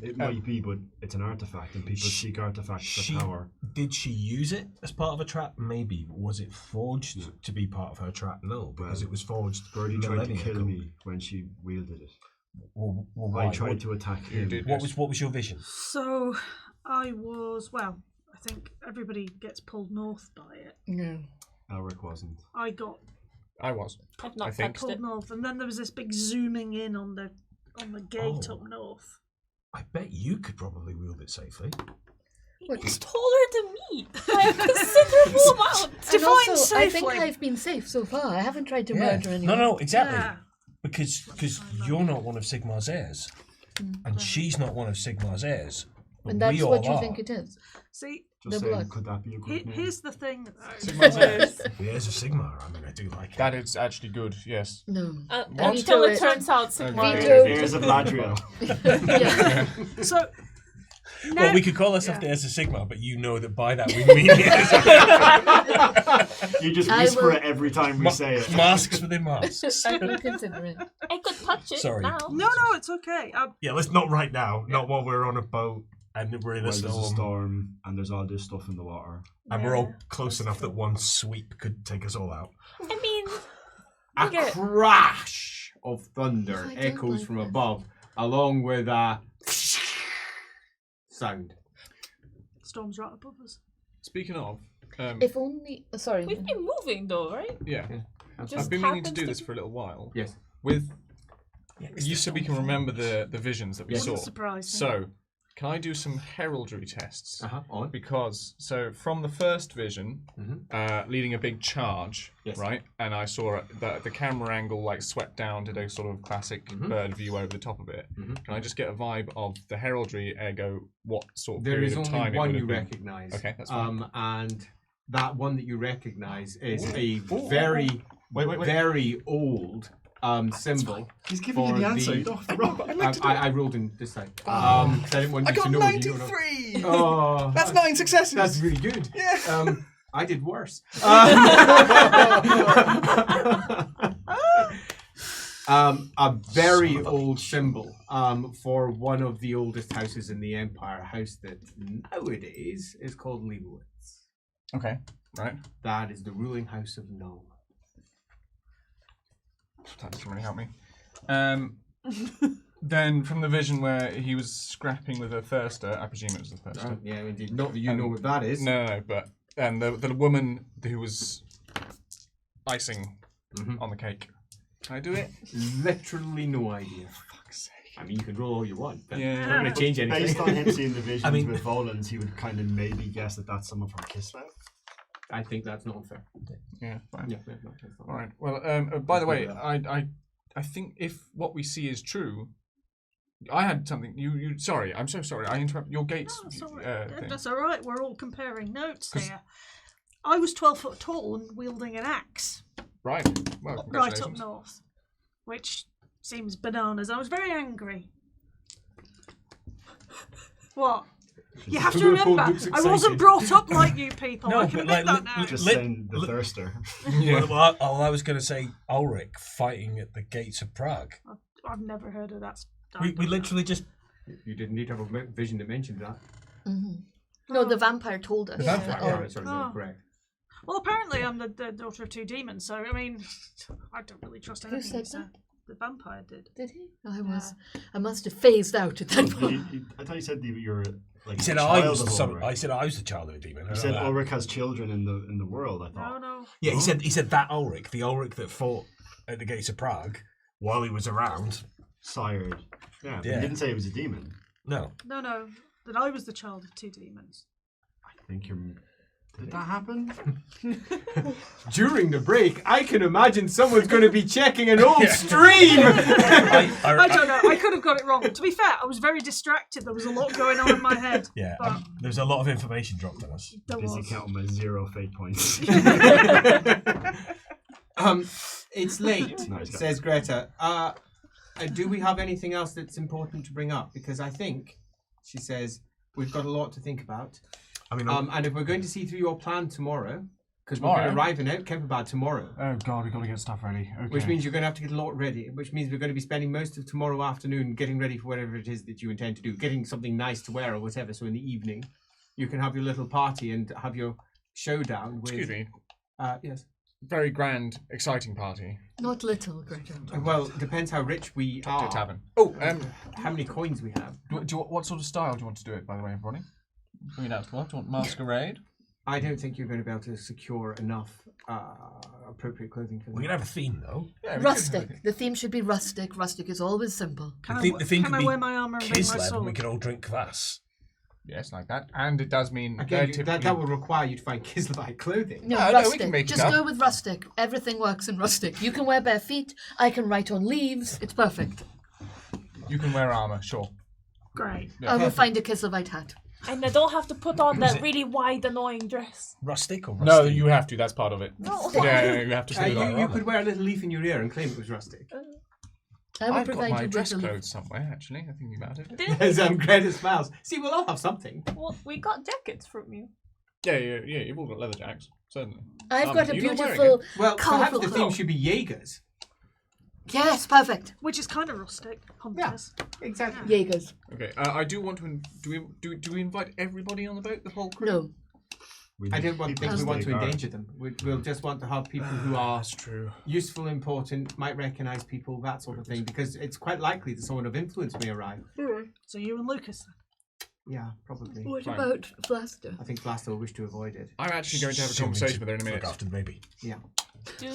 It might be, but it's an artifact, and people seek artifacts for power. Did she use it as part of a trap? Maybe. Was it forged to be part of her trap? No, because Well, it was forged. Birdie tried to millennia kill ago. me when she wielded it. Well, I why? tried to attack him. did. What was your vision? So I was, well, I think everybody gets pulled north by it. No. Elric wasn't. I got I was. I've not I think- touched it. pulled north, and then there was this big zooming in on the gate Oh. up north. I bet you could probably wield it safely. It's taller than me by a considerable amount. And Define also, I think safely. I've been safe so far. I haven't tried to murder anyone. No, exactly. Yeah. Because you're not one of Sigmar's heirs, and she's not one of Sigmar's heirs. But And that's we all what you are. think it is. See, Just The saying, blood. could that be a good name? here's the thing. Sigmar's heirs. The heirs of Sigmar. I mean, I do like it. That is actually good. Yes. No. Until it Veto turns out Sigmar Veto. Heirs of Ladriel. Yeah. So Well, we could call ourselves the heirs of Sigmar, but you know that by that we mean You just I whisper will- it every time we say it. masks within masks. I will consider it. I could touch it Sorry. now. no, it's okay. Yeah, let's not right now. Not while we're on a boat and we're in a When there's a storm, storm and there's all this stuff in the water. and we're all close enough that one sweep could take us all out. I mean, A look at crash of thunder I don't echoes like from this. above, along with a sound. Storm's right above us. Speaking of, If only. Sorry. we've been moving though, right? yeah, Just I've been meaning to happens do to this be- for a little while. Yes. With you so we can remember the visions that we Wouldn't saw. surprise me. So, can I do some heraldry tests? On. Because from the first vision, leading a big charge, Yes. right? And I saw the camera angle like swept down, did a sort of classic bird view over the top of it. Can I just get a vibe of the heraldry? Ergo, what sort of There period is of only time it one would you have been? recognise. Okay, that's fine. And that one that you recognise is a Ooh. very, Wait. very old symbol. He's giving you For the answer. the- You don't have to roll. I rolled in this time. 'Cause I didn't want you to know. You don't know. 93! Oh, That's 9 successes! That's really good. Yeah. I did worse. A very old symbol for one of the oldest houses in the Empire, a house that nowadays is called Leibowitz. Okay, right. That is the ruling house of Nome. That doesn't really help me. Then from the vision where he was scrapping with a thirster, I presume it was a thirster. Yeah, indeed. Not that you know what that is. No, but the woman who was icing on the cake. Can I do it? Literally no idea. Fuck's I mean, you can roll all you want. But Yeah. it's not going to change anything. Based on him seeing the visions mean- with Volans, he would kind of maybe guess that that's someone from Kislev. I think that's not fair. Yeah, fine. Yeah, no, that's not All right. Well, by the way, I think if what we see is true, I had something. You. Sorry, I'm so sorry. I interrupted your gates. Oh, sorry. Thing. That's all right. We're all comparing notes 'Cause- here. I was 12 foot tall and wielding an axe Right. Well, right up congratulations. north, which seems bananas. I was very angry. What? You have to Liverpool remember, looks I wasn't excited. brought up like you people. No, I can but admit like, that now. Just Lit- saying the thirster. Yeah. Well, I was going to say Ulrich fighting at the gates of Prague. I've never heard of that. We literally just You didn't need to have a vision that mentioned that. No, the vampire told us. The vampire, that- Yeah, oh, right, sorry, Oh. correct. Well, apparently I'm the daughter of two demons, so I mean, I don't really trust anything said he said. The vampire did. Did he? I must have phased out at that point. I thought you said that you were like He said a I child was of some. Ulrich. I said I was the child of a demon. I You know said that. Ulrich has children in the world. I No, thought. no. Yeah, he said that Ulrich, the Ulrich that fought at the gates of Prague while he was around. Sired. Yeah, but Yeah. he didn't say he was a demon. No, No, that I was the child of two demons. I think you're. Did that happen? During the break, I can imagine someone's going to be checking an old stream. I don't know. I could have got it wrong. To be fair, I was very distracted. There was a lot going on in my head. yeah, But there's a lot of information dropped on us. there Busy was. counting my 0 fate points. It's late, Nice. says Greta. Do we have anything else that's important to bring up? Because I think, she says, we've got a lot to think about. I mean, And if we're going to see through your plan tomorrow, because we're going to Tomorrow? arrive in Kemperbad tomorrow, Oh God, we've got to get stuff ready. Okay. which means you're going to have to get a lot ready, which means we're going to be spending most of tomorrow afternoon getting ready for whatever it is that you intend to do, getting something nice to wear or whatever, so in the evening you can have your little party and have your showdown with... Excuse me. Yes. Very grand, exciting party. Not little, Greta. Well, depends how rich we Top are. tier tavern. Oh, How many coins we have. what sort of style do you want to do it? By the way, everybody. Bring it out to what? Do you want masquerade? I don't think you're going to be able to secure enough appropriate clothing for we're them. gonna have a theme though. Yeah, we could- Rustic. The theme should be rustic. Rustic is always simple. Can The theme can could I be wear my armour and bring my Kislev, and sword? we could all drink kvass. Yes, like that. And it does mean Again, typically... that will require you to find Kislevite clothing. No, No, we rustic. can make it Just up. go with rustic. Everything works in rustic. You can wear bare feet. I can write on leaves. It's perfect. You can wear armor, sure. Great. Yeah. I will find a Kisselvite hat. And I don't have to put on that really wide, annoying dress. Rustic or rusty? No, you have to. That's part of it. No. Yeah, you have to say that. You could wear a little leaf in your ear and claim it was rustic. I will I've got provide my you dress with a clothes somewhere, actually. I'm thinking about it. Didn't As Greta smiles. See, we'll all have something. well, we got jackets from you. Yeah, you've all got leather jacks, certainly. I've got a You're not wearing beautiful, Well, perhaps colourful the theme cloak. should be Jaegers. Yes, perfect. Which is kind of rustic. Hunters. Exactly. Jaegers. Okay, I do want to. Do we invite everybody on the boat, the whole crew? No. I don't think we want to stay guard. endanger them. We'll just want to have people who are That's true. useful, important, might recognise people, that sort of thing, because it's quite likely that someone of influence may arrive. So you and Lucas then. Yeah, probably. What Fine. about Flaster? I think Blaster will wish to avoid it. I'm actually going to have a Assuming conversation to with her in a minute. Look after the baby. Yeah. Do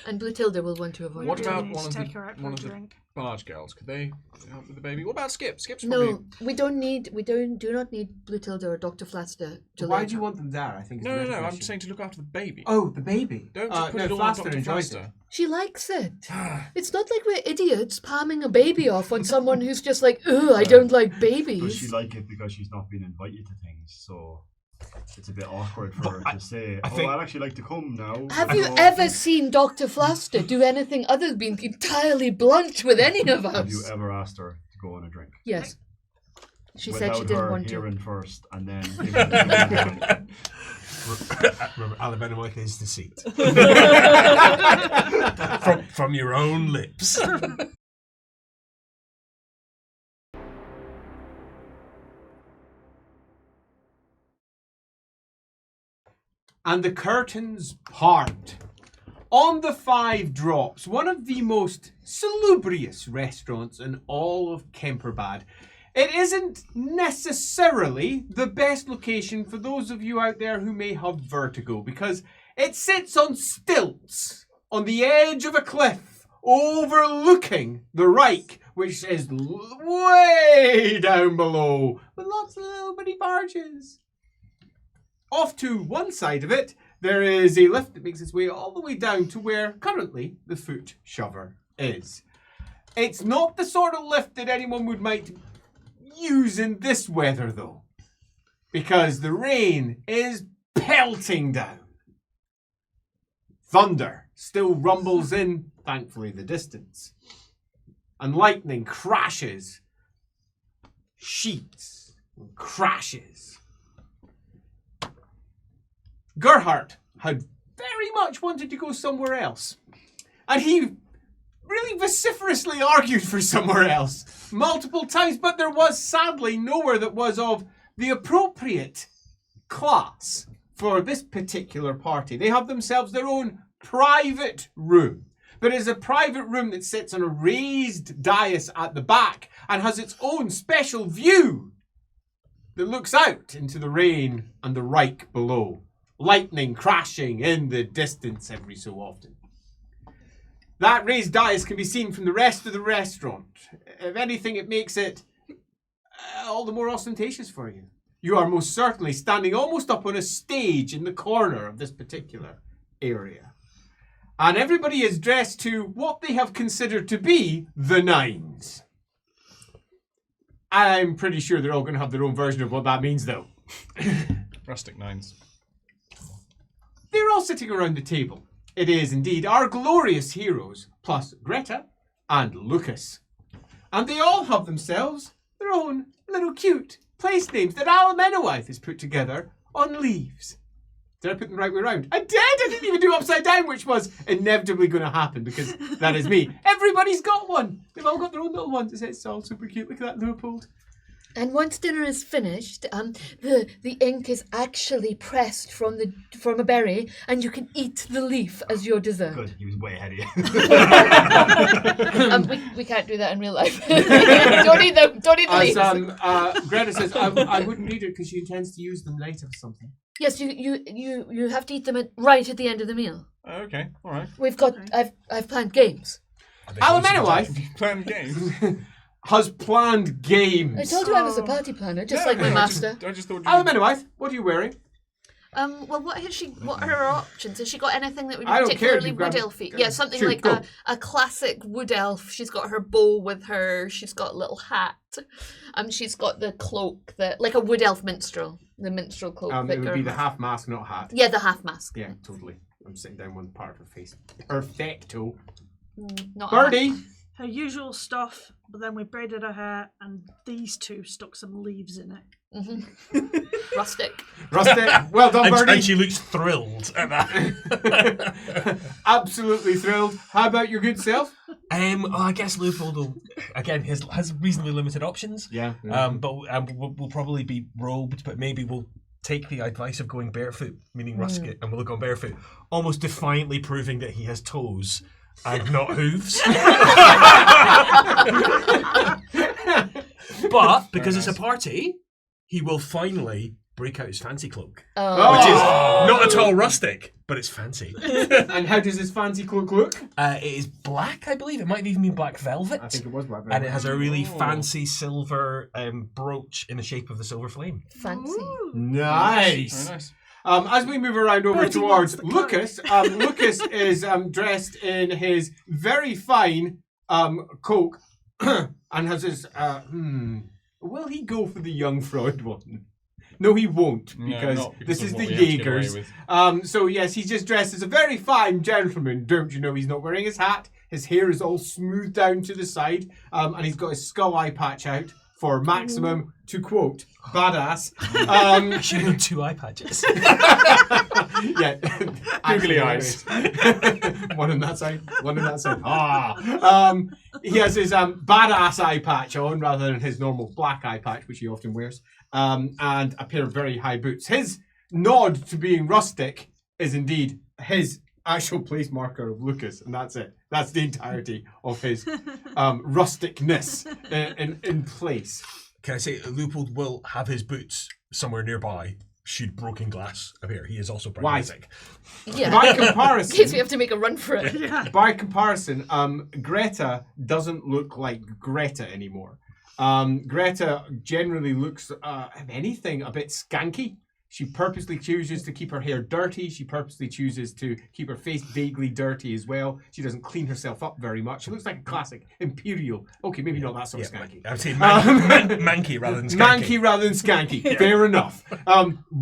And Blutilda will want to avoid What it. about need one to of take her out the for one a of the drink. barge girls? Could they help with the baby? What about Skip? Skip's probably... No, we do not need Blutilda or Dr. Flaster to Why learn. do you want them there? I think. Is the No, better I'm question. saying to look after the baby. Oh, the baby. Don't just put no, it all Flaster on Dr. enjoys it. Flaster. She likes it. It's not like we're idiots palming a baby off on someone who's just like, ugh, I don't like Does babies. she like it because she's not been invited to things? So it's a bit awkward for her to say, I think- I'd actually like to come now. Have you So- ever seen Dr. Flaster do anything other than being entirely blunt with any of Have you us? ever asked her to go on a drink? Yes. She Without said she didn't her want to. hearing first and then giving the Remember, Alabama is the seat. from your own lips. And the curtains part. On the Five Drops, one of the most salubrious restaurants in all of Kemperbad. It isn't necessarily the best location for those of you out there who may have vertigo, because it sits on stilts on the edge of a cliff overlooking the Reik, which is way down below, with lots of little bitty barges. Off to one side of it, there is a lift that makes its way all the way down to where currently the foot shover is. It's not the sort of lift that anyone would might use in this weather, though, because the rain is pelting down. Thunder still rumbles in, thankfully, the distance. And lightning crashes. Sheets and crashes. Gerhardt had very much wanted to go somewhere else. And he really vociferously argued for somewhere else multiple times, but there was sadly nowhere that was of the appropriate class for this particular party. They have themselves their own private room, but it's a private room that sits on a raised dais at the back and has its own special view that looks out into the rain and the Reik below, lightning crashing in the distance every so often. That raised dais can be seen from the rest of the restaurant. If anything, it makes it all the more ostentatious for you. You are most certainly standing almost up on a stage in the corner of this particular area. And everybody is dressed to what they have considered to be the nines. I'm pretty sure they're all going to have their own version of what that means, though. Rustic nines. They're all sitting around the table. It is indeed our glorious heroes, plus Greta and Lucas. And they all have themselves their own little cute place names that LAWhammer has put together on leaves. Did I put them the right way around? I did! I didn't even do upside down, which was inevitably going to happen because that is me. Everybody's got one. They've all got their own little ones. It's all super cute. Look at that, Leopold. And once dinner is finished, the ink is actually pressed from a berry, and you can eat the leaf as your dessert. Good, he was way ahead of you. We can't do that in real life. Don't eat the leaves. Greta says, I wouldn't read it because she intends to use them later for something. Yes, you have to eat them right at the end of the meal. Okay, all right. I've planned games. LAWhammer Playing games. has planned games. I told you I was a party planner, just like my master. I just thought you... LAWhammer, what are you wearing? Well, what are her options? Has she got anything that would be I don't care, particularly you've got wood it. elfy? Go. Yeah, something Shoot, like go. a classic wood elf. She's got her bow with her. She's got a little hat. She's got the cloak like a wood elf minstrel. The minstrel cloak. It would be the half mask, not hat. Yeah, the half mask. Yeah, totally. I'm sitting down one part of her face. Perfecto. Not Birdie. Her usual stuff, but then we braided her hair, and these two stuck some leaves in it. Mm-hmm. Rustic. Well done, Birdie. And she looks thrilled at that. Absolutely thrilled. How about your good self? I guess Leopold again has reasonably limited options. Yeah. But we'll probably be robed, but maybe we'll take the advice of going barefoot, meaning rusket, and we'll look on barefoot, almost defiantly proving that he has toes and not hooves. But because it's a party, he will finally break out his fancy cloak, which is not at all rustic, but it's fancy. And how does his fancy cloak look? It is black, I believe. It might even be black velvet. I think it was black velvet. And it has a really fancy silver brooch in the shape of the silver flame. Fancy. Nice. Very nice. As we move around over Birdie towards wants the Lucas, Lucas is dressed in his very fine coat and has his. Will he go for the young Freud one? No, he won't, because not because this of is what the we have to get away Jaegers. with. So yes, he's just dressed as a very fine gentleman. Don't you know he's not wearing his hat? His hair is all smoothed down to the side, and he's got his skull eye patch out for maximum, to quote, badass. I should have done 2 eye patches. Yeah, Googly eyes. One on that side, one on that side. He has his badass eye patch on rather than his normal black eye patch, which he often wears, and a pair of very high boots. His nod to being rustic is indeed his actual place marker of Lucas, and that's it. That's the entirety of his rusticness in place. Can I say Leopold will have his boots somewhere nearby shoot broken glass appear. He is also Why? pragmatic. Yeah. By In case we comparison, have to make a run for it. by comparison, Greta doesn't look like Greta anymore. Greta generally looks, if anything, a bit skanky. She purposely chooses to keep her hair dirty. She purposely chooses to keep her face vaguely dirty as well. She doesn't clean herself up very much. She looks like a classic imperial. Okay, maybe not that sort of skanky. I would say manky rather than skanky. Manky rather than skanky. Fair enough.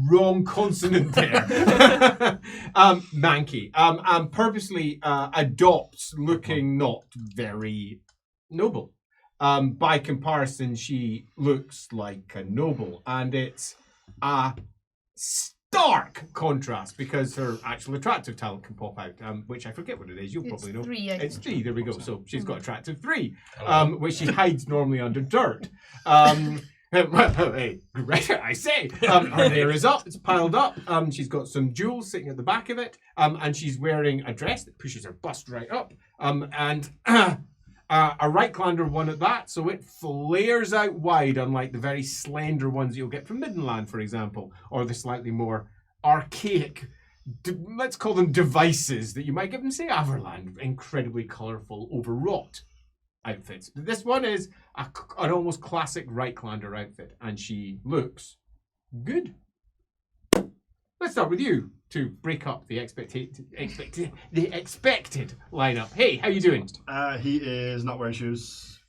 Wrong consonant there. Manky. And purposely adopts looking not very noble. By comparison, she looks like a noble. And it's a stark contrast because her actual attractive talent can pop out, which I forget what it is. You'll probably know. 3, I It's think. 3. There we go. So she's got attractive 3, which she hides normally under dirt. Hey, Greta, I say, her hair is up. It's piled up. She's got some jewels sitting at the back of it, and she's wearing a dress that pushes her bust right up, and a Reiklander one at that, so it flares out wide, unlike the very slender ones you'll get from Middenland, for example, or the slightly more archaic, let's call them devices that you might get from, say, Averland, incredibly colourful, overwrought outfits. But this one is an almost classic Reiklander outfit, and she looks good. Let's start with you to break up the expected lineup. Hey, how you doing? He is not wearing shoes.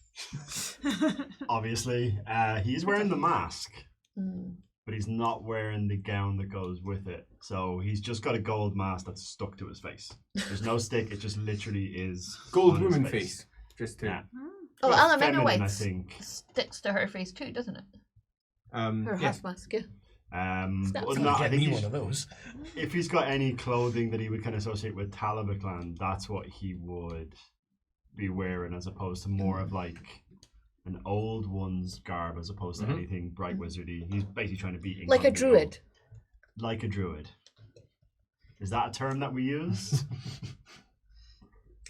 Obviously. He's wearing the mask, but he's not wearing the gown that goes with it. So he's just got a gold mask that's stuck to his face. There's no stick, it just literally is Gold on his woman face. Just to... Yeah. Oh, Well, Alamena feminine, I White's think. sticks to her face too, doesn't it? Her yes. half mask, yeah. But Well, no, I get think me he's- one of those. if he's got any clothing that he would kind of associate with Talabaclan, that's what he would be wearing, as opposed to more of like an old one's garb, as opposed to anything bright wizardy. He's basically trying to be Like a incognito. druid. Like a druid. Is that a term that we use?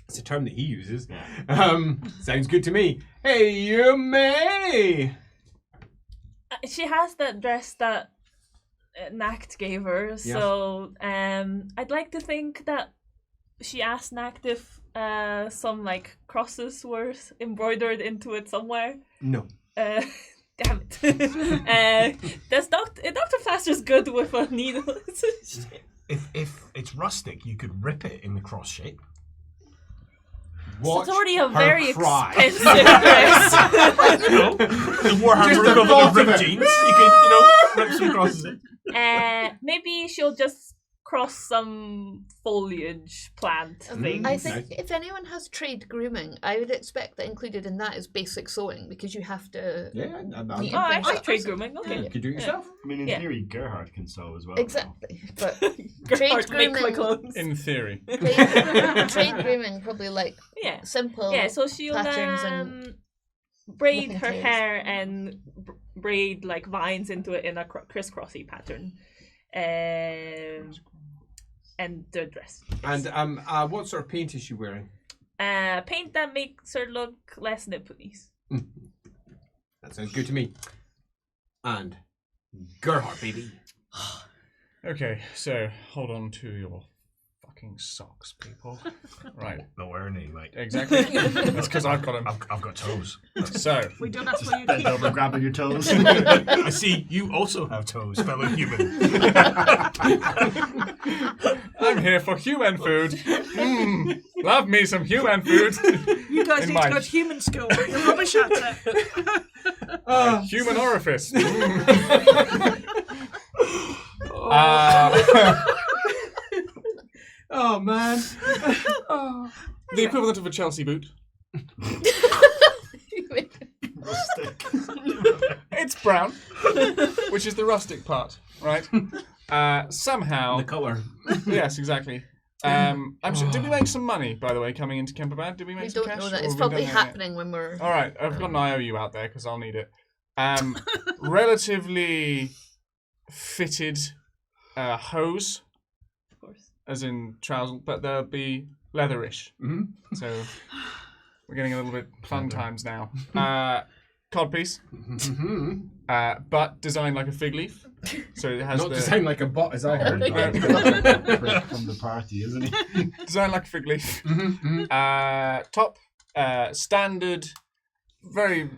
It's a term that he uses. Yeah. Sounds good to me. Hey, you May! She has that dress that Nacht gave her, so I'd like to think that she asked Nacht if some like crosses were embroidered into it somewhere. No. Damn it. Does Dr. Faster's good with a needle? If it's rustic, you could rip it in the cross shape. Watch It's already a her very cry. expensive dress. The Warhammer Just the equivalent thought of of ripped it. jeans. You could, rip some crosses in. Maybe she'll just cross some foliage plant thing. I think if anyone has trade grooming, I would expect that included in that is basic sewing, because you have to. Yeah, neat Oh, I things like up. trade grooming. Okay. you could do it yourself. I mean, in Yeah. theory, Gerhard can sew as well. Exactly, but Hard trade to make my grooming. clothes. In theory. Trade grooming probably like Yeah. simple. Yeah, so she'll patterns and braid whipping her tails. hair and braid like vines into it in a crisscrossy pattern. And the dress. And what sort of paint is she wearing? Paint that makes her look less nipples. That sounds good to me. And Gerhard, baby. Okay, so hold on to your fucking socks, people. Right, Not wearing any, mate. exactly. That's because I've got them. I've got toes. So, We don't ask for you to Bend keep over, grabbing your toes. I see you also have toes, fellow human. I'm here for human food. Love me some human food. You guys In need to go mind. to human school. You're rubbish at it. Human orifice. Oh, man. The equivalent of a Chelsea boot. It's brown, which is the rustic part, right? Somehow, The colour. yes, exactly. I'm sure, did we make some money, by the way, coming into Kemperbad? Did we make we some don't cash? know that. Or It's have we probably done that yet? happening when we're. All right, I've got an IOU out there because I'll need it. Relatively fitted hose, Of course. as in trousers, but they'll be leatherish. Mm-hmm. So we're getting a little bit fun times now. codpiece, but designed like a fig leaf. So it has Not the designed like a bot, as I heard. Prick from the party, isn't he? designed like a fig leaf. Top, standard, very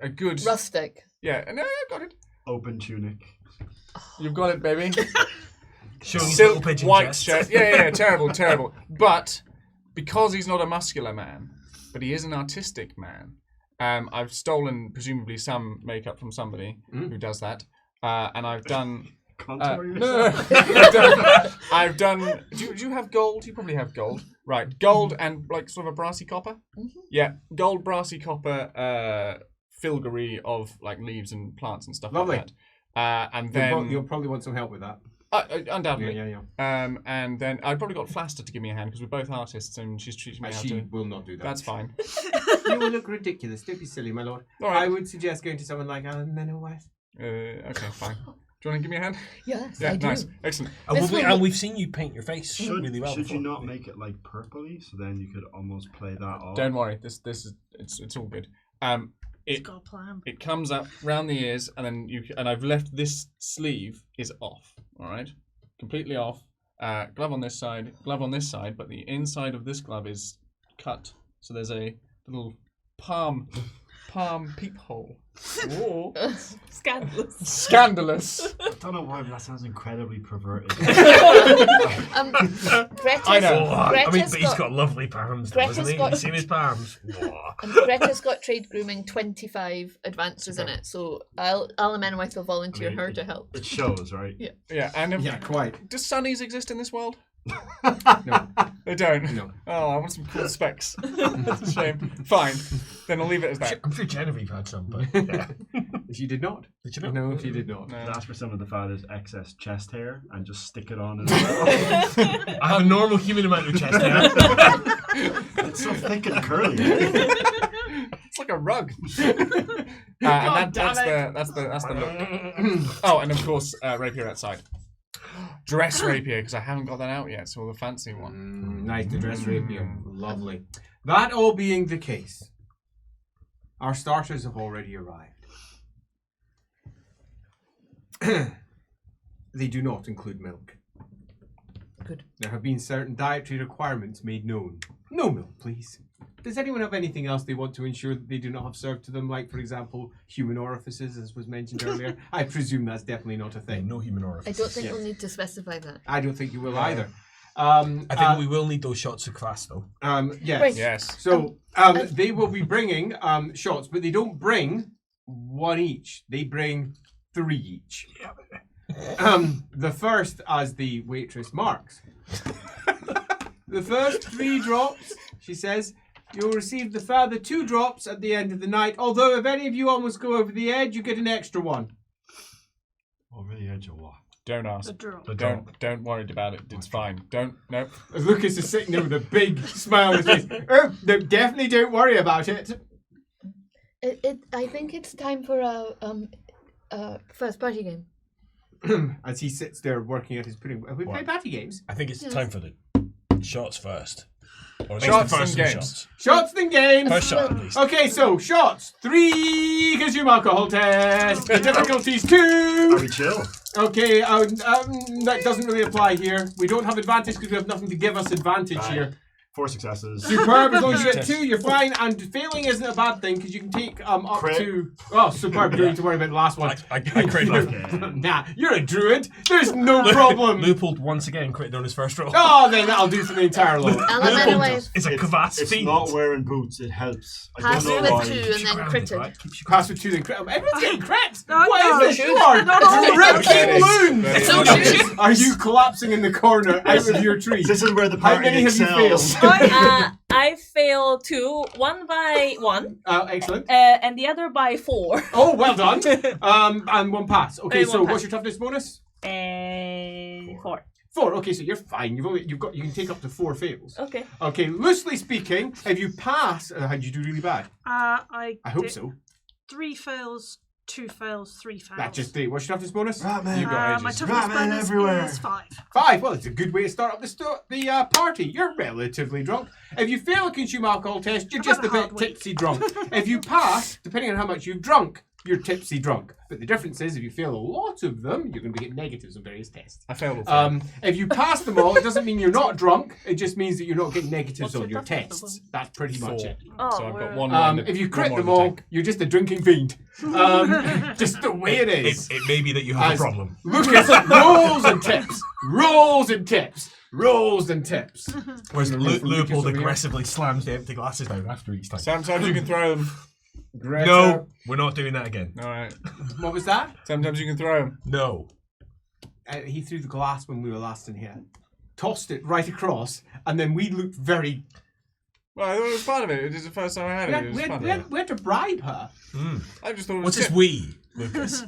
a good. Rustic. Yeah, no, I got it. Open tunic. You've got it, baby. Showing his little Silk pigeon white chest. shirt. Yeah, terrible. But because he's not a muscular man, but he is an artistic man, I've stolen presumably some makeup from somebody who does that, and I've done. Contour No. yourself. I've done. Do you have gold? You probably have gold, right? Gold and like sort of a brassy copper. Yeah, gold brassy copper filigree of like leaves and plants and stuff Lovely. like that. And then You'll probably want some help with that. undoubtedly. Yeah. And then I've probably got Flaster to give me a hand because we're both artists and she's teaching me how She to. will not do that. That's fine. You will look ridiculous. Don't be silly, my lord. All right. I would suggest going to someone like Alan Menoweth. Okay, fine. Do you want to give me a hand? Yes, Yeah, I do. nice, excellent. And we've seen you paint your face Should really well. you before. not make it like purpley so then you could almost play that off? Don't worry. This is it's all good. He's got a plan. It comes up round the ears, and then I've left this sleeve is off. All right, completely off. Glove on this side, but the inside of this glove is cut. So there's a little palm peephole. Whoa. Scandalous. I don't know why, but that sounds incredibly perverted. I know. But he's got lovely palms, though, hasn't he? Greta's You seen his palms? And Greta's got trade grooming 25 advances in it, so Alan Menoweth will volunteer her to help. It shows, right? Yeah, and Yeah, quite. does sunnies exist in this world? No. They don't. No. Oh, I want some cool specs. That's a shame. Fine, then I'll leave it as that. I'm sure Genevieve had some, but yeah. She did not. Did you not? No, she did not. No. Ask for some of the father's excess chest hair and just stick it on as well. I have a normal human amount of chest hair. It's so thick and curly. It's like a rug. And that's the look. Oh, and of course, rapier outside. Dress rapier, because I haven't got that out yet, so the fancy one. Nice, the dress rapier. Lovely. That all being the case, our starters have already arrived. They do not include milk. Good. There have been certain dietary requirements made known. No milk, please. Does anyone have anything else they want to ensure that they do not have served to them, like, for example, human orifices, as was mentioned earlier? I presume that's definitely not a thing. No human I orifice. don't think we'll need to specify that. I don't think you will either. I think we will need those shots of kvass, though. Yes. Right. Yes. So they will be bringing shots, but they don't bring one each. They bring 3 each. The first, as the waitress marks. The first 3 drops, she says, you'll receive the further 2 drops at the end of the night. Although if any of you almost go over the edge, you get an extra one. Over the edge of what? Don't ask. The drop. Don't worry about it. It's fine. No. As Lucas is sitting there with a big smile on his face. Oh, no, definitely don't worry about it. I think it's time for a first party game. As he sits there working at his pudding. Have we played party games? I think it's time for the shots first. Or at least Shots the first and two games. shots. Shots then games. First shot, at least. Okay, so shots. 3 consume alcohol test. The difficulty's 2. Are we chill? Okay, that doesn't really apply here. We don't have advantage because we have nothing to give us advantage here. 4 successes. Superb, as long as you get 2, you're fine. And failing isn't a bad thing because you can take up Crit. to... Oh, superb, you don't need to worry about the last one. I crit. Okay. Nah, you're a druid. There's no problem. Loophole once again critted on his first roll. Oh, then that'll do for the entire lot. Alan Menoweth It's a kvass It's feat. not wearing boots, it helps. I passed don't know with why. 2 and then critted. Pass with 2 then crit. Everyone's getting crits. No, What no, is this? You are not all ripping loons. That is- Are you collapsing in the corner out of your tree? This is where the How party many have you excels. failed? I failed 2, one by 1, Excellent. and the other by 4. Oh, well done. And 1 pass. Okay, And so one pass. what's your toughness bonus? 4. 4. Okay, so you're fine. You can take up to 4 fails. Okay. Okay, loosely speaking, if you pass, did you do really bad? I I hope did so. 3 fails, 2 fails, 3 fails. That's just 3. What's your toughness bonus? You got My ages. toughness Ratman bonus everywhere. is 5. 5. Well, it's a good way to start up the party. You're relatively drunk. If you fail a consume alcohol test, you're I've just had a a bit hard week. tipsy drunk. If you pass, depending on how much you've drunk, you're tipsy drunk. But the difference is, if you fail a lot of them, you're going to be getting negatives on various tests. I failed all 3. If you pass them all, it doesn't mean you're not drunk. It just means that you're not getting negatives What's on your your toughness tests. That's pretty much 4. it. Oh, So I've got we're- 1 more. in the- If you one crit more in them the all, tank. you're just a drinking fiend. Just the way it is. It may be that you have As a problem. Lucas rolls and tips, rolls and tips, rolls and tips. Whereas Lucas Leopold over here. aggressively slams the empty glasses down after each time. Sometimes you can throw them. Greta. No, we're not doing that again. All right. What was that? Sometimes you can throw them. No. He threw the glass when we were last in here, tossed it right across, and then we looked very. Well, I thought it was part of it. It was the first time I had it. It was fun. We had to bribe her. I just thought it was What's this tip. we, Lucas?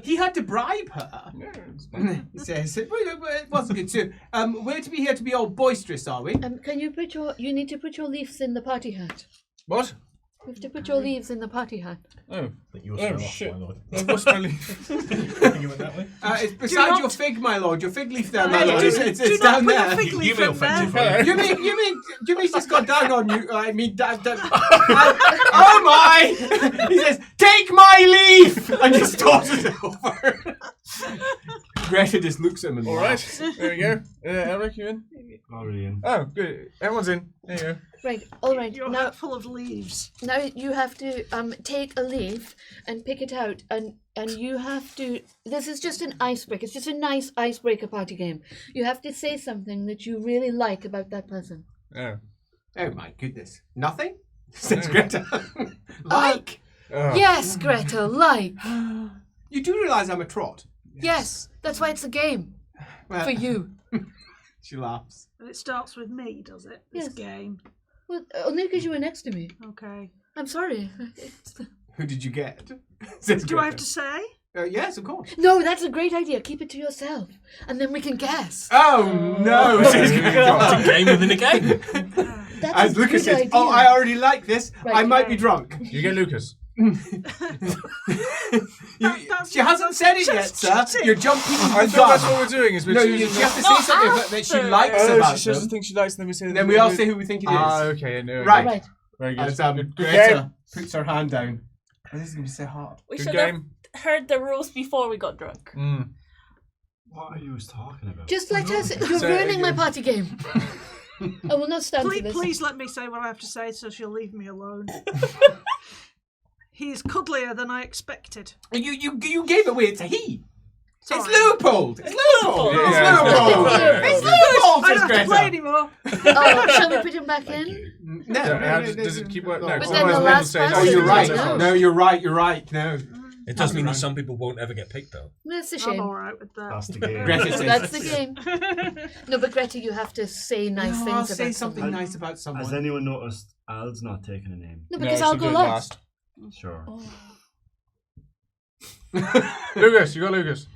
He had to bribe her. Yeah, it's fine. He says, "Well, it wasn't good too. We're to be here to be all boisterous, are we?" Can you put you need to put your leaves in the party hat. What? You have to put your leaves in the party hat. Oh. That yours Oh, fell off, shit. my lord. I've lost my leaf. You went that way? It's beside not- your fig, my lord. Your fig leaf there, No, my lord. do- It's do not down put your there. fig leaf You may in offend there. you. You mean she's got down on you? I mean, oh my! He says, "Take my leaf," and just tosses it over. Greta just looks at him and All laughs. right. There we go. Eric, you in? Already in. Oh, good. Everyone's in. There you go. Right. All right. Your Now, hat full of leaves. now you have to take a leaf and pick it out, and you have to. This is just an icebreaker. It's just a nice icebreaker party game. You have to say something that you really like about that person. Oh. Oh my goodness! Nothing? Says Greta. Like Yes, Greta. Like. you do realise I'm a trot. Yes. That's why it's a game Well, for you. She laughs. And it starts with me, does it? This Yes. game. Well, only because you were next to me. Okay. I'm sorry. Who did you get? Says Do I have Greta. to say? Yes, of course. No, that's a great idea. Keep it to yourself, and then we can guess. Oh no! Says It's Greta. a game within a game. That's As a Lucas good says, idea. "Oh, I already like this. Right, I might be drunk." You get Lucas. She hasn't said it yet, sir. cheating. You're jumping I the thought that's gun. what we're doing. Is we're No, choosing you the- have to say something that she likes Oh, about she says the them. thing she likes, and then we say. Then we all say who we think it is. Ah, okay. No, Right. Right. Very good. As Good Greta game. puts her hand down. Oh, this is gonna be so hard. We Good should have game. heard the rules before we got drunk. Mm. What are you talking about? Just let us. You're Say it ruining my again. party game. I will not stand Please, for this. please let me say what I have to say so she'll leave me alone. He's cuddlier than I expected. You gave it away. It's a he. Sorry. It's Leopold. It's Leopold. Yeah, It's yeah, Leopold. yeah. It's Leopold. I Says don't have to play Greta. anymore. Oh, shall we put him back in? No, Does it keep working? No, But because then the otherwise last Mendel says, Oh, person you're is right. out. No, you're right. You're right. No. It does mean that some people won't ever get picked, though. That's a I'm shame. alright with that. That's the game. Greta says. That's the game. No, but Greta, you have to say nice No, things I'll about say something someone. nice about Has someone. anyone noticed Al's not taking a name? No, because No, I'll she'll go do it last. Sure. Lucas, you got Lucas.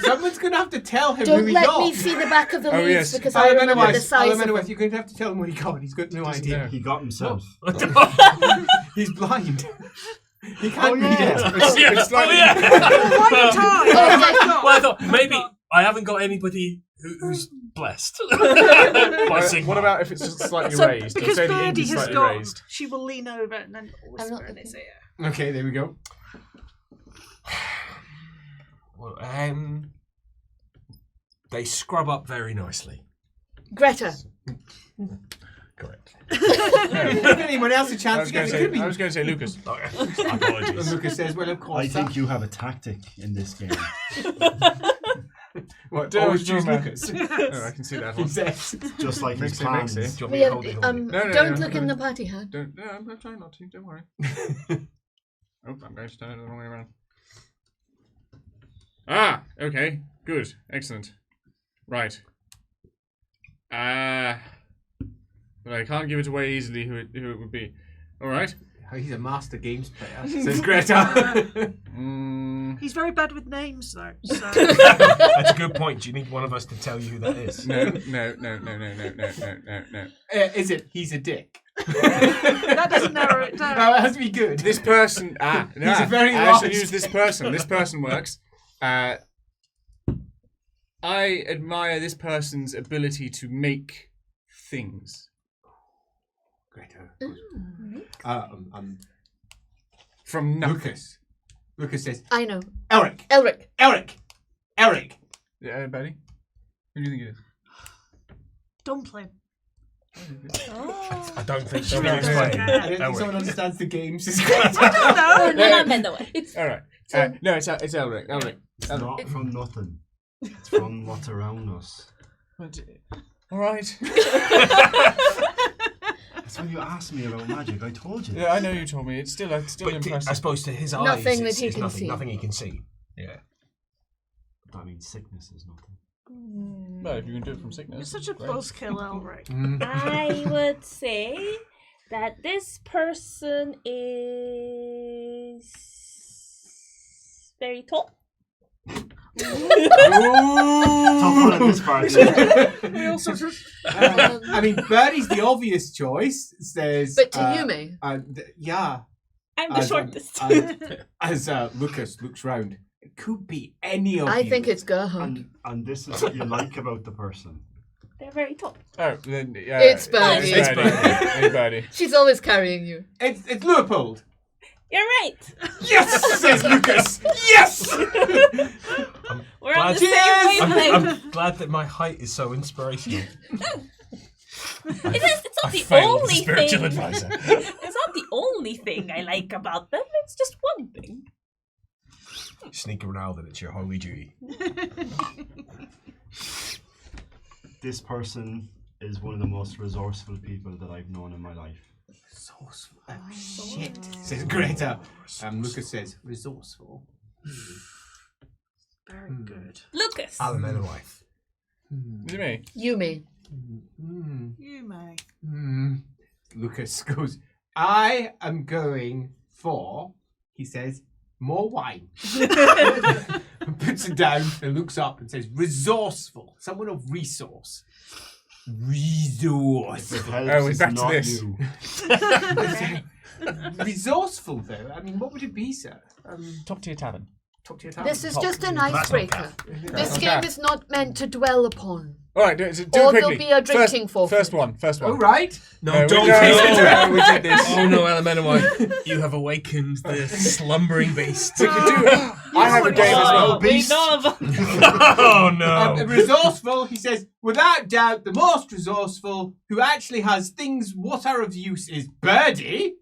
Someone's gonna have to tell him who Don't he let got. me see the back of the Oh, leaves yes. because I remember the size of You're them. going to have to tell him what he got. He's got no idea. know. He got himself. He's blind. He can't read yeah. it. It's like, One time. Well, I thought maybe I haven't got anybody who's blessed. By Sigma. What about if it's just slightly So, raised? because Say the ink Birdie is has slightly gone, raised. she will lean over and then whisper not in his looking. ear. Okay, there we go. Well, they scrub up very nicely. Greta. Correct. Give anyone else a I chance was to going get to it. Could say, be. I was going to say Lucas. And Apologies. Lucas says, well, of course. I think you have a tactic in this game. What, Do you know always what choose you're doing, Lucas. Oh, I can see that He one. says. Just like his Mix it, plans. mix it. Do you want We me to have, hold it, hold it? No, don't no, look no. in the party hat. Don't, no, I'm trying not to. Don't worry. Oh, I'm going to turn it the wrong way around. Ah, okay. Good. Excellent. Right. But I can't give it away easily who it would be. All right. Oh, he's a master games player, says Greta. He's very bad with names, though. So. That's a good point. Do you need one of us to tell you who that is? No. Is it? He's a dick. That doesn't narrow it down. No, it has to be good. This person. He's a very I should large- use this person. This person works. I admire this person's ability to make things Greta. from nothing. Lucas says, I know. Elric. Yeah, Birdie? Who do you think it is? Dumpling. I don't think so. No, It's no, fine. no. I don't think Elric. someone understands the games. It's Oh, no, not Mendoway. All right. No, it's Elric. Elric. It's not from nothing. It's from what's around us. All right. That's when you asked me about magic. I told you. Yeah, I know you told me. It's still But impressive. I suppose to his eyes, Nothing that it's, he it's can nothing, see. nothing he can see. Yeah. That means sickness is nothing. Well, if you can do it from sickness. You're such a great. buzzkill, Elric. I would say that this person is very tall. Tough one at this party. I mean, Birdie's the obvious choice. Says, But to Yume. yeah. I'm the As, shortest. As Lucas looks round, it could be any of you. I think it's Gerhard. And this is what you like about the person. They're very tall. Oh, then, yeah. It's Birdie. It's Birdie. It's Birdie. She's always carrying you. It's Leopold. You're right. Yes, says Lucas. Yes. We're on the Cheers! same wavelength. I'm glad that my height is so inspirational. It's not the Failed only spiritual thing. advisor. It's not the only thing I like about them. It's just one thing. Sneak around and it's your holy duty. This person is one of the most resourceful people that I've known in my life. Resourceful. Shit, says Greta. Lucas says resourceful. Very good. Lucas. Alan Menowith. Is it me? Yume. You may. Lucas goes, I am going for, he says, more wine. Puts it down and looks up and says, resourceful. Someone of resource. Resource. If it helps, Oh, we're it's back to not this. you. Resourceful, though. I mean, what would it be, sir? Top tier tavern. Talk to your town. This is Top. just an That's not icebreaker. This Okay. game is not meant to dwell upon. All right, do it Or quickly. there'll be a drinking forfeit. First one. Oh, right. No, No, don't. we did this. Oh no, Alan Menowith. You have awakened the slumbering beast. I have a game as well. We know about Oh no. Resourceful, he says, without doubt, the most resourceful, who actually has things what are of use, is Birdie,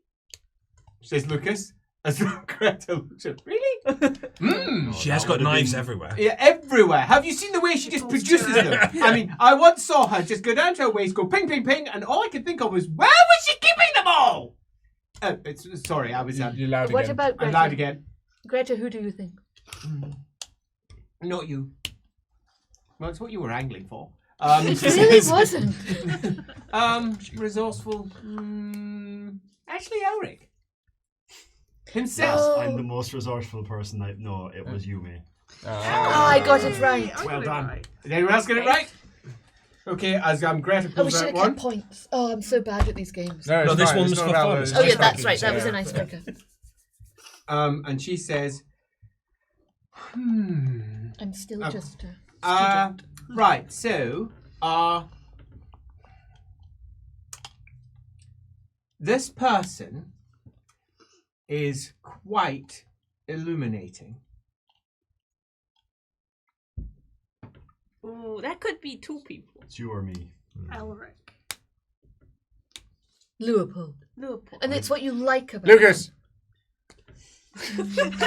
says Lucas. As Greta looks at, really? She has got knives everywhere. Yeah, everywhere. Have you seen the way she just produces them? I mean, I once saw her just go down to her waist, go ping, ping, ping, and all I could think of was, where was she keeping them all? Sorry, I was... You're loud What again. about I'm Greta? loud again. Greta, who do you think? Not you. Well, it's what you were angling for. It really wasn't. Resourceful. Actually, Elric. Himself. Oh. I'm the most resourceful person I know. It was Yume. Oh, I got it right. Well done. Did anyone else get it right? Okay, as Greta Oh, we pulls should out have one. kept points. Oh, I'm so bad at these games. No, No, it's this fine. one It's was not for about fun. those. Oh, yeah, Icebreakers, that's right. That was yeah. an icebreaker. And she says, I'm still just a student. right, so, this person is quite illuminating. Ooh, that could be two people. It's you or me. Elric. Leopold. Leopold. And it's what you like about Lucas!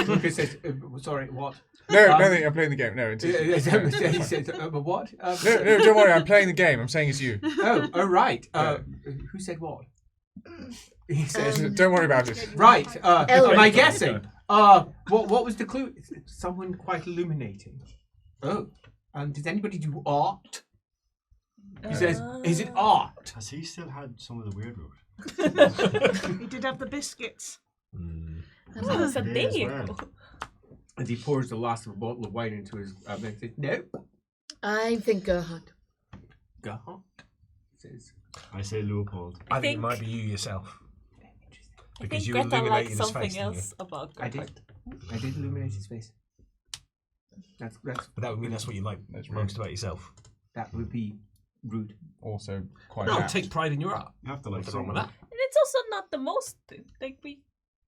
Lucas says, sorry, what? No, nothing. I'm playing the game. No, He says, what? no, don't worry. I'm playing the game. I'm saying it's you. Oh, right. Who said what? He says, Don't worry about it. right. Elric. Am I guessing? What was the clue? Someone quite illuminating. Oh, did anybody do art? He says, is it art? Has he still had some of the weird root? He did have the biscuits. That was a They day as well. ago. And he pours the last of a bottle of wine into his mouth. Says, nope. I think Gerhard. Go on. Says I say Leopold. I think it might be you yourself. I Because think you Greta illuminated likes his something face, didn't you? else about I did. I did illuminate his face. That's But that would mean that's what you like most about yourself. that would be rude. Also quite No, apt. take pride in your art. You have to like What's wrong with that? And it's also not the most like we.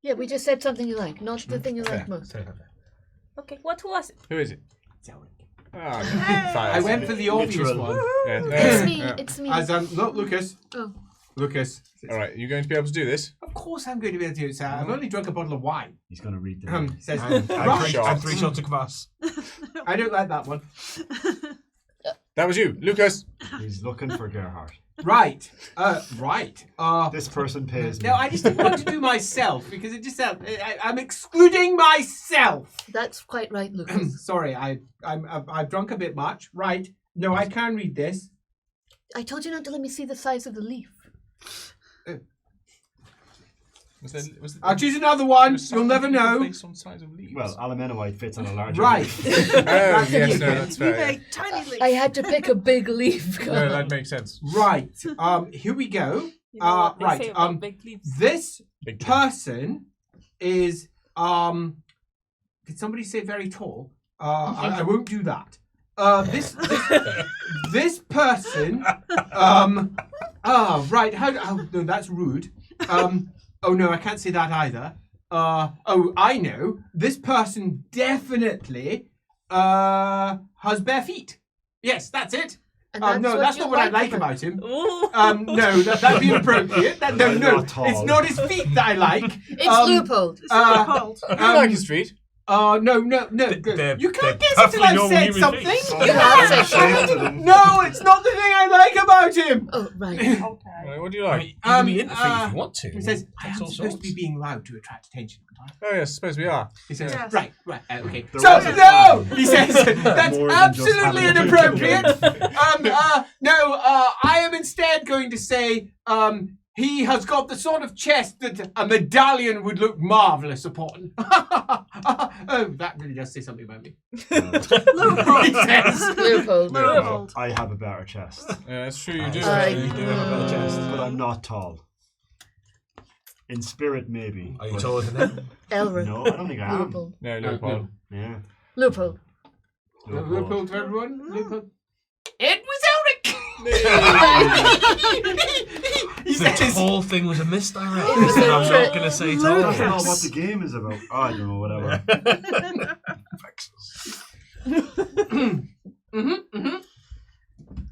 Yeah, we just said something you like, not the thing you like most. Okay, what was it? Who is it? Oh, I went for the obvious one. It's me. It's me. As look, Lucas. Oh. Lucas. All right, you're going to be able to do this. Of course I'm going to be able to do it, sir. I've only drunk a bottle of wine. He's going to read the Says, And right. 3 shots of kvass. I don't like that one. That was you, Lucas. He's looking for Gerhardt. Right. Right. This person pays me. No, I just didn't want to do myself because it just I'm excluding myself. That's quite right, Lucas. Sorry, I've drunk a bit much. Right. No, I can read this. I told you not to let me see the size of the leaf. I'll choose another one. You'll never know. Based on size of leaves. Well, aluminiumite fits on a larger Right. leaf. Oh, yes, no, that's You fair. make tiny leaf. I had to pick a big leaf. No, that makes sense. Right. Here we go. You know what they Right. say about big leaves. This Big person is did somebody say very tall? I won't do that. This person right, no, that's rude. Oh no, I can't say that either. I know. This person definitely has bare feet. Yes, that's it. And No, that's not what I like about him. Ooh. No, that'd be inappropriate. No, Not tall. it's not his feet that I like. It's Leopold. It's Leopold. I like his feet. No. They're- You can't they're guess until I've perfectly said normal something. human beings. You have said Shame something. to them. No, it's not the thing I like about him. Oh, right. Okay. What do you I like? mean, you can be into feet if you want to. He says, I am That's all supposed to sorts. be being loud to attract attention. Oh yes, I suppose we are. He says, Yes. right, okay. There So, was a no! plan. He says, that's More than just absolutely having a inappropriate. picture. I am instead going to say, he has got the sort of chest that a medallion would look marvellous upon. Oh, that really does say something about me. Leopold. He says, Leopold. Leopold. I have a better chest, Yeah, that's true. You do. You do have a better chest. but I'm not tall. In spirit, maybe. Are you but- taller than him? Elrin. No, I don't think I am. Leopold. No, Leopold. Yeah. Leopold. Leopold to everyone. Leopold. It was Elric! He The says, whole thing was a misdirect. It was And a I'm trick. not going to say I tall. don't know what the game is about. Oh, I don't know, whatever.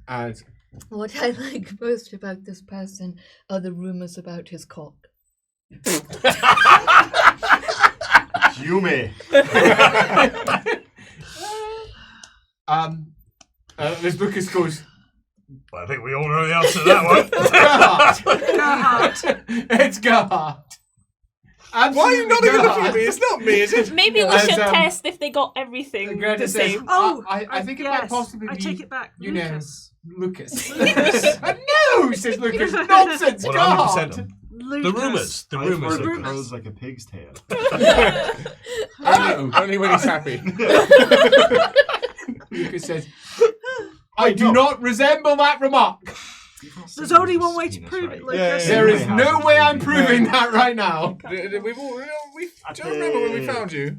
And What I like most about this person are the rumors about his cock. Yume. As Lucas goes, I think we all know the answer to that one. Gerhardt. It's Gerhardt. Why are you nodding at the me? It's not me, is it? Maybe we As, should test if they got everything Greta the says, same. Oh, I think it might yes. possibly be. I take it back. You Lucas. know, Lucas. No, says Lucas. Nonsense, 100% Gerhardt. them. Lucas. The rumours. The I've rumours. heard it Lucas. curls like a pig's tail. Only when he's happy. Lucas says, I do not resemble that remark. There's only one way to prove it, Lucas. There is no way I'm proving that right now. We don't remember when we found you.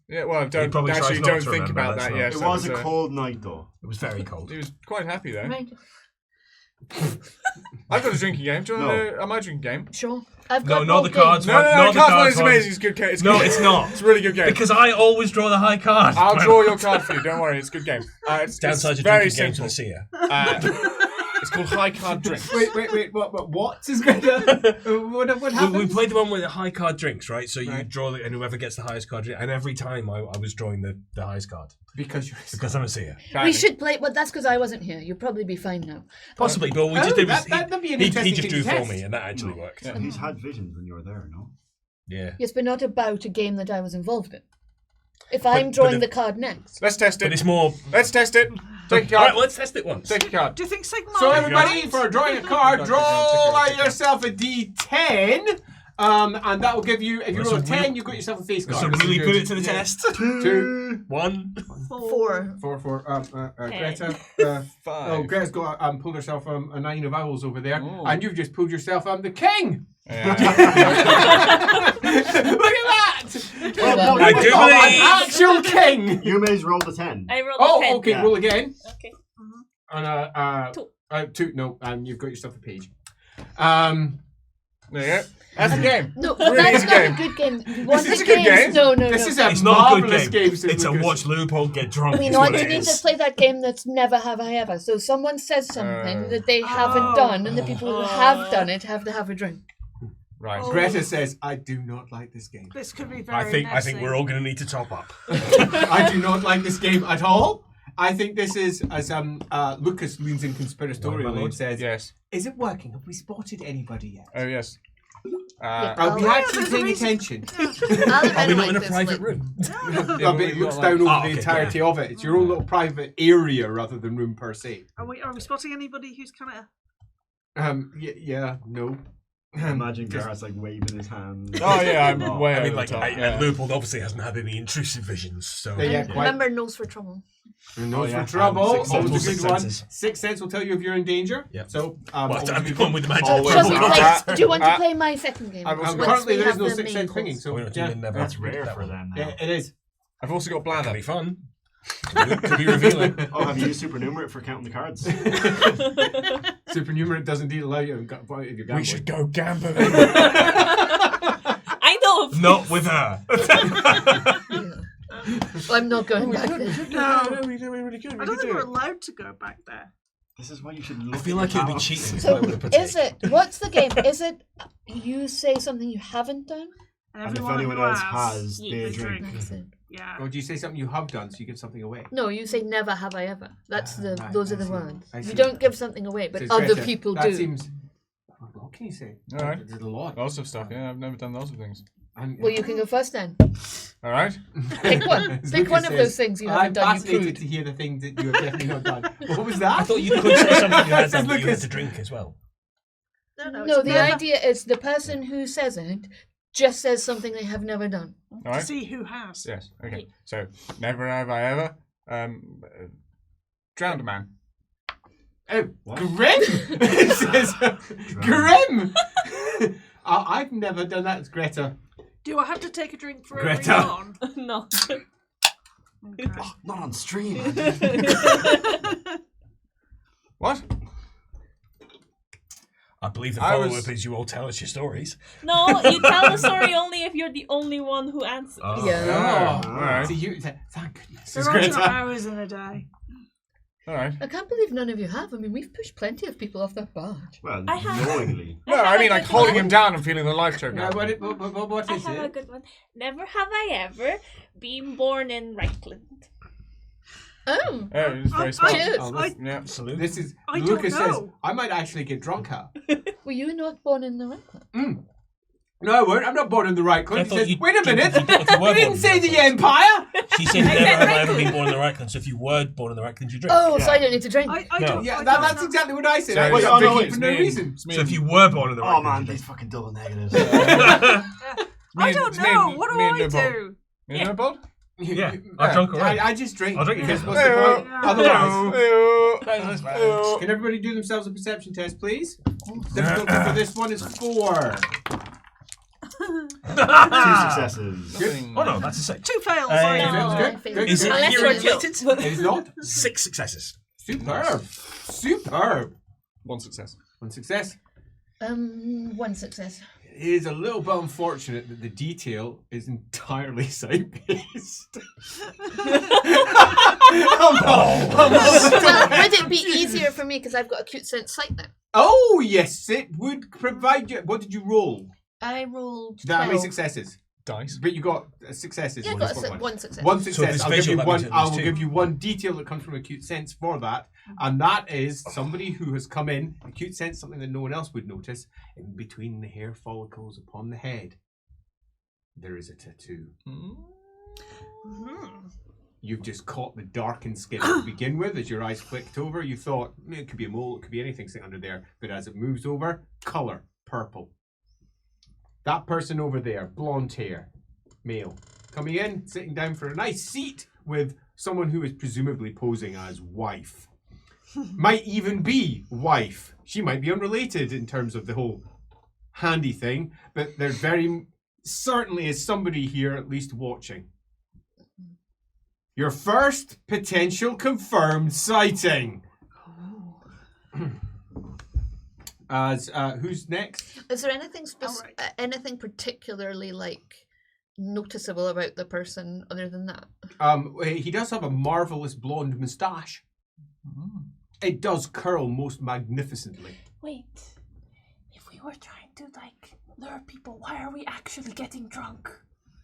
Yeah, well, He don't probably tries actually not don't to think remember, about let's that. not. Yes, It that was a cold night, though. It was very cold. He was quite happy though. Right. I've got a drinking game. Do you want to? My drinking game? Sure. I've No, got not more the cards games. one. No, Not the card one cards is one. amazing. It's good. It's No, good. it's not. It's a really good game. Because I always draw the high card. I'll draw your card for you. Don't worry. It's a good game. It's Downsides of very drinking games to simple. the seer. It's called High Card Drinks. Wait, what is going to... What We happens? played the one with the high card drinks, right? So you Right. draw the, and whoever gets the highest card drink. And every time I was drawing the highest card. Because I'm a seer. We should play, but that's because I wasn't here. You'll probably be fine now. Possibly, but we just did was that'd be an he interesting just thing drew to for test. me, and that actually worked. Yeah. He's had visions when you were there, no? Yeah. Yes, but not about a game that I was involved in. If I'm drawing the card next. Let's test But it. it's more. Let's test it. Take a All right, card. let's test it once. Take a card. Do you think Sigmar? So would everybody, mind? for drawing a card, Take draw it. yourself a D10. And that will give you, if you Well, roll a so 10, we- you've got yourself a face So guard. really Good. put it to the Yeah. test. 2, 1. 4. 4. Greta. Five. Oh, Greta's got pulled herself a 9 of owls over there, Oh. and you've just pulled yourself the king. Yeah. Look at that! Well, I do Oh, believe. an actual king. Yume's rolled a 10. I rolled a Oh, 10. okay. Yeah. Roll again. Okay. And 2. 2. No, and you've got yourself a page. There you go. That's the game. No, Really that's is a not game. a good game. You want is the a good games? game. No, no, This no. is a It's not a marvelous good game. game. Sir It's a Lucas. watch Loophole get drunk. We is know what you it need is. to play that game that's never have I ever. So someone says something that they haven't done, and the people who have done it have to have a drink. Right. Oh. Greta says, "I do not like this game. This could be very I think messy. we're all going to need to top up. I do not like this game at all. I think this is, as Lucas leans in conspiratorially and says, Yes. is it working? Have we spotted anybody yet? Oh, yes. Are we Oh, actually there's a paying reason. attention? Are we not in a private room? No, but it looks down over the entirety of it. It's your own little private area rather than room per se. Are we spotting anybody who's kind of? Yeah, no. Imagine Garrett's like waving his hand. Oh, yeah, I'm way I over mean, the like, top. Yeah. Leopold obviously hasn't had any intrusive visions, so. Yeah, And quite. remember, nose for trouble. Nose yeah. for trouble. Six Always a senses. good one. Senses. 6 sense will tell you if you're in danger. Yep. So, Well, always a I've good been one. with the magic. Always. Shall we Uh, play? Do you want to play my second game? I've also Um, got- currently, we there is have no the 6 sense main pinging, calls. so We're not yeah. doing never. That's rare That for one. them. Yeah, it is. I've also got That'd bladder. be fun. Could be revealing. Oh, have you used supernumerate for counting the cards? Supernumerate doesn't allow you to if you're gambling. We should go gambling. I know. Not with her. I'm not going back there. No, we really good. I don't think we're allowed to go back there. This is why you should look I feel at like your it'd be pals. cheating. So, if I were to is it? What's the game? Is it you say something you haven't done? And And if everyone anyone who else has, has, they they drink. That's it. Yeah. Or do you say something you have done so you give something away? No, you say never have I ever. That's the. Right, Those I are the see. words. I see. You don't give something away, but Says other Greta. people That do. seems. What can you say? All right. There's a lot. Lots of stuff, yeah. I've never done lots of things. And, Well, you can go first then. All right. Pick one. As Pick Lucas one of says, those things you haven't I'm done. You fascinated prude. to hear the things that you have definitely not done. What was that? I thought you could say something you had Says done, but you had Lucas. to drink as well. No, No, it's the never idea is the person who says it just says something they have never done. All to right. see who has. Yes. Okay. So, never have I ever drowned a man. Oh, What? Grim! It says, Grim! I've never done that. It's Greta. Do I have to take a drink for Greta. every yawn? No. Okay. Not on stream. What? I believe the I follow-up was- is you all tell us your stories. No, you tell the story only if you're the only one who answers. Yeah. Oh, all right. So you, thank goodness. It's There aren't Greta. hours in a day. All right. I can't believe none of you have. I mean, we've pushed plenty of people off that barge. Well, I have- knowingly. No, I mean like holding him down and feeling the life choke. Yeah, out. what I is have a it? good one. Never have I ever been born in Reichland. Oh, Oh, it's very smart. cheers. Oh, I, this, Yeah. Salute. this is I don't Lucas says know. I might actually get drunk her. were you not born in the right place? No, I won't. I'm not born in the right club. I He thought says, you- wait a minute. if you were You born didn't in say the the right Empire. She said never have I ever been born in the right country, so if you were born in the right country, you drink. Oh, so I don't need to drink. I No. don't. Yeah, I that, don't that's know. exactly what I said. So I it's was oh, no, drinking it's for no me reason. It's me So if and- you were born in the right Oh man, country, these fucking double negatives. I don't it's me and- know. What do me and I Loophole. do? Me and Loophole? Yeah, I've drunk already. I just drink. I'll drink because again. what's the point? Yeah. Otherwise, Ew. can everybody do themselves a perception test, please? Difficulty for this one is 4. 2 successes. Nothing. Oh no, that's a 6. 2 fails. Uh, sorry. No. Good, good. Is it Unless hero it's- related? It is not. 6 successes. Superb. Superb. One success. One success. One success. It is a little bit unfortunate that the detail is entirely site-based. Well, would it be easier for me because I've got acute sense sight now? Oh, yes, it would provide you. What did you roll? I rolled How many 12. successes? Dice. But you got successes. Yeah, I One got is what one success. One So if success. it's I'll give visual, you that one. means it I was will 2. give you one detail that comes from acute sense for that, and that is somebody who has come in. Acute sense, something that no one else would notice. In between the hair follicles upon the head, there is a tattoo. You've just caught the darkened skin to begin with. As your eyes flicked over, you thought it could be a mole, it could be anything sitting under there. But as it moves over, color purple. That person over there, blonde hair, male, coming in, sitting down for a nice seat with someone who is presumably posing as wife. Might even be wife. She might be unrelated in terms of the whole handy thing, but there very certainly is somebody here at least watching. Your first potential confirmed sighting. As who's next? Is there anything anything particularly like noticeable about the person other than that? He does have a marvelous blonde moustache. It does curl most magnificently. Wait, if we were trying to like lure people, why are we actually getting drunk?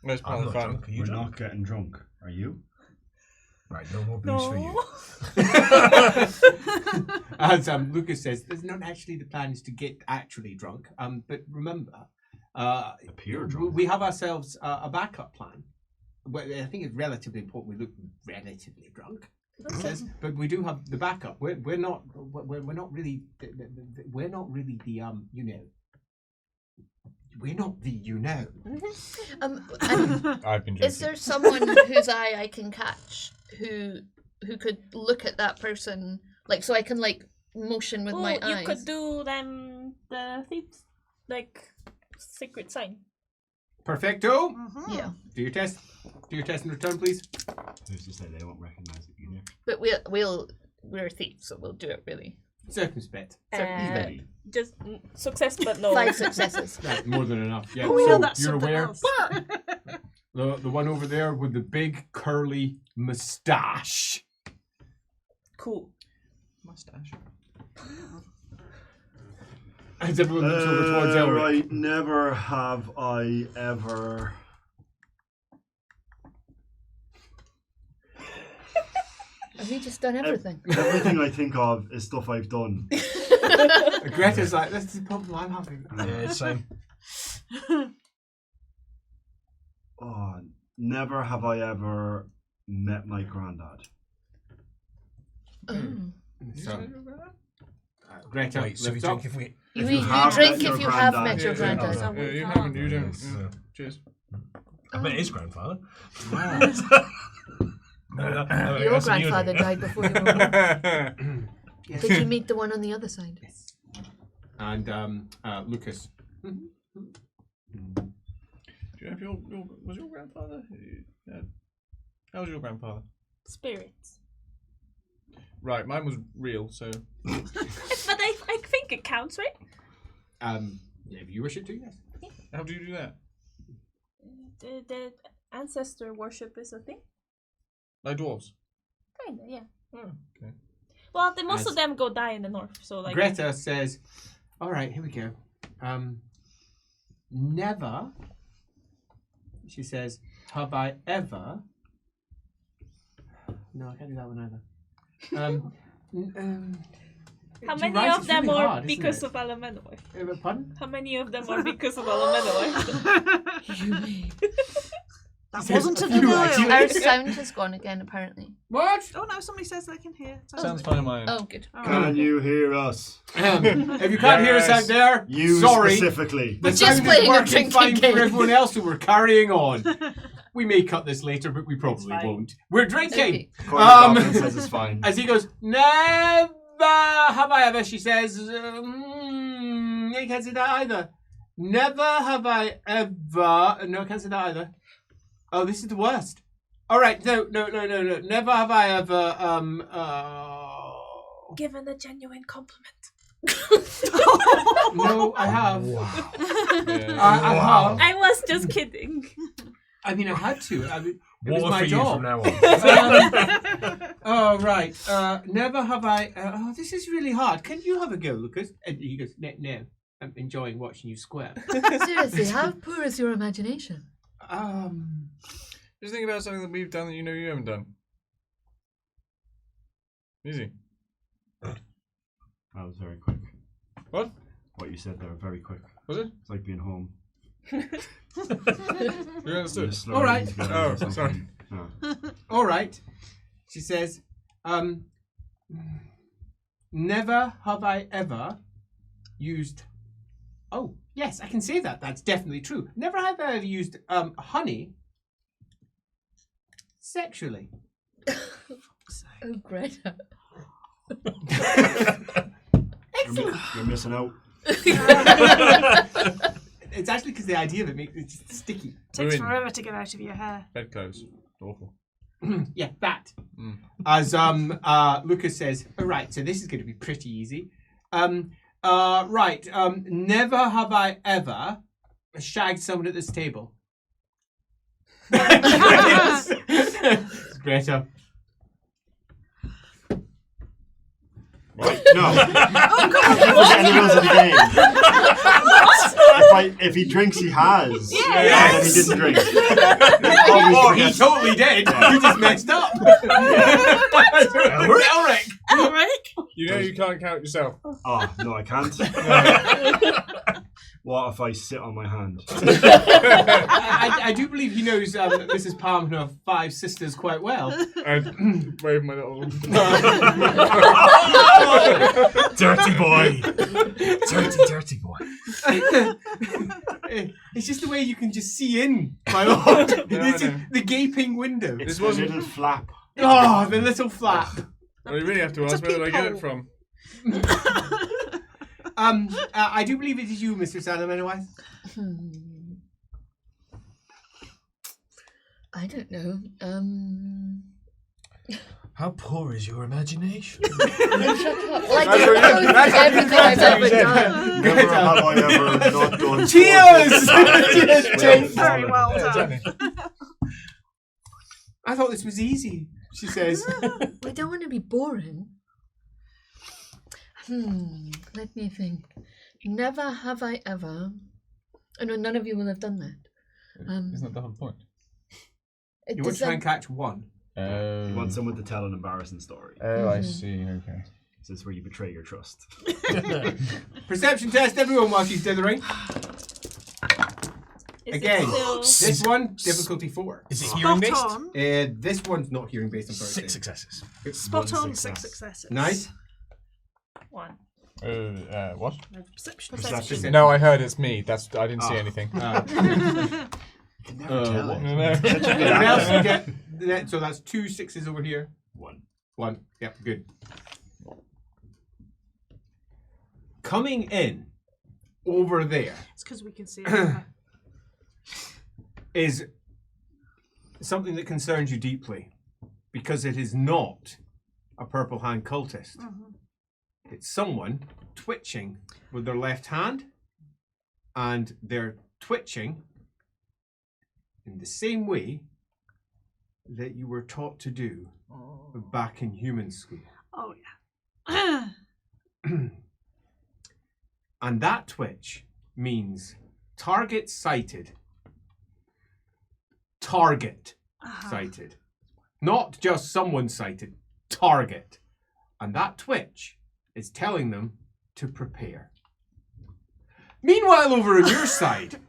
That's part I'm of not the fun. drunk. Are you We're drunk? not getting drunk. Are you? Right, no more booze for you. As Lucas says, there's not actually the plan is to get actually drunk. But remember, Appear drunk. we have ourselves a backup plan. Well, I think it's relatively important we look relatively drunk. It says, but we do have the backup. We're not really the we're not really the you know. We're not the you know. And I've been drinking. is there someone whose eye I can catch who could look at that person, like, so I can like motion with my eyes? You could do them the thieves, like secret sign. Perfecto. Yeah, Do your test. Do your test in return, please. Who's to say they won't recognise it either? but we're thieves, so we'll do it really. Circumspect. Steady. Just success, but no. 5 successes. That's more than enough. Yeah. Oh, we so know that's you're something aware. else. The one over there with the big curly moustache. Cool. Mustache. As everyone looks over towards Elric. Right, never have I ever. Have we just done everything? Everything I think of is stuff I've done. Greta's like, this is the problem I'm having. Yeah, same. Oh, never have I ever met my granddad. Oh. So, Greta, Wait, so we lift drink up. if we... You have drink met your if you have granddad. met your Yeah, granddad. no, You haven't, you don't. Yes. Yeah. Cheers. I met his grandfather. Your grandfather died before you were born. Did you meet the one on the other side? Yes. And Lucas. Do you have was your grandfather? How was your grandfather? Spirits. Right, mine was real, so. But I think it counts, right? If you wish it to, yes. How do you do that? The ancestor worship is a thing. Like dwarves? Kinda, yeah. Oh, okay. Well, most As- of them go die in the north, so like. Greta says, all right, here we go. Never, she says, have I ever. No, I can't do that one either. How you're many right, of it's them really are hard, isn't because it? of Elemenoi? Pardon? How many of them are because of Elemenoi? That Says wasn't a a few, actually. denial. Our sound has gone again, apparently. What? Oh no, somebody says they can hear. Sounds fine on my end. Oh, good. Can you hear us? If you can't hear us out there, You sorry. specifically. The We're just sound is playing a working drinking fine game. for everyone else, so we're carrying on. We may cut this later, but we probably fine. won't. We're drinking. Okay. Corey Goblin says it's fine. As he goes, never have I ever, she says, I can't say that either. Never have I ever, no, I can't say that either. Oh, this is the worst. All right, no. Never have I ever, Given a genuine compliment. no, I have. Yeah. I have. I was just kidding. I mean, I had to. I mean, it was Water my for you job. from now on. Oh, right. Never have I. Oh, this is really hard. Can you have a go, Lucas? And he goes, no. I'm enjoying watching you square. Seriously, how poor is your imagination? Just think about something that we've done that you know you haven't done. Easy. That was very quick. What? What you said there, very quick. Was it? It's like being home. You understood? Just slow All right. down together Oh, or something. sorry. No. All right. She says, never have I ever used. Oh, Yes, I can say that. That's definitely true. Never have I ever used honey sexually. Oh, Greta. You're missing out. It's actually because the idea of it makes it just sticky. Takes Ruin. forever to get out of your hair. Bedclothes. Awful. Yeah, that. Mm. As Lucas says, all right, so this is going to be pretty easy. Right, never have I ever shagged someone at this table. It's Greta. Right? No. Any rules of the game. If he drinks, he has. Yes. And then he didn't drink. Oh, he totally did. You just messed up. Elric. You know you can't count yourself. Oh, no, I can't. What if I sit on my hand? I do believe he knows Mrs. Palm and her 5 sisters quite well. I wave my little. Dirty boy. Dirty boy. It's just the way you can just see in, my lord. No, It's I know. the gaping window. It's This the wasn't- little flap. Oh, the little flap. Well, you really have to It's a ask where did I get it peephole. from? I do believe it is you, Mr. Salem, anyway. I don't know. How poor is your imagination? Shut up. Like, That's what you- that's everything I've ever done. Never have I ever not done. Cheers! Cheers! Very well done. I thought this was easy, she says. I don't want to be boring. Let me think. Never have I ever. Oh no, none of you will have done that. Isn't that the whole point? You want to try and catch one. You want someone to tell an embarrassing story. Oh, I see. Okay. This is where you betray your trust. Perception test, everyone, while she's dithering. Is Again, it still... this one, difficulty 4. Is it hearing based? Spot on. This one's not hearing based, I'm sorry. 6 successes. Spot on. success. 6 successes. Nice. 1. What? Perception. No, I heard it's me. I didn't see Oh. anything. You can never tell. No, it. no. Everyone else can get the net, so that's 2 6s over here. 1. 1. Yep, good. Coming in over there It's because we can see it. is something that concerns you deeply because it is not a purple hand cultist. It's someone twitching with their left hand, and they're twitching in the same way that you were taught to do back in human school. Oh yeah. And that twitch means target sighted. Target sighted. Not just someone sighted. Target. And that twitch is telling them to prepare. Meanwhile, over on your side,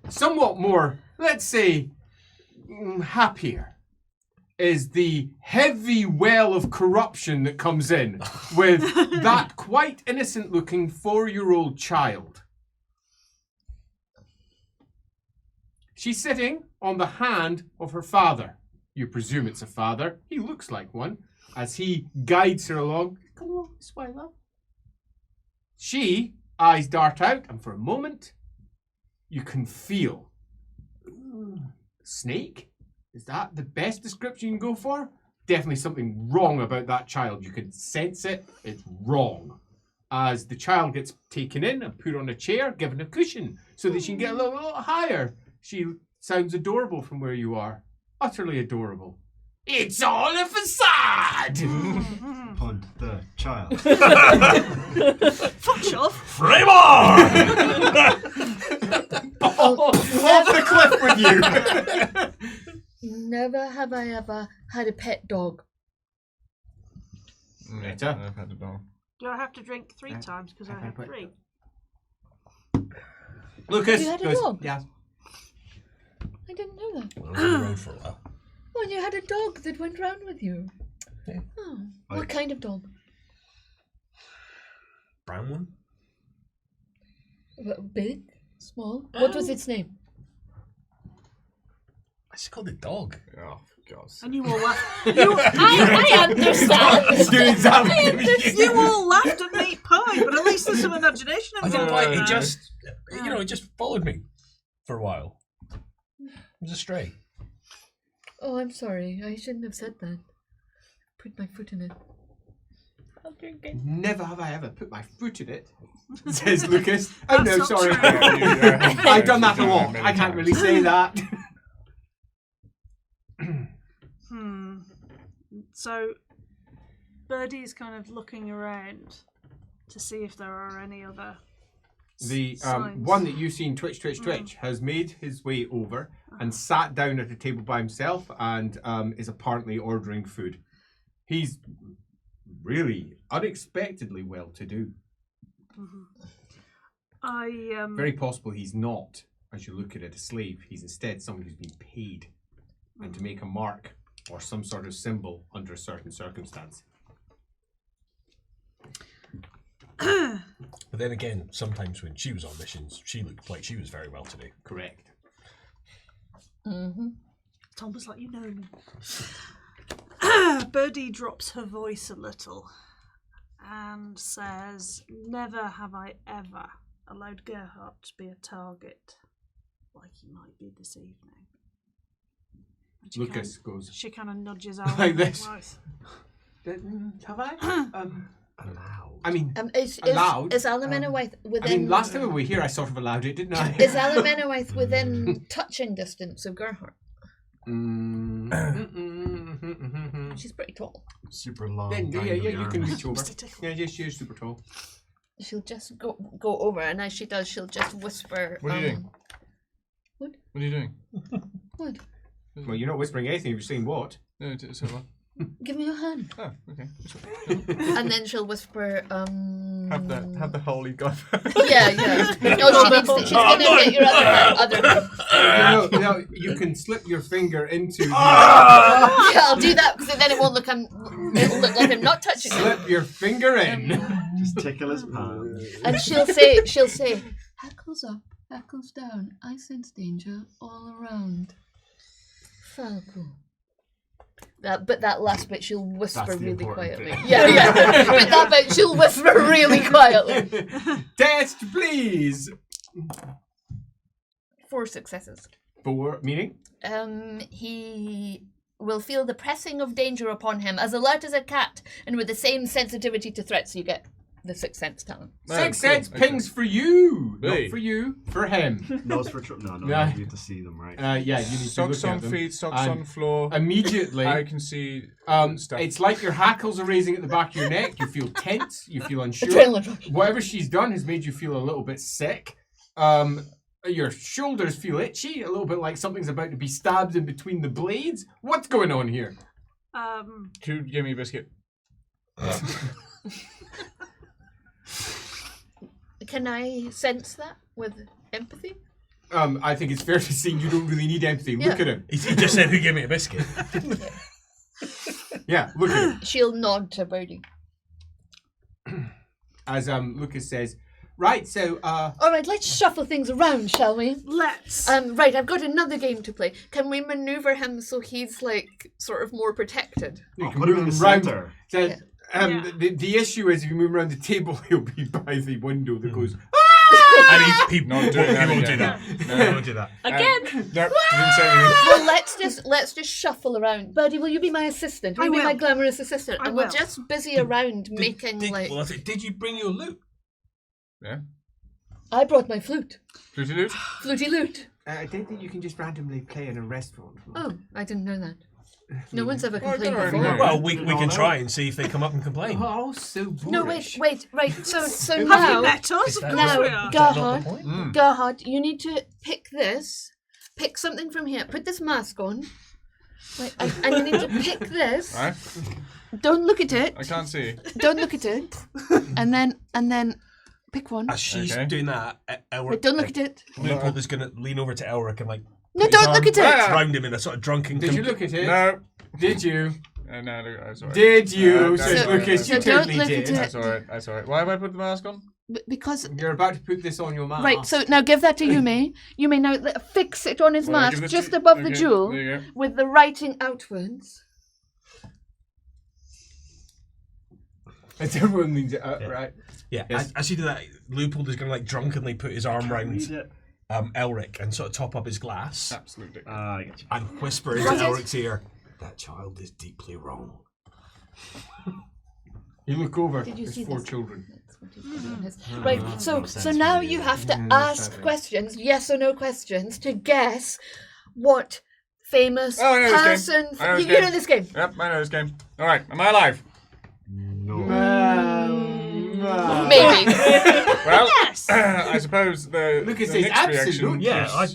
somewhat more, let's say, happier, is the heavy well of corruption that comes in with that quite innocent-looking 4-year-old child. She's sitting on the hand of her father. You presume it's a father. He looks like one as he guides her along. Come along this way, love. She, eyes dart out, and for a moment, you can feel snake. Is that the best description you can go for? Definitely something wrong about that child. You can sense it. It's wrong. As the child gets taken in and put on a chair, given a cushion so that she can get a little higher. She sounds adorable from where you are. Utterly adorable. It's all a facade! Punt the child. Fuck off. Frame on! Off the cliff with you! Never have I ever had a pet dog. Better. I've had a dog. Do I have to drink 3 times because I have 3? Lucas You had a goes, dog? yeah. I didn't know that. Well, I was on the road for a while. Oh, and you had a dog that went round with you. Yeah. Oh, what kind of dog? Brown one? Big? Small? What was its name? I just called it dog. Oh, for God's sake. And you all laughed. I understand. Do exactly. You all laughed at meat pie, but at least there's some imagination I didn't involved. like it. Just it just followed me for a while. It was a stray. Oh, I'm sorry. I shouldn't have said that. Put my foot in it. Never have I ever put my foot in it, says Lucas. Oh no, That's not sorry. true. I've done that a You've done lot. many I can't times. really say that. So, Birdie's kind of looking around to see if there are any other The signs. one that you've seen, Twitch, has made his way over and sat down at a table by himself and is apparently ordering food. He's really unexpectedly well-to-do. Very possible he's not, as you look at it, a slave. He's instead someone who's been paid and to make a mark or some sort of symbol under a certain circumstance. But then again, sometimes when she was on missions, she looked like she was very well to do. Correct. Tom was like, you know me. Birdie drops her voice a little and says, never have I ever allowed Gerhardt to be a target like he might be this evening. And Lucas goes, she kind of nudges out like this. Mouth. Have I? Allowed. I mean, Is allowed. Alamenowith within? I mean, last time we were here, I sort of allowed it, didn't I? Is Alamenowith within touching distance of Gerhardt? She's pretty tall. Super long. Then, yeah, dangly you can arms. reach over. Just a tickle. Yeah, she's super tall. She'll just go over, and as she does, she'll just whisper. What are you doing? What? What are you doing? What? Well, you're not whispering anything. You're saying what? No, it's over. Give me your hand. Oh, okay. And then she'll whisper. Have the holy god. Yeah. No, she needs to, she's gonna get your other hand. No, you can slip your finger into. Yeah, I'll do that because then it won't look. It'll look like I'm not touching it. Slip your finger in. Just tickle his palm. And she'll say, hackles up, hackles down. I sense danger all around. Falco. But that last bit she'll whisper That's the really important quietly. bit. Yeah. But that bit she'll whisper really quietly. Test, please. 4 successes. 4 meaning? He will feel the pressing of danger upon him, as alert as a cat, and with the same sensitivity to threats. You get the Sixth Sense talent. Sixth Sense pings for you, Hey. not for you, for him. Nose for no, Yeah. you need to see them, right? Yeah, you need to Socks look on at them. feet, socks And on floor. Immediately, I can see stuff. it's like your hackles are raising at the back of your neck. You feel tense. You feel unsure. Adrenaline rush. Whatever she's done has made you feel a little bit sick. Your shoulders feel itchy, a little bit like something's about to be stabbed in between the blades. What's going on here? Who gave me a biscuit? Can I sense that with empathy? I think it's fair to say you don't really need empathy. Look at him. He just said, "Who gave me a biscuit?" Yeah, look at him. She'll nod to Birdie. As Lucas says, right, so All right, let's shuffle things around, shall we? Let's. Right, I've got another game to play. Can we maneuver him so he's like sort of more protected? you I'll can put him move in the round. center. So, Yeah. the issue is if you move around the table, he'll be by the window that goes. And he Not doing that won't do again. that. No, he won't do that. Again. Nope, didn't say anything. Well, let's just shuffle around. Birdie, will you be my assistant? Will I you be will. my glamorous assistant? I And we'll will. just busy around making like. Well, did you bring your loot? Yeah. I brought my flute. Fluty loot. Fluty lute. I don't think you can just randomly play in a restaurant. Oh, I didn't know that. No one's ever Oh, I complained don't before. know. Well, we can try and see if they come up and complain. Oh, so boorish. No, wait, right. So Have now, you met us? Of that course now, we are. Is that not the Gerhard, point? Gerhard, you need to pick this. Pick something from here. Put this mask on. Wait, and you need to pick this. Right? Don't look at it. I can't see. Don't look at it. And then pick one. As she's Okay. doing that, Wait, don't look at it. Loophole is going to lean over to Elric and like No, put his don't look arm at it. round him in a sort of drunken. Did you look at it? No. Did you? No, that's alright. Did you? No, Says that's Lucas. alright. You So don't totally look did. at it. That's alright. That's alright. Why have I put the mask on? because You're about to put this on your mask. right. So now give that to Yume. Yume now fix it on his Well, I mask give it just to- above the okay, jewel there you go. with the writing outwards. It's everyone leans it out, right? Yeah, Yes. as you do that, Loopold is going to like drunkenly put his arm round Read it. Elric and sort of top up his glass Absolutely. I get you. and whisper into What is- Elric's ear, "That child is deeply wrong." You look over. Did you There's see 4 this? children. That's what he's got on his- Right. So no so sense now really. you have to Yeah, ask exactly. questions, yes or no questions, to guess what famous Oh, I know this person. game. I know this You know game. this game. Yep, I know this game. All right, am I alive? No. Maybe. Well, I suppose the Lucas the says next reaction. absolute. Yeah,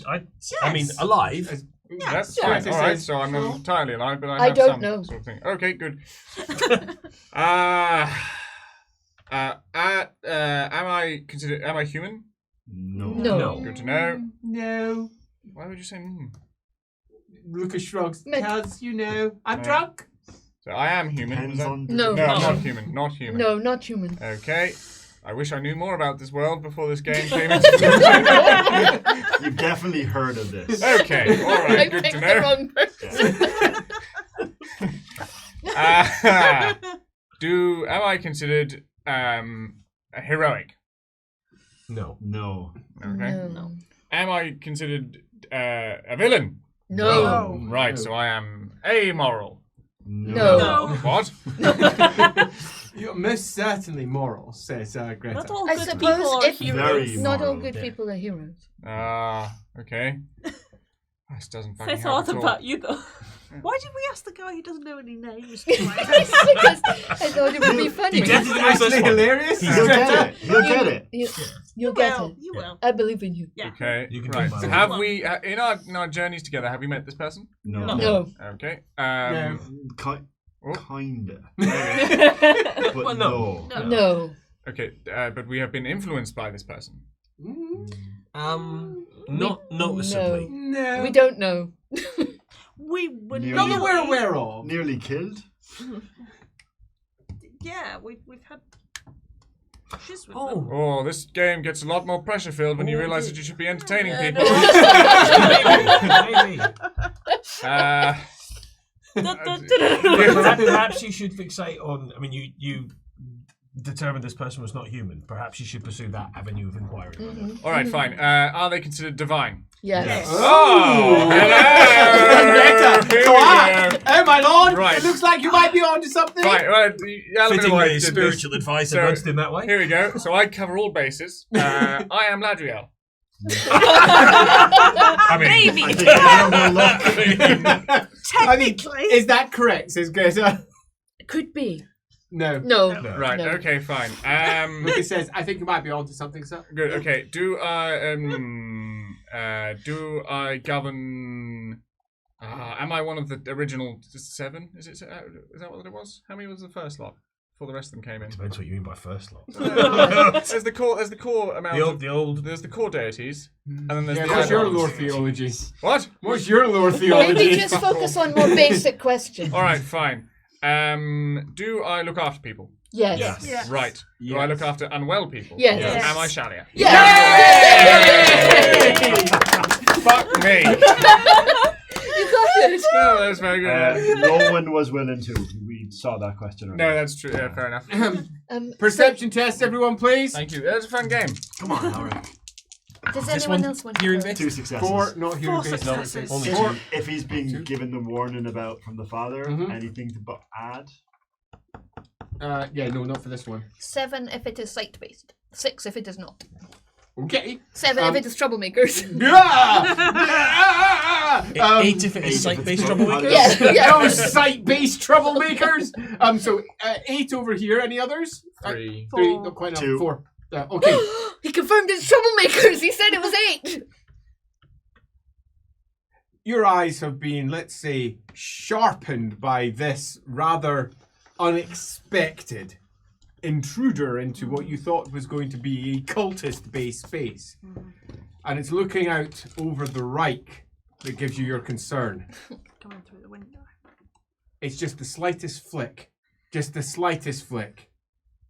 I mean, alive. That's Yes, fine. it All right, says- so I'm not entirely alive, but I I have don't some know. sort of thing. Okay, good. Am I considered? Am I human? No. No. Good to know. No. Why would you say? Lucas shrugs. Mate. Because, you know, I'm Yeah. drunk. So I am human. Depends was that- on. No. No, I'm not human. Not human. No, not human. Okay. I wish I knew more about this world before this game came into fruition. You've definitely heard of this. Okay, all I right, good picked to the know. wrong person. Am I considered heroic? No. No. Okay. No. Am I considered a villain? No. Right, so I am amoral. No. What? You're most certainly moral, says Greta. Not all I good suppose people are if- heroes. Very Not all moral, good yeah. people are heroes. Okay. This doesn't I fucking thought help at all. about you though. Why did we ask the guy who doesn't know any names? Because I thought it would be funny. definitely It's actually hilarious. He'll get it. He'll get it. You'll get it. You will. I believe in you. Yeah. Okay, You can right. do So mine. have we, in our journeys together, have we met this person? No. No. Okay. No. Oh. Kinda. But Well, no. no. No. Okay, but we have been influenced by this person. Not noticeably. No. We don't know. We were Nearly. Not that we're aware of. Nearly killed. Yeah, we've had shiz with them. Oh, this game gets a lot more pressure filled when you realise that you should be entertaining people. Maybe. Perhaps you should fixate on. I mean, you determined this person was not human. Perhaps you should pursue that avenue of inquiry. All right, fine. Are they considered divine? Yes. Oh, Greta, Here go we on. go. Oh my lord! Right. It looks like you might be onto something. Right, well, the element of Fittingly, life did this. spiritual advice So, advanced in that way. Here we go. So I cover all bases. I am Ladriel. I mean, Maybe. I think everyone will look. I mean, is that correct? Says Greta. Could be. No. No. Right. No. Okay. Fine. Lucas says, I think you might be onto something, sir. Good. Okay. Do I govern? Am I one of the original 7? Is that what it was? How many was the first lot before the rest of them came in? depends what you mean by first lot. There's the core amount. The old. There's the core deities, and then there's Yeah, the what's your add-ons. lore theology? What? What's your lore theology? Maybe just focus on more basic questions. All right. Fine. Do I look after people? Yes. Yes. Yeah. Right. Do I look after unwell people? Yes. Yes. Am I Shalia? Yes. Fuck me. You got it. No, that's very good. No one was willing to. We saw that question No, already. that's true. Yeah, fair enough. Perception test, everyone, please. Thank you. That was a fun game. Come on, Alric. Does This anyone one, else want to hearing go? bit? 2 successes. 4, not hearing Four based. successes. Only Four. two. If he's been given the warning about from the father, Mhm. anything to add? Yeah, no, not for this one. 7 if it is site based. 6 if it is not. Okay. 7 if it is troublemakers. Yeah! 8 if it is site-based troublemaker. Yeah. Those site-based troublemakers. So 8 over here. Any others? 3. 3, not quite enough. 2. 4. Okay. He confirmed it's troublemakers. He said it was 8. Your eyes have been, let's say, sharpened by this rather unexpected intruder into what you thought was going to be a cultist-based space. And it's looking out over the Reik that gives you your concern. Coming through the window. It's just the slightest flick. Just the slightest flick.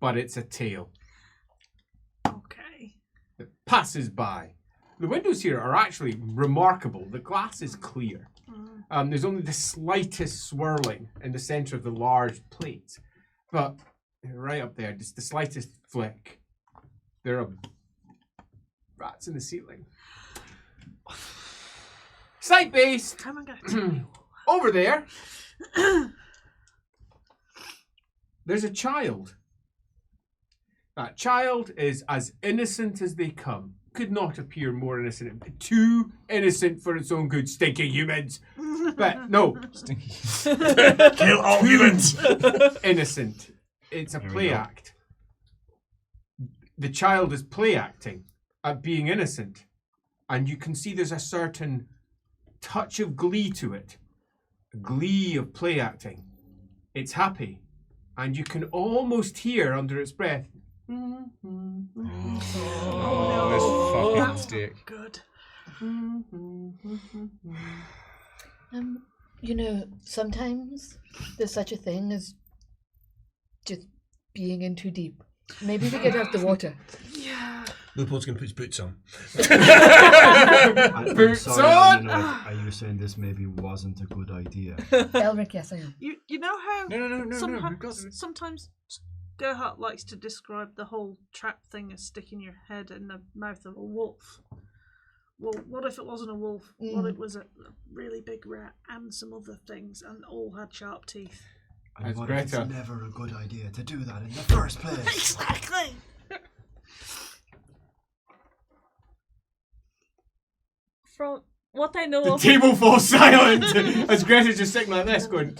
But it's a tail. Oh passes by. The windows here are actually remarkable. The glass is clear. There's only the slightest swirling in the center of the large plate. But right up there, just the slightest flick. There are rats in the ceiling. Sight-based. How am I going to tell you? Over there, there's a child. That child is as innocent as they come. Could not appear more innocent. Too innocent for its own good, stinking humans. But no. Kill all humans. Innocent. It's a There we play go. act. The child is play acting at being innocent. And you can see there's a certain touch of glee to it. A glee of play acting. It's happy. And you can almost hear under its breath. Oh, this fucking That's stick. good. You know, sometimes there's such a thing as just being in too deep. Maybe we get out the water. Yeah. Leopold's going to put his boots on. I'm Boots sorry, on! are you saying this maybe wasn't a good idea? Elric, yes, I am. You know how No. somehow- We've got sometimes Gerhardt likes to describe the whole trap thing as sticking your head in the mouth of a wolf. Well, what if it wasn't a wolf? What if it was a really big rat and some other things and all had sharp teeth? And That's what if it's Greta. never a good idea to do that in the first place? Exactly! From what I know The of, table falls silent as Greta's just sitting like this going,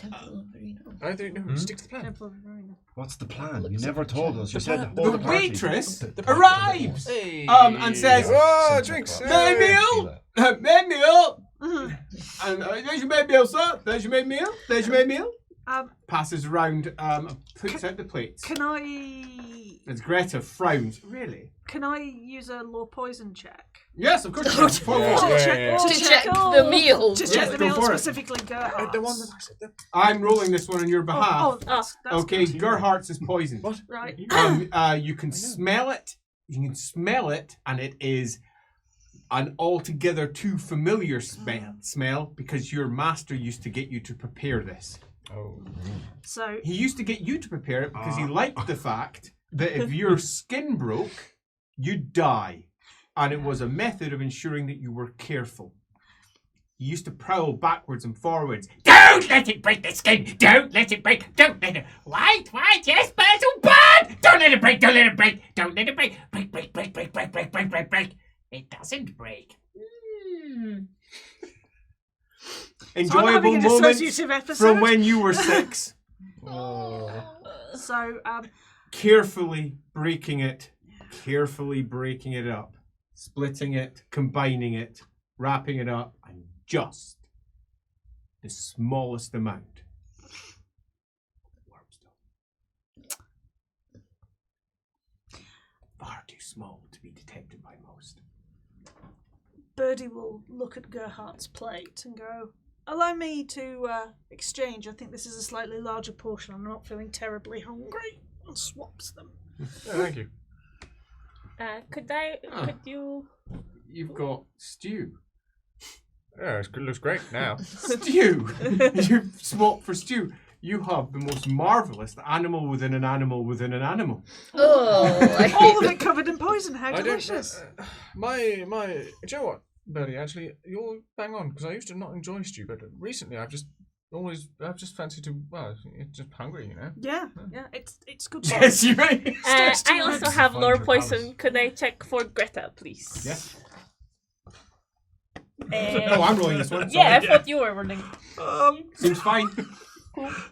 I don't know. Stick to the plan. Temple of Verena. What's the plan? You never told us. You said plan- the whole the party. waitress The arrives Hey. and says, "Oh, drinks. main meal, main meal. And there's your main meal, sir. There's your main meal. There's your main meal. Passes around, puts out the plates. Can I As Greta frowns. Really? use a law poison check? Yes, of course. you can. For what? To check the meal. To Yes, check the go meal, for it. specifically Gerhardt's. The one that I said. I'm rolling this one on your behalf. that's Okay, good. Gerhardt's is poisoned. What? Right. You can smell it. You can smell it, and it is an altogether too familiar smell because your master used to get you to prepare this. Oh. So He used to get you to prepare it because he liked the fact that if your skin broke, you'd die. And it was a method of ensuring that you were careful. He used to prowl backwards and forwards. Don't let it break the skin! Don't let it break! Don't let it... White, yes, but it's so bad! Don't let it break! Don't let it break! Don't let it break! Break, break, break, break, break, break, break, break, break. It doesn't break. I'm Enjoyable having a moments dissociative episode. from when you were 6. So Carefully breaking it up, splitting it, combining it, wrapping it up, and just the smallest amount. Far too small to be detected by most. Birdie will look at Gerhardt's plate and go, "Allow me to exchange. I think this is a slightly larger portion. I'm not feeling terribly hungry." And swaps them. Thank you. could you? You've got stew. Yeah, it looks great now. Stew! You swap for stew. You have the most marvellous animal within an animal within an animal. Oh, I All of hate it covered in poison. How I don't. delicious! My. Do you know what, Birdie? Actually, you're bang on because I used to not enjoy stew, but recently I've just fancied to. Well, it's just hungry, you know. Yeah, it's good. Yes, you may. I also have Find lore your poison. palace. Could I check for Greta, please? Yes. Uh, Oh, I'm rolling this one. yeah, I Sorry. thought you were rolling. Seems fine.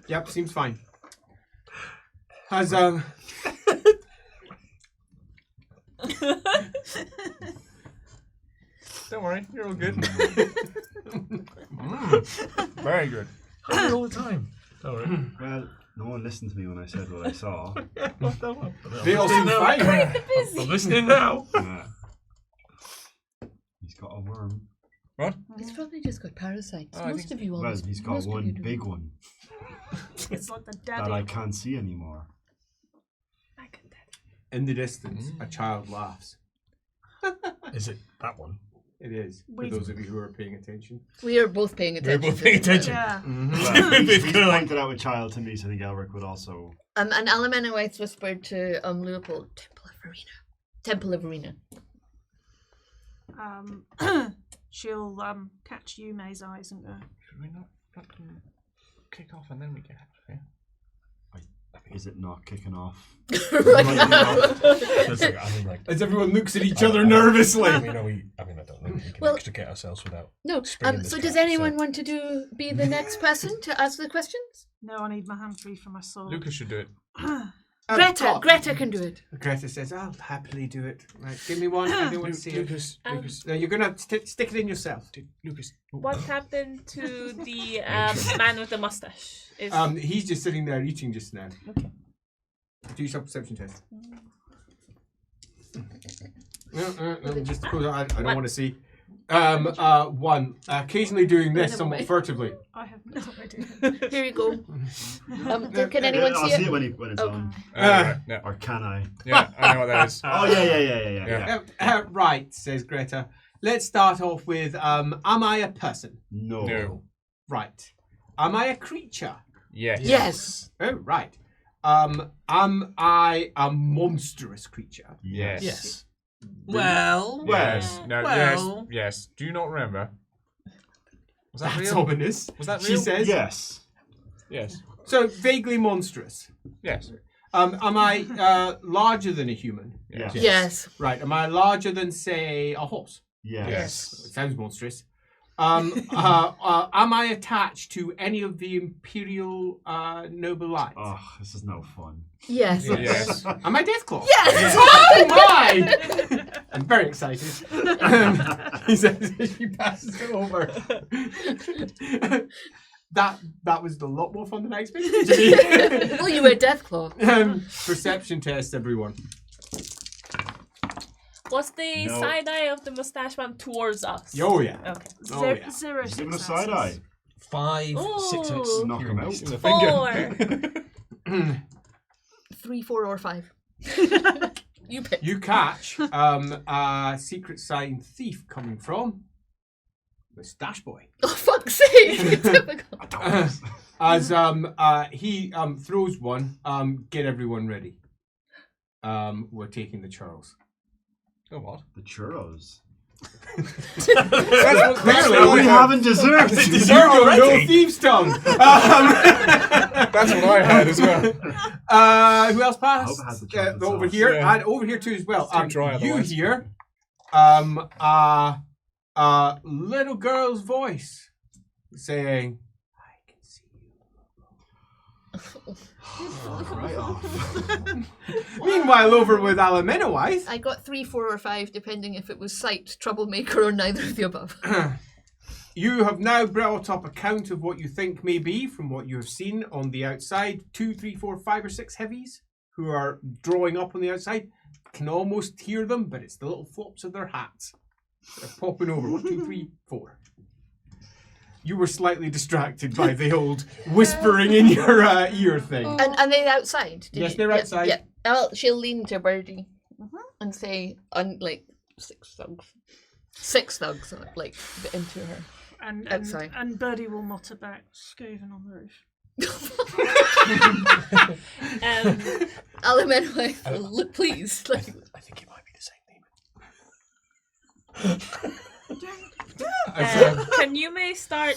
Yep, seems fine. Has Don't worry, you're all good. Very good. Hungry all the time. Don't worry. Well, no one listened to me when I said what I saw. they all seem fine. I'm listening now. He's got a worm. What? He's probably just got parasites. Oh, I Most think of you Well, always. he's got most of you one do. big one It's like the that I daddy. can't see anymore. In the distance, a child laughs. Is it that one? It is, for We- those of you who are paying attention. We are both paying attention. We're both paying to this. attention. Yeah. Well, he's pointed out a child to me, so I think Elric would also. And Alamena whispered to Leopold, Temple of Arena. She'll catch Yume's eyes and go. Should we not kick off and then we get out of here? Is it not kicking off? Right now. As everyone looks at each other nervously. I don't think we can Well- extricate ourselves without. No. Spring in this So does cap, anyone so- want to be the next person to ask the questions? No, I need my hand free for my sword. Lucas should do it. Greta can do it. Greta says, I'll happily do it. Right, give me one. I don't want to see it. Lucas. No, you're going to stick it in yourself. Lucas. What happened to the man with the mustache? Is He's just sitting there eating just now. Okay. Do your self-perception test. No, just close it. I don't want to see. One. Occasionally doing this Never somewhat mind. furtively. I have no idea. Here you go. Can anyone I'll see see it? it when it's on. Right, yeah. Or can I? Yeah, I know what that is. Oh yeah. Right, says Greta. Let's start off with, am I a person? No. Right. Am I a creature? Yes. Yes. Oh, right. Am I a monstrous creature? Yes. Yes. Well. Yes. No. Well. Yes. Do you not remember? Was that That's real? ominous. Was that She real? says. Yes. Yes. So, vaguely monstrous. Yes. Am I larger than a human? Yes. Yes. Right. Am I larger than, say, a horse? Yes. It sounds monstrous. Am I attached to any of the imperial noble lines? Oh, this is no fun. Yes. Yes. Am I Deathclaw? Yes. Oh my! I'm very excited. He says as she passes it over. That was a lot more fun than I expected it to be. Well, you were Deathclaw. Perception test, everyone. was the No. side eye of the mustache one towards us? Oh yeah. Okay. Oh, yeah. Zero Give it a successes. side eye. 5 Ooh. success. Knock him out. The Four. finger. 3, 4, or 5. You pick. You catch a secret sign thief coming from the Stash Boy. Oh, fuck's sake! Typical. As he throws one, get everyone ready. We're taking the churls. Oh what? The churros. Clearly, Are we having dessert? You don't know thieves' tongue. That's what I had as well. Who else passed? Hope it has the chocolate Over sauce. here, Yeah. and over here too as well. It's too dry You otherwise. hear little girl's voice saying, "I can see you." Right off. Meanwhile, over with Alamenawaith, I got 3, 4, or 5, depending if it was sight, troublemaker, or neither of the above. you have now brought up a count of what you think may be from what you have seen on the outside. 2, 3, 4, 5, or 6 heavies who are drawing up on the outside. Can almost hear them, but it's the little flops of their hats. They're popping over. 1, 2, 3, 4. You were slightly distracted by the old whispering in your ear thing. And they outside? Yes, they're outside. Yeah. She'll lean to Birdie and say, like, 6 thugs. 6 thugs, like, into her. And Outside. and Birdie will mutter back, "Scaven on the roof." Alamena, look, please. Like, I think it might be the same name. Can you may start?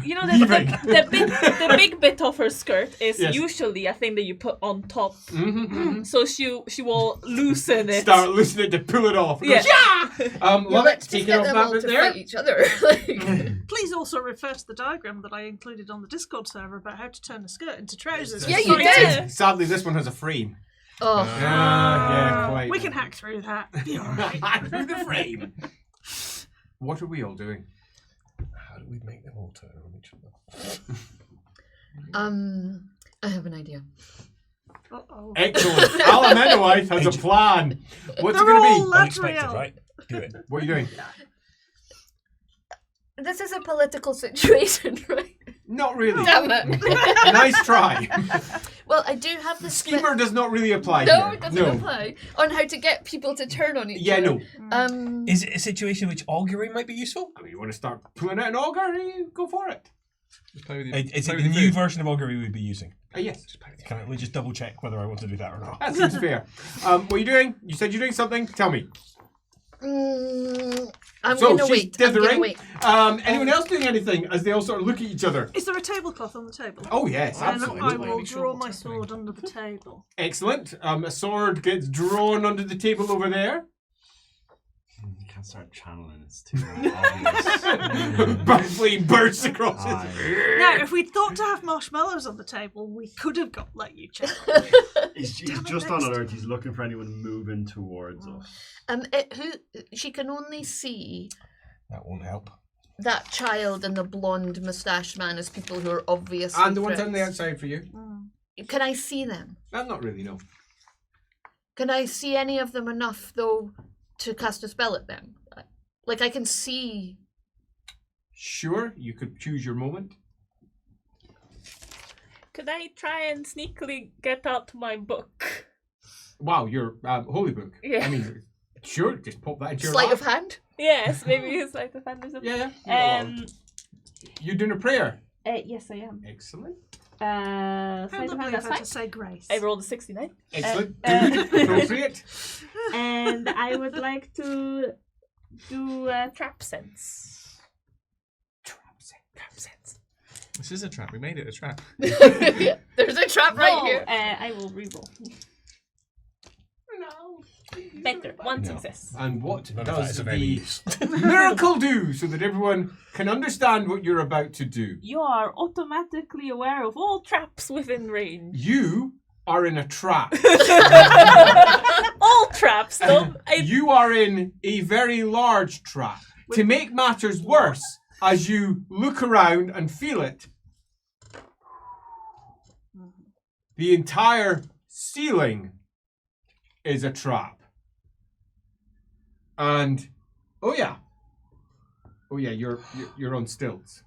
You know the big bit of her skirt is Yes. usually a thing that you put on top, Mm-hmm. so she will loosen it. Start loosening it to pull it off. It Yeah. goes, Love it. let's Take just it get off them that all bit to there. fight each other. Like, Please also refer to the diagram that I included on the Discord server about how to turn a skirt into trousers. Yeah, you Yeah. did. Sadly, this one has a frame. oh, Yeah, quite. We can hack through that. Be all right. Through the frame. What are we all doing? How do we make them all turn on each other? I have an idea. Uh-oh. Excellent. Alamenawaith has a plan. What's it They're going all to be? Unexpected, Ladriel. right? Do it. What are you doing? This is a political situation, right? Not really. Damn it. Nice try. Well, I do have the Schemer does not really apply No, here. it doesn't apply on how to get people to turn on each Yeah, other. no. Is it a situation in which augury might be useful? I mean, you want to start pulling out an auger? Go for it. Just play with your, Is play it with the your new food. version of augury we'd be using? Yes. Can we just double check whether I want to do that or not? That seems fair. What are you doing? You said you're doing something? Tell me. I'm So gonna she's wait. I'm dithering. gonna wait. Anyone else doing anything as they all sort of look at each other? Is there a tablecloth on the table? Oh, yes, And absolutely. I will draw my sword under the table. Excellent. A sword gets drawn under the table over there. You can't start channeling, it's too obvious. Bird flame bursts across Aye. it. Now, if we'd thought to have marshmallows on the table, we could have let you check. He's Damn it, just on next. alert, he's looking for anyone moving towards us. She can only see That won't help. that child and the blonde moustached man as people who are obviously And the ones on the threats. outside for you? Can I see them? Not really, no. Can I see any of them enough though to cast a spell at them? Like I can see. Sure, you could choose your moment. Could I try and sneakily get out my book? Wow, your holy book. Yeah. I mean, sure, just pop that into your Sleight lap. of hand? Yes, maybe it's like the fan or something. Yeah. You're doing a prayer. Yes, I am. Excellent. I Sleight of don't hand, believe that's how fine. to say grace. I rolled a 69. Excellent. Good. Appropriate. And I would like to do trap sense. Trap sense. This is a trap. We made it a trap. There's a trap right here. I will reroll. No. Better. One success. And what None of that does is of any the use. miracle do so that everyone can understand what you're about to do? You are automatically aware of all traps within range. You are in a trap. All traps, though. You are in a very large trap. To make matters worse, as you look around and feel it, the entire ceiling is a trap. And oh yeah, you're on stilts.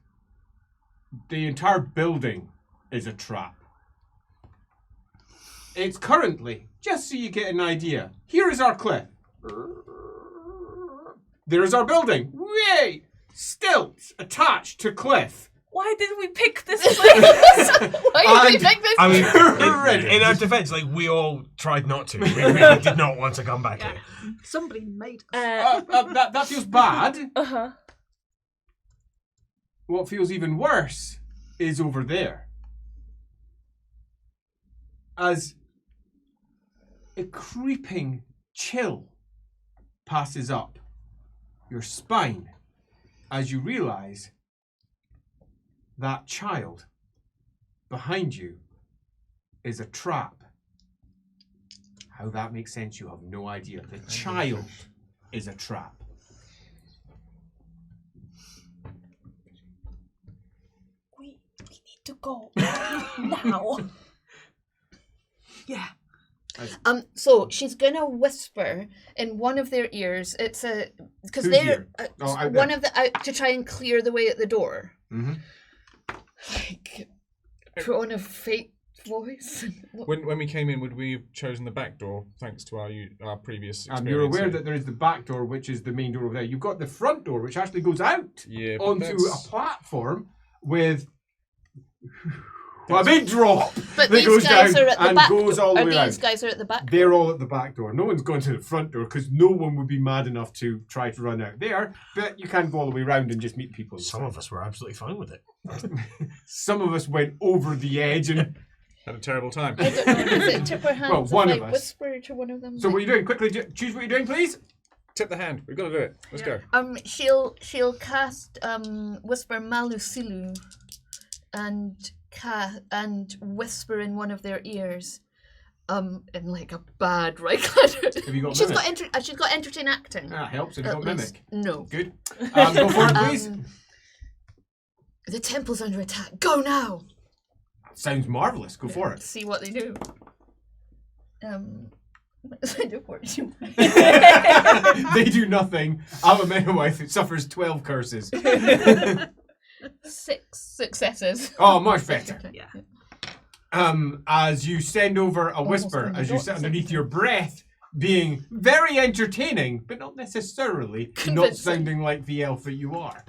The entire building is a trap. It's currently, just so you get an idea, here is our cliff. There is our building. Wait! Stilts attached to cliff. Why did we pick this place? Why did we pick this? I mean, Ready. in our defence, like we all tried not to. We really did not want to come back here. Somebody made us. That feels bad. Uh-huh. What feels even worse is over there. As a creeping chill passes up your spine as you realise that child behind you is a trap. How that makes sense, you have no idea. The child is a trap. We need to go now. Yeah. So she's gonna whisper in one of their ears. It's a because Whose they're ear? Oh, out one there. of the to try and clear the way at the door. Mm-hmm. Like put on a fake voice. When we came in, would we have chosen the back door thanks to our previous experience? You're aware here? that there is the back door, which is the main door over there. You've got the front door, which actually goes out Yeah, but onto that's- a platform with a big drop But that these goes guys down are at the and back. goes all the Are way these out. guys are at the back? They're all at the back door. No one's going to the front door because no one would be mad enough to try to run out there. But you can go all the way around and just meet people. Some of us were absolutely fine with it. Some of us went over the edge, and Had a terrible time. I don't know. Is it tip her hands? Well, and, one of like, us. Whisper to one of them. so what are you doing? Quickly choose what you're doing, please. Tip the hand. We've got to do it. Let's go. She'll cast whisper Malusilu, and whisper in one of their ears, in like a bad Reik. Have you got She's mimic? got she's got entertain acting. That helps. Have you At got least. mimic? No. Good. Go for it, please. The temple's under attack. Go now. Sounds marvellous. Go for it. See what they do. They do nothing. Amenemhotep suffers 12 curses. 6 successes. Oh, much better. Yeah. as you send over a whisper, as you sit underneath your breath, being very entertaining, but not necessarily not Convincing. sounding like the elf that you are.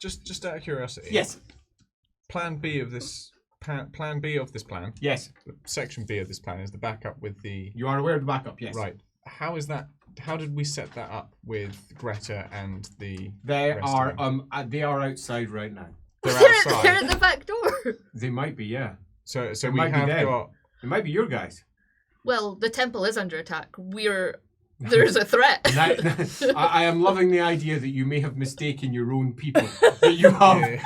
Just out of curiosity. Yes. Plan B of this. Plan B of this plan. Yes. Section B of this plan is the backup with the. You are aware of the backup, yes. Right. How is that? How did we set that up with Greta and the? They rest are of them? they are outside right now. They're They're outside. at the back door. They might be, yeah. So It we might be have them. got. It might be your guys. Well, the temple is under attack. There's a threat. I am loving the idea that you may have mistaken your own people that you have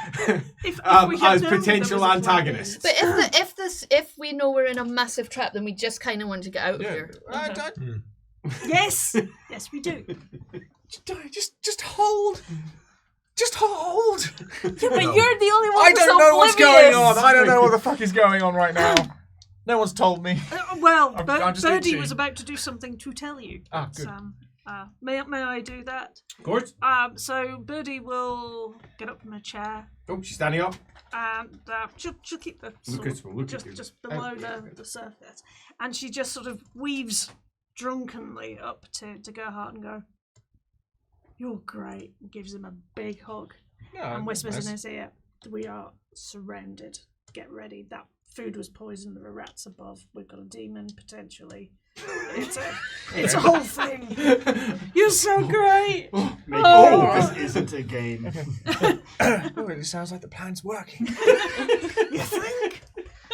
If we as had known potential there was a plan B. antagonists. But if we know we're in a massive trap, then we just kind of want to get out of here. Yes, yes, we do. Just hold. Just hold. Yeah, but you're the only one I who's don't know what's going oblivious. on. I don't know what the fuck is going on right now. No one's told me. Well, I'm just Birdie itchy. was about to do something to tell you. Ah, good. May I do that? Of course. So Birdie will get up from her chair Oh, she's standing up. and she'll keep the Look sword at you. just below the surface, and she just sort of weaves drunkenly up to Gerhardt and go, "You're great," and gives him a big hug and whispers in his ear, "We are surrounded. Get ready. That food was poisoned. There are rats above. We've got a demon potentially. It's a whole thing. You're so great." This isn't a game. Oh, it sounds like the plan's working. You think?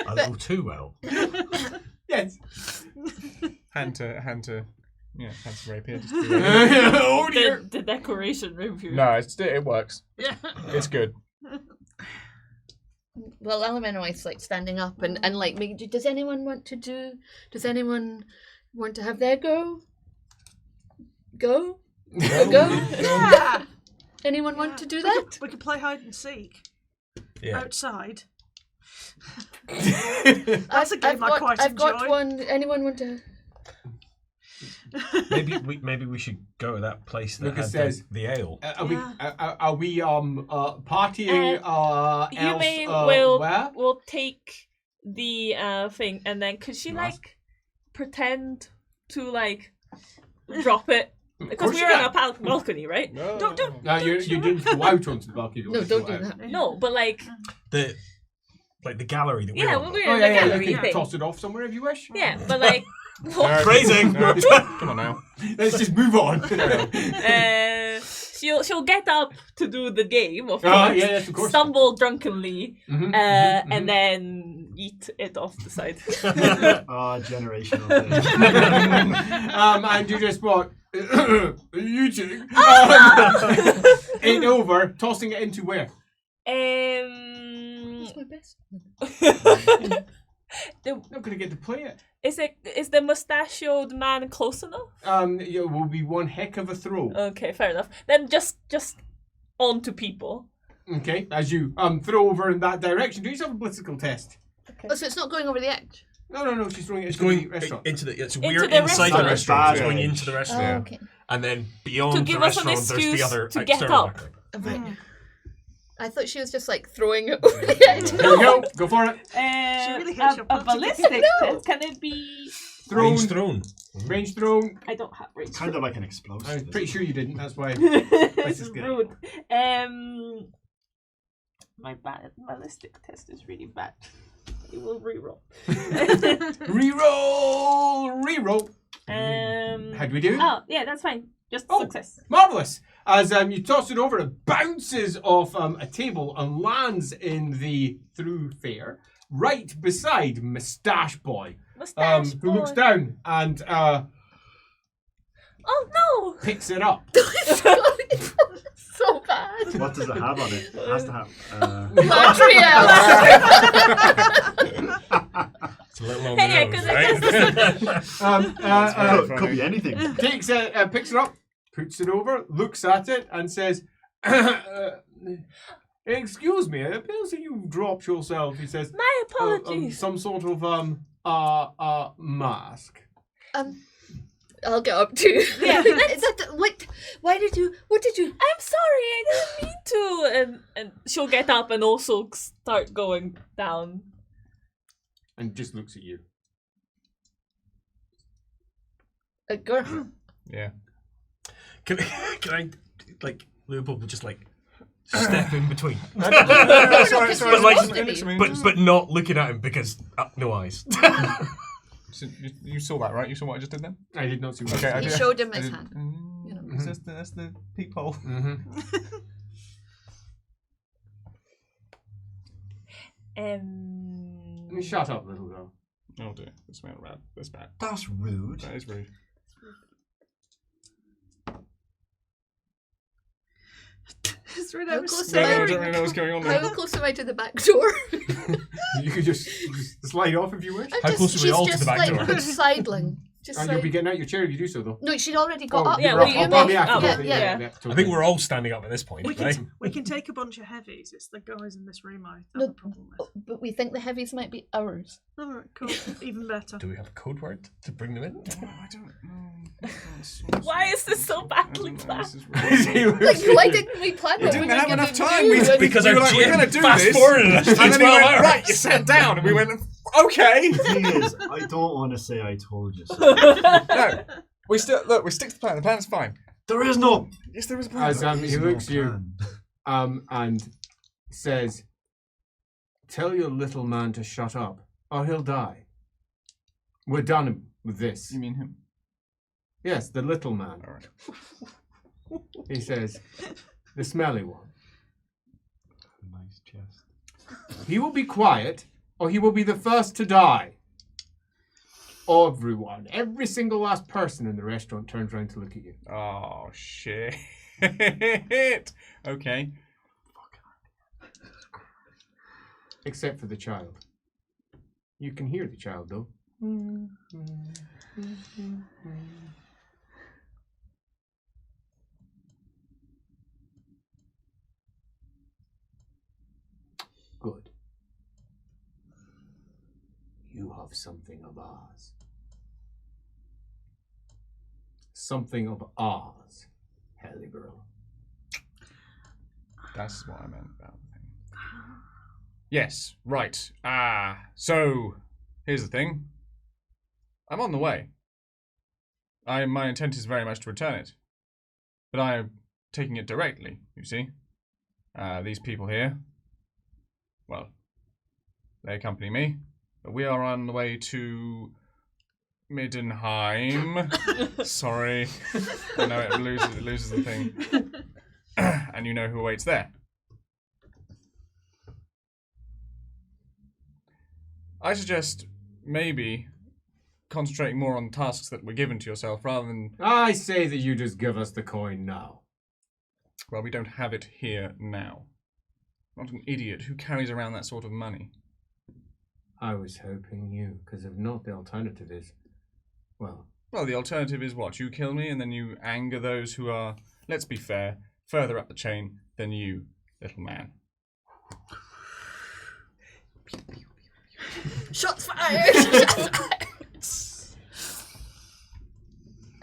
A little too well. Yes. Hand to rapier. Just Oh dear. The decoration review. no, it works. Yeah. It's good. Well, Elemenori's like standing up and like, does anyone want to have their go? Go? Yeah. Anyone want to do that? We could play hide and seek Yeah. outside. That's a game I quite I've got enjoy. one. Anyone want to? Maybe we should go to that place that Lucas had says- the ale. Are we partying You else, may where? will take the thing, and then could she Mask? like pretend to like drop it because course we're you on a balcony, right? No. Don't. No, you didn't go out onto the balcony. No, don't do that. No, but like The gallery that we're yeah, on. we're Oh in yeah, the yeah. You gallery can thing. toss it off somewhere if you wish. Yeah, but like Phrasing. No. Come on now. Let's just move on. she'll get up to do the game, of Oh course. yeah, yes, of course. Stumble drunkenly, Mhm, and then eat it off the side. Generational thing. and you just what? You two. It over, tossing it into where? That's my best. Not gonna get to play it. Is the mustachioed man close enough? It will be one heck of a throw. Okay, fair enough. Then just on to people. Okay, as you throw over in that direction, do yourself a political test. Oh, so it's not going over the edge. No, she's throwing it It's into going the restaurant. into the. It's Into we're the inside the restaurant. restaurant. It's Badge. going into the restaurant, Okay. and then beyond To the give us an restaurant, there's the excuse other to get external up. background. Right. I thought she was just like throwing it over the edge. There we go. Go for it. really hates your A plot. ballistic test. Can it be? Thrown. Range thrown. Range thrown. I don't have range. Kind of like an explosive. I'm pretty sure you didn't. That's why. This is just get it. rude. My ballistic test is really bad. It will reroll. Reroll. How do we do? Oh, yeah, that's fine. Just Oh. success. Marvelous. As you toss it over, it bounces off a table and lands in the thoroughfare right beside Moustache Boy, Mustache who looks boy. down and Oh no! picks it up. So bad. What does it have on it? It has to have. Material. It's a little on Hey, I the nose, could- right? Could be anything. Takes it, picks it up, puts it over, looks at it, and says, "Excuse me, it appears that you've dropped yourself." He says, My apologies. "Some sort of mask." I'll get up too. Yeah, Is that what? Why did you? What did you? I'm sorry, I didn't mean to. And she'll get up and also start going down. and just looks at you. A girl. Yeah. Can I like Leopold will just like step in between, Sorry, but not looking at him because no eyes. So you saw that, right? You saw what I just did then? I did not see what Okay, I You did. showed him I his did- hand. You know. That's the peephole. Shut up, little girl. Oh dear, this smell bad. That's bad. That's rude. That is rude. It's really How was close I am I? don't really know what's going on there. How close am I to the back door? You could just slide off if you wish. How close are we all to the back door? Sidling. Just And you'll be getting out your chair if you do so, though. No, she'd already got Oh, up. Yeah, you're well, up. you Oh, move yeah, I up. forgot. Yeah. I totally. think we're all standing up at this point, We right? can take a bunch of heavies. It's the guys in this room I have No, a problem with. but we think the heavies might be ours. Alright, cool. Even better. Do we have a code word to bring them in? I don't know. Why is this so badly planned? This is really... Like, why didn't we plan We what didn't were have gonna enough do? time. We Because we our were like, we're GM going to do fast this. forwarded us And to then he 12 went, hours. right, you sat down. And we went, okay. The thing is, I don't want to say I told you so. No, we stick to the plan. The plan's fine. There is no. Yes, there is a plan. As he looks at you and says, "Tell your little man to shut up, or he'll die. We're done with this." You mean him? Yes, the little man. All right. He says, "The smelly one. Nice chest. He will be quiet, or he will be the first to die." Everyone, every single last person in the restaurant turns around to look at you. Oh, shit. Okay. Except for the child. You can hear the child, though. Good. You have something of ours. Something of ours, Helly girl. That's what I meant about the thing. Yes, right. So, here's the thing. I'm on the way. My intent is very much to return it. But I am taking it directly, you see. These people here, well, they accompany me. But we are on the way to Middenheim. Sorry. I know it loses the thing. And you know who awaits there. I suggest maybe concentrating more on tasks that were given to yourself rather than... I say that you just give us the coin now. Well, we don't have it here now. Not an idiot who carries around that sort of money. I was hoping you, because if not, the alternative is, well... Well, the alternative is what? You kill me and then you anger those who are, let's be fair, further up the chain than you, little man. Shots fired! Shots fired!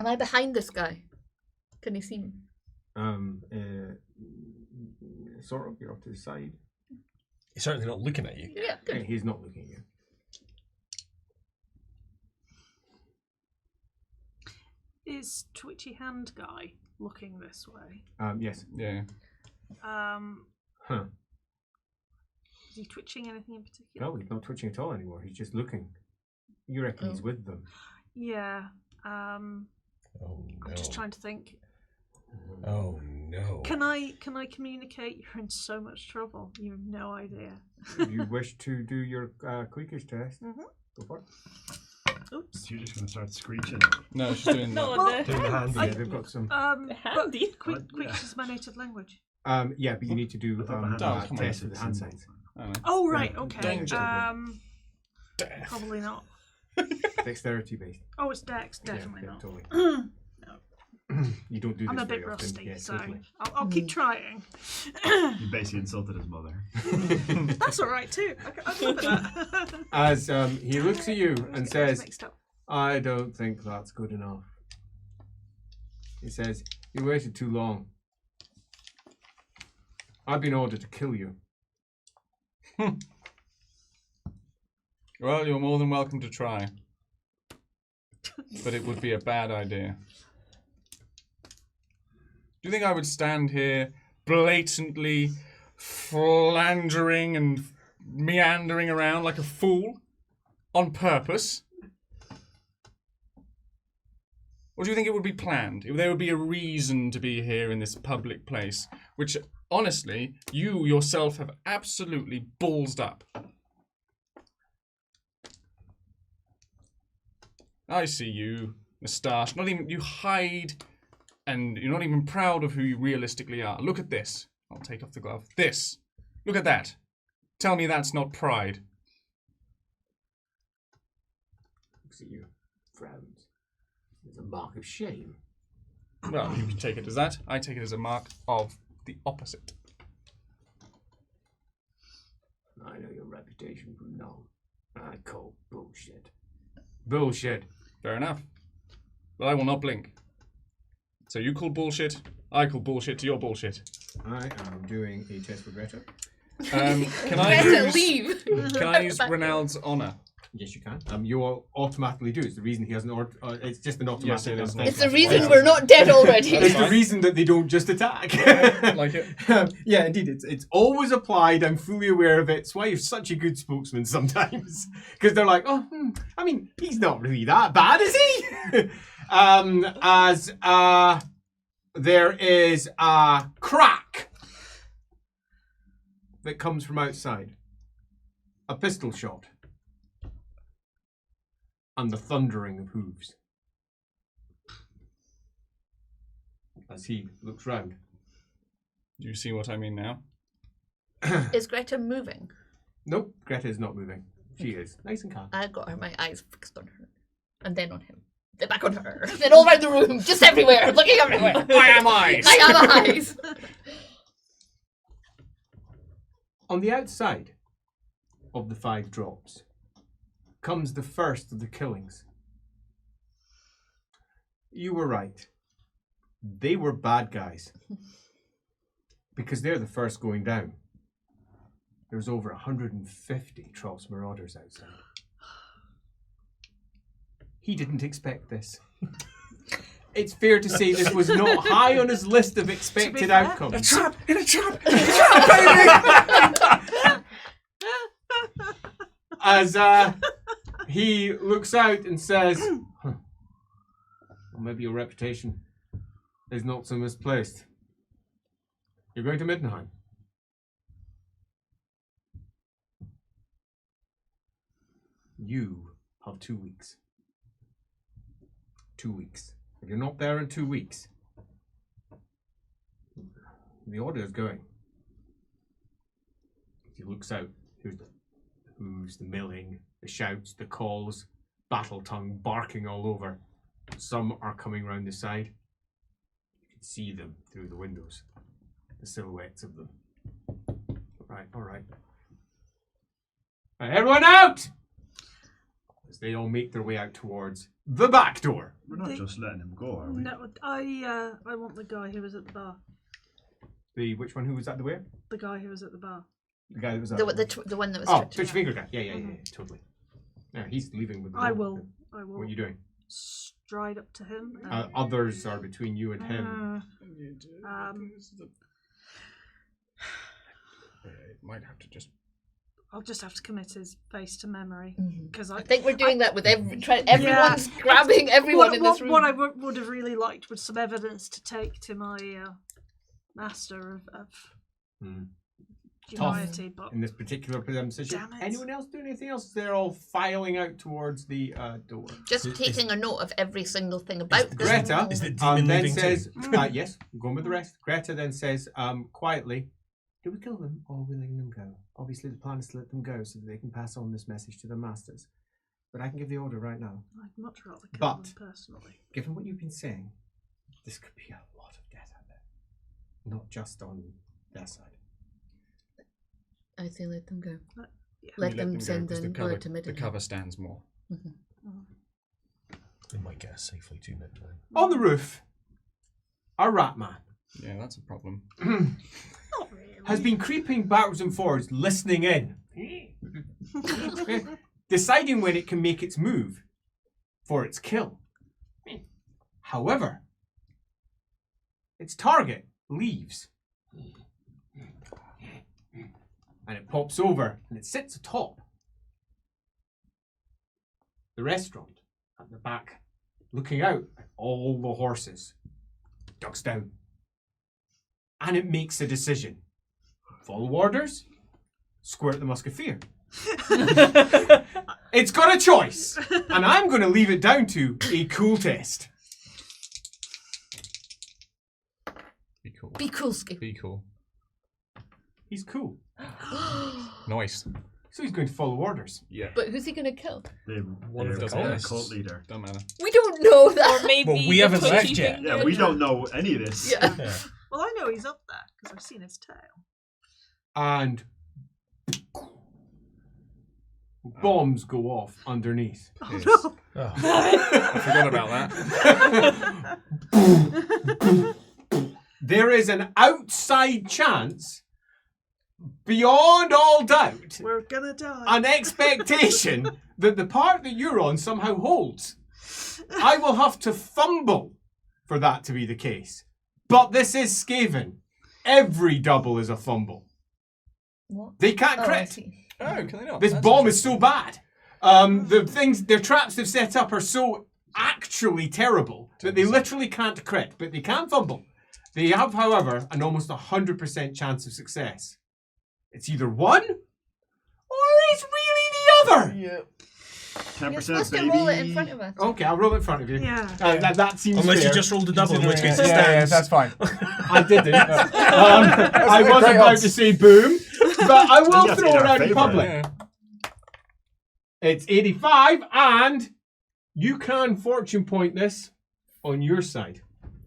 Am I behind this guy? Can he see me? Sort of, you're off to the side. He's certainly not looking at you. Yeah, good. He's not looking at you. Is Twitchy Hand Guy looking this way? Yes. Yeah. Huh. Is he twitching anything in particular? No, he's not twitching at all anymore. He's just looking. You reckon he's with them? Yeah. Oh no. I'm just trying to think. Oh no. Can I communicate? You're in so much trouble. You have no idea. If you wish to do your clickers test, go for it. Oops. You're just going to start screeching. No, she's doing No, that. the Doing the hand. Yeah, they've got some. handy. Quick is my native language. Yeah, but you need to do I thought the hand come on. test with the hand signs. I don't know. Oh right, okay. Danger. Probably not. Dexterity based. Oh, it's Dex. Definitely yeah, not. Totally. You don't do this I'm a bit very often. rusty, Yeah, so totally. I'll keep trying. You basically insulted his mother. That's all right too. I'll go for that. As he looks at you and It's says, mixed up. I don't think that's good enough. He says, you waited too long. I've been ordered to kill you. Well, you're more than welcome to try. But it would be a bad idea. Do you think I would stand here blatantly philandering and meandering around like a fool on purpose? Or do you think it would be planned? If there would be a reason to be here in this public place, which, honestly, you yourself have absolutely ballsed up. I see you, moustache. Not even you hide, and you're not even proud of who you realistically are. Look at this. I'll take off the glove. This. Look at that. Tell me that's not pride. Looks at you, frowns. It's a mark of shame. Well, you can take it as that. I take it as a mark of the opposite. I know your reputation from long. I call bullshit. Bullshit. Fair enough. But I will not blink. So you call bullshit, I call bullshit to your bullshit. I am doing a test for Greta. Can I Greta, use, leave. Can I use Renald's honour? Yes, you can. You will automatically do. It's the reason he hasn't. It's just an automatic. Yes, it is. thing. It's the reason we're not dead already. It's the reason that they don't just attack. Like it. Yeah, indeed. It's always applied. I'm fully aware of it. It's why you're such a good spokesman sometimes. Because they're like, I mean, he's not really that bad, is he? There is a crack that comes from outside. A pistol shot. And the thundering of hooves. As he looks round. Do you see what I mean now? Is Greta moving? Nope, Greta is not moving. She is nice and calm. I've got my eyes fixed on her. And then on him. Then back on her. Then all around the room. Just everywhere. Looking everywhere. I am eyes! I am eyes! On the outside of the 5 drops comes the first of the killings. You were right. They were bad guys. Because they're the first going down. There's over 150 Tross Marauders outside. He didn't expect this. It's fair to say this was not high on his list of expected outcomes. A trap! In a trap! In a trap, baby! As he looks out and says, well, maybe your reputation is not so misplaced. You're going to Middenheim. You have 2 weeks. 2 weeks. If you're not there in 2 weeks, the order is going. He looks out. Here's the hooves, the milling, the shouts, the calls, battle tongue barking all over. Some are coming round the side. You can see them through the windows. The silhouettes of them. All right. Everyone out! As they all make their way out towards the back door. We're not just letting him go, are we? No, I want the guy who was at the bar. Which one? Who was at the where? The guy who was at the bar. The guy that was at The one that was Oh, tricked. Twitch Finger guy. Yeah, totally. Yeah, he's leaving with the I dog. will. What are you doing? Stride up to him. Others are between you and him. It might have to just... I'll just have to commit his face to memory because I think we're doing that with everyone's grabbing everyone in this room. What I would have really liked was some evidence to take to my master of humanity. But In this particular position. Damn it. Anyone else doing anything else? They're all filing out towards the door. Just taking a note of every single thing about this. Greta Is the demon then leaving says, too? yes, I'm going with the rest. Greta then says, quietly, do we kill them or will we let them go? Obviously the plan is to let them go so that they can pass on this message to their masters. But I can give the order right now. I'd much rather kill But- them personally. Given what you've been saying, this could be a lot of death out there. Not just on their side. I say let them go. Yeah. Let You them go, send 'cause an the order cover, to the Middenheim. cover stands more. They might get us safely to Middenheim. On the roof, a rat man Yeah, that's a problem. Not really. has been creeping backwards and forwards, listening in. deciding when it can make its move for its kill. However, its target leaves. And it pops over and it sits atop the restaurant at the back, looking out at all the horses. Ducks down. And it makes a decision. Follow orders, squirt the musketeer. It's got a choice, and I'm going to leave it down to a cool test. Be cool. Be cool, Skip. Be cool. He's cool. Nice. So he's going to follow orders. Yeah. But who's he gonna kill? One of the Doesn't cults. cult leader. Don't matter. We don't know that. Or maybe Well, we the haven't left pushy yet. thing Yeah, there. we don't know any of this. Yeah. Yeah. Well, I know he's up there because I've seen his tail. And bombs go off underneath. Yes. Oh. I forgot about that. There is an outside chance, beyond all doubt, We're gonna die. an expectation that the part that you're on somehow holds. I will have to fumble for that to be the case. But this is Skaven. Every double is a fumble. What? They can't Oh, I crit. see. Oh, can they not? This That's bomb is so interesting. bad. Their traps they've set up are so actually terrible that they literally can't crit, but they can fumble. They have, however, an almost 100% chance of success. It's either one, or it's really the other. You're 10%, supposed to baby. roll it in front of us. Okay, I'll roll it in front of you. Yeah. That seems Unless fair. you just rolled a double, in which case it Yeah, stands. that's fine. I didn't. I was great about odds. to say boom, but I will That's throw in it our out in favour. public. Yeah. It's 85, and you can fortune point this on your side.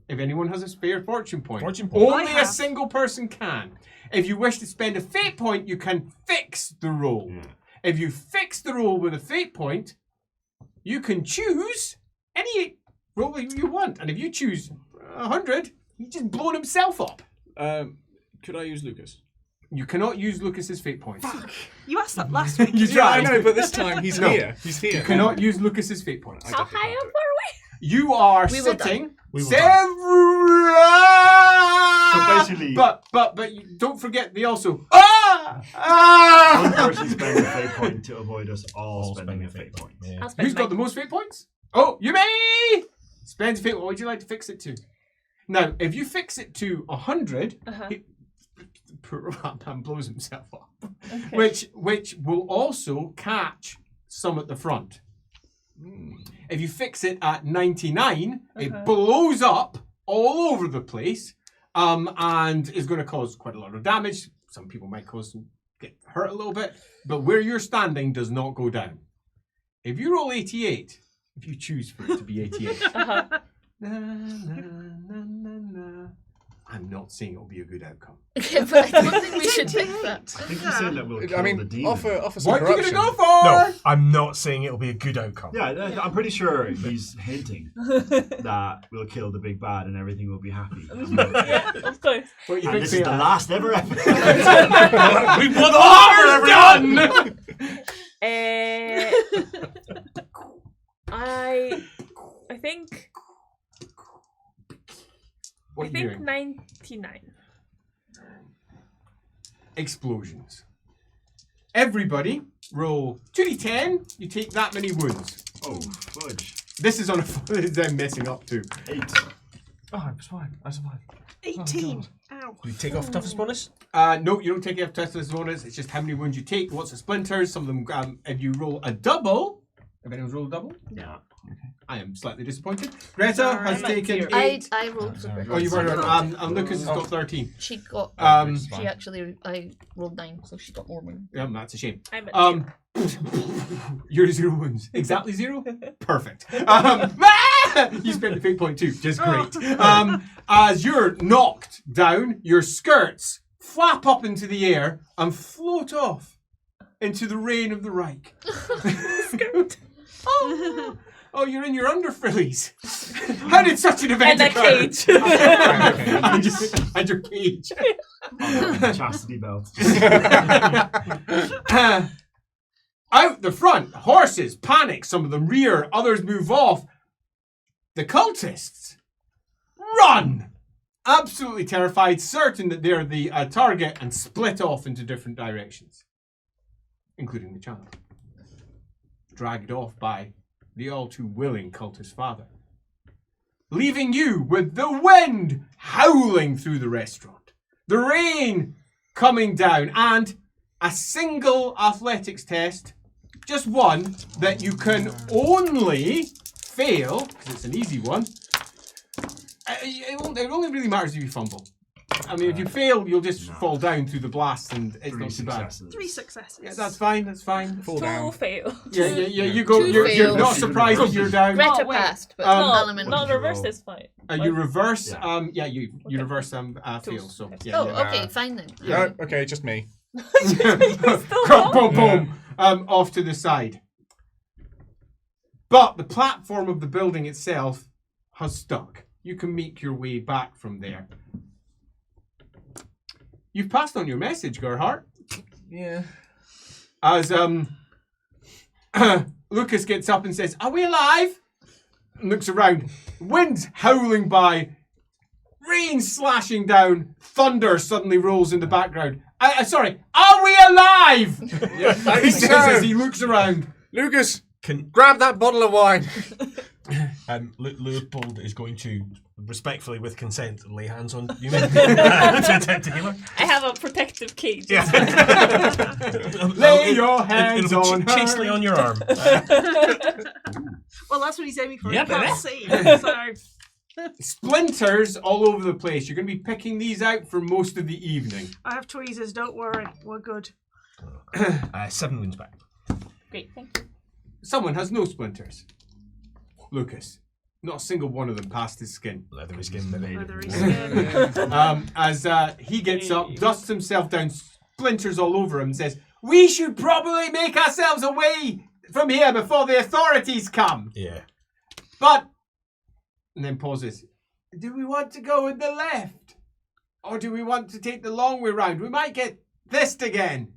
If anyone has a spare fortune point. Fortune point. Only I a have. single person can. If you wish to spend a fate point, you can fix the roll. Yeah. If you fix the roll with a fate point, you can choose any roll that you want. And if you choose 100, he's just blown himself up. Could I use Lucas? You cannot use Lucas's fate points. You asked that last week. You Yeah, I tried. know, but this time he's No. here. He's here. You cannot use Lucas's fate points. I How definitely high can't up do it. are You are We will sitting We will several. So basically- but you don't forget they also. One person spends a fate point to avoid us all spending a fate point. we? Yeah. I'll spend Who's got the most fate points? Oh, you may spend fate. What would you like to fix it to? Now, if you fix it to 100, Uh-huh. poor rat man blows himself up, Okay. which will also catch some at the front. If you fix it at 99, it blows up all over the place, and is going to cause quite a lot of damage. Some people might get hurt a little bit, but where you're standing does not go down. If you roll 88, if you choose for it to be 88, Uh-huh. na, na, na, na, na, I'm not saying it'll be a good outcome. Okay, but I don't think we should pick that. I think he's saying that we'll kill I the mean, demon. offer some What are you corruption. going to go for? No, I'm not saying it'll be a good outcome. Yeah, I'm pretty sure he's hinting that we'll kill the big bad and everything will be happy. Yeah, of course. What you And think this is the last ever episode. We won the hammer, everyone! done! I think What I are you think doing? 99. Explosions. Everybody roll 2d10. You take that many wounds. Oh, fudge. This is on a. This is them messing up too. 8. Oh, I was fine. I survived. 18. Ow. Do we take off toughest bonus? No, you don't take it off Tesla's bonus. It's just how many wounds you take. Lots of splinters. Some of them. If you roll a double. If anyone's rolled a double. Yeah. I am slightly disappointed. Greta Sorry. has I'm at taken 0. 8. I rolled for Oh, you've already Britain. and Lucas has got 13. She got. Um, I rolled 9, so she got more wounds. Yeah, that's a shame. I'm at 0. You're 0 wounds. Exactly 0? Perfect. You spent the fate point too. Just great. As you're knocked down, your skirts flap up into the air and float off into the rain of the Reik. Oh, you're in your underfrillies. How did such an event And a occur? cage. and your cage. Chastity belt. Out the front, horses panic. Some of them rear, others move off. The cultists run, absolutely terrified, certain that they're the target, and split off into different directions, including the child, dragged off by the all too willing cultist father, leaving you with the wind howling through the restaurant, the rain coming down, and a single athletics test, just one, that you can only fail, because it's an easy one. It only really matters if you fumble. I mean, if you fail, you'll just fall down through the blast, and it's not too bad. 3 successes. Yeah, that's fine. That's fine. Fall 2 down. fail. Yeah. You go. 2 You're fails. not surprised that you're down. Greta wait. passed, but Um, Not reverse is fine. You reverse. Yeah. You Okay. reverse fail. So yeah. oh, yeah. okay, fine then. No, okay, just me. Boom, boom. Off to the side. But the platform of the building itself has stuck. You can make your way back from there. You've passed on your message, Gerhardt. Yeah. As Lucas gets up and says, "Are we alive?" And looks around. Wind's howling by. Rain slashing down. Thunder suddenly rolls in the background. Sorry, are we alive? He says as he looks around. Lucas, Can grab that bottle of wine. Leopold is going to respectfully, with consent, lay hands on you to attempt to heal her. I have a protective cage. Yeah. Lay your hands it'll be on her. chastely on your arm. Well, that's what he's aiming for. Yeah, You can't but see. So Splinters all over the place. You're going to be picking these out for most of the evening. I have tweezers. Don't worry. We're good. 7 wounds back. Great, thank you. Someone has no splinters. Lucas. Not a single one of them passed his skin. Leathery skin, baby. Leathery skin. As he gets up, dusts himself down, splinters all over him, and says, "We should probably make ourselves away from here before the authorities come." Yeah. But, and then pauses. Do we want to go with the left? Or do we want to take the long way round? We might get this again.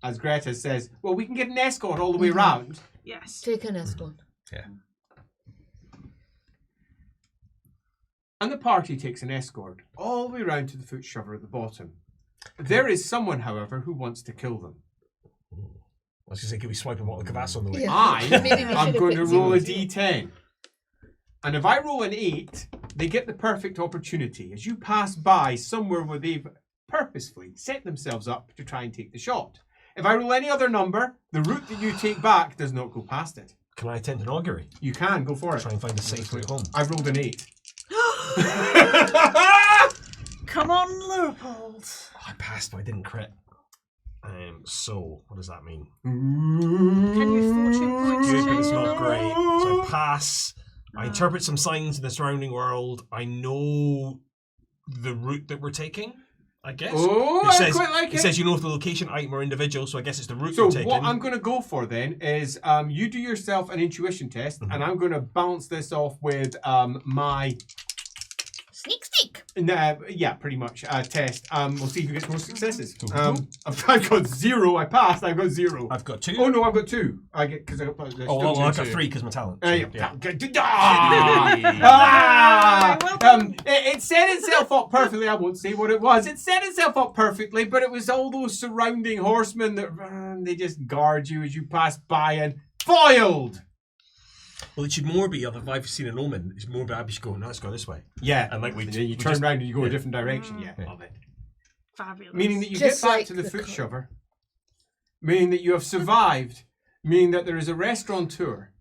As Greta says, well, we can get an escort all the way round. Yes. Take an escort. Yeah. And the party takes an escort all the way round to the foot shover at the bottom. There is someone, however, who wants to kill them. I was going to say, can we swipe a bottle of Kvass on the way? Yeah. Maybe we I'm should going have to put roll a zero. d10. And if I roll an 8, they get the perfect opportunity. As you pass by somewhere where they've purposefully set themselves up to try and take the shot. If I roll any other number, the route that you take back does not go past it. Can I attempt an augury? You can, go for it. Try and find a safe route home. I've rolled an 8. Come on, Leopold. I passed, but I didn't crit. So, what does that mean? Can you fortune points Good, but change it's your not number? great. So I pass. I interpret some signs in the surrounding world. I know the route that we're taking, I guess. Oh, It I says, quite like it. It says you know if the location, item, or individual, so I guess it's the route So you're taking. what I'm going to go for then is you do yourself an intuition test, and I'm going to balance this off with my Sneak. yeah, pretty much test. We'll see who gets more successes. I've got 0. I passed. I've got 0. I've got 2. Oh no, I've got 2. I get because I got. I've got 3 because my talent. So, Yeah. Well It set itself up perfectly. I won't say what it was. It set itself up perfectly, but it was all those surrounding horsemen that they just guard you as you pass by and foiled. Well, it should more be, if I've seen an omen, it's more be I should go, no, let's go this way. Yeah, And like we then you we turn just- around and you go a yeah. different direction. Yeah, Yeah. love it. Fabulous. Meaning that you Just get back like to the the foot co- shover, meaning that you have survived, meaning that there is a restaurateur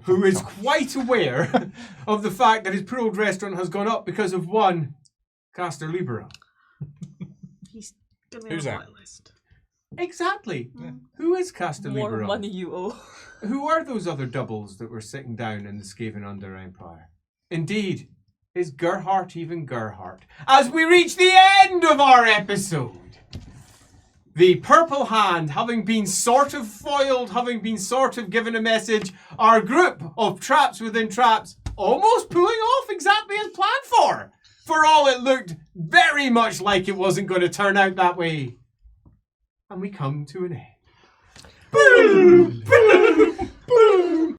who is quite aware of the fact that his poor old restaurant has gone up because of one Caster Libera. He's gonna be Who's on that? the list. Exactly. Who is Caster More Libera? money you owe. Who are those other doubles that were sitting down in the Skaven Under Empire? Indeed, is Gerhardt even Gerhardt? As we reach the end of our episode, the Purple Hand, having been sort of foiled, having been sort of given a message, our group of traps within traps almost pulling off exactly as planned for. For all it looked very much like it wasn't going to turn out that way. And we come to an end. Boom! Boom! Boom!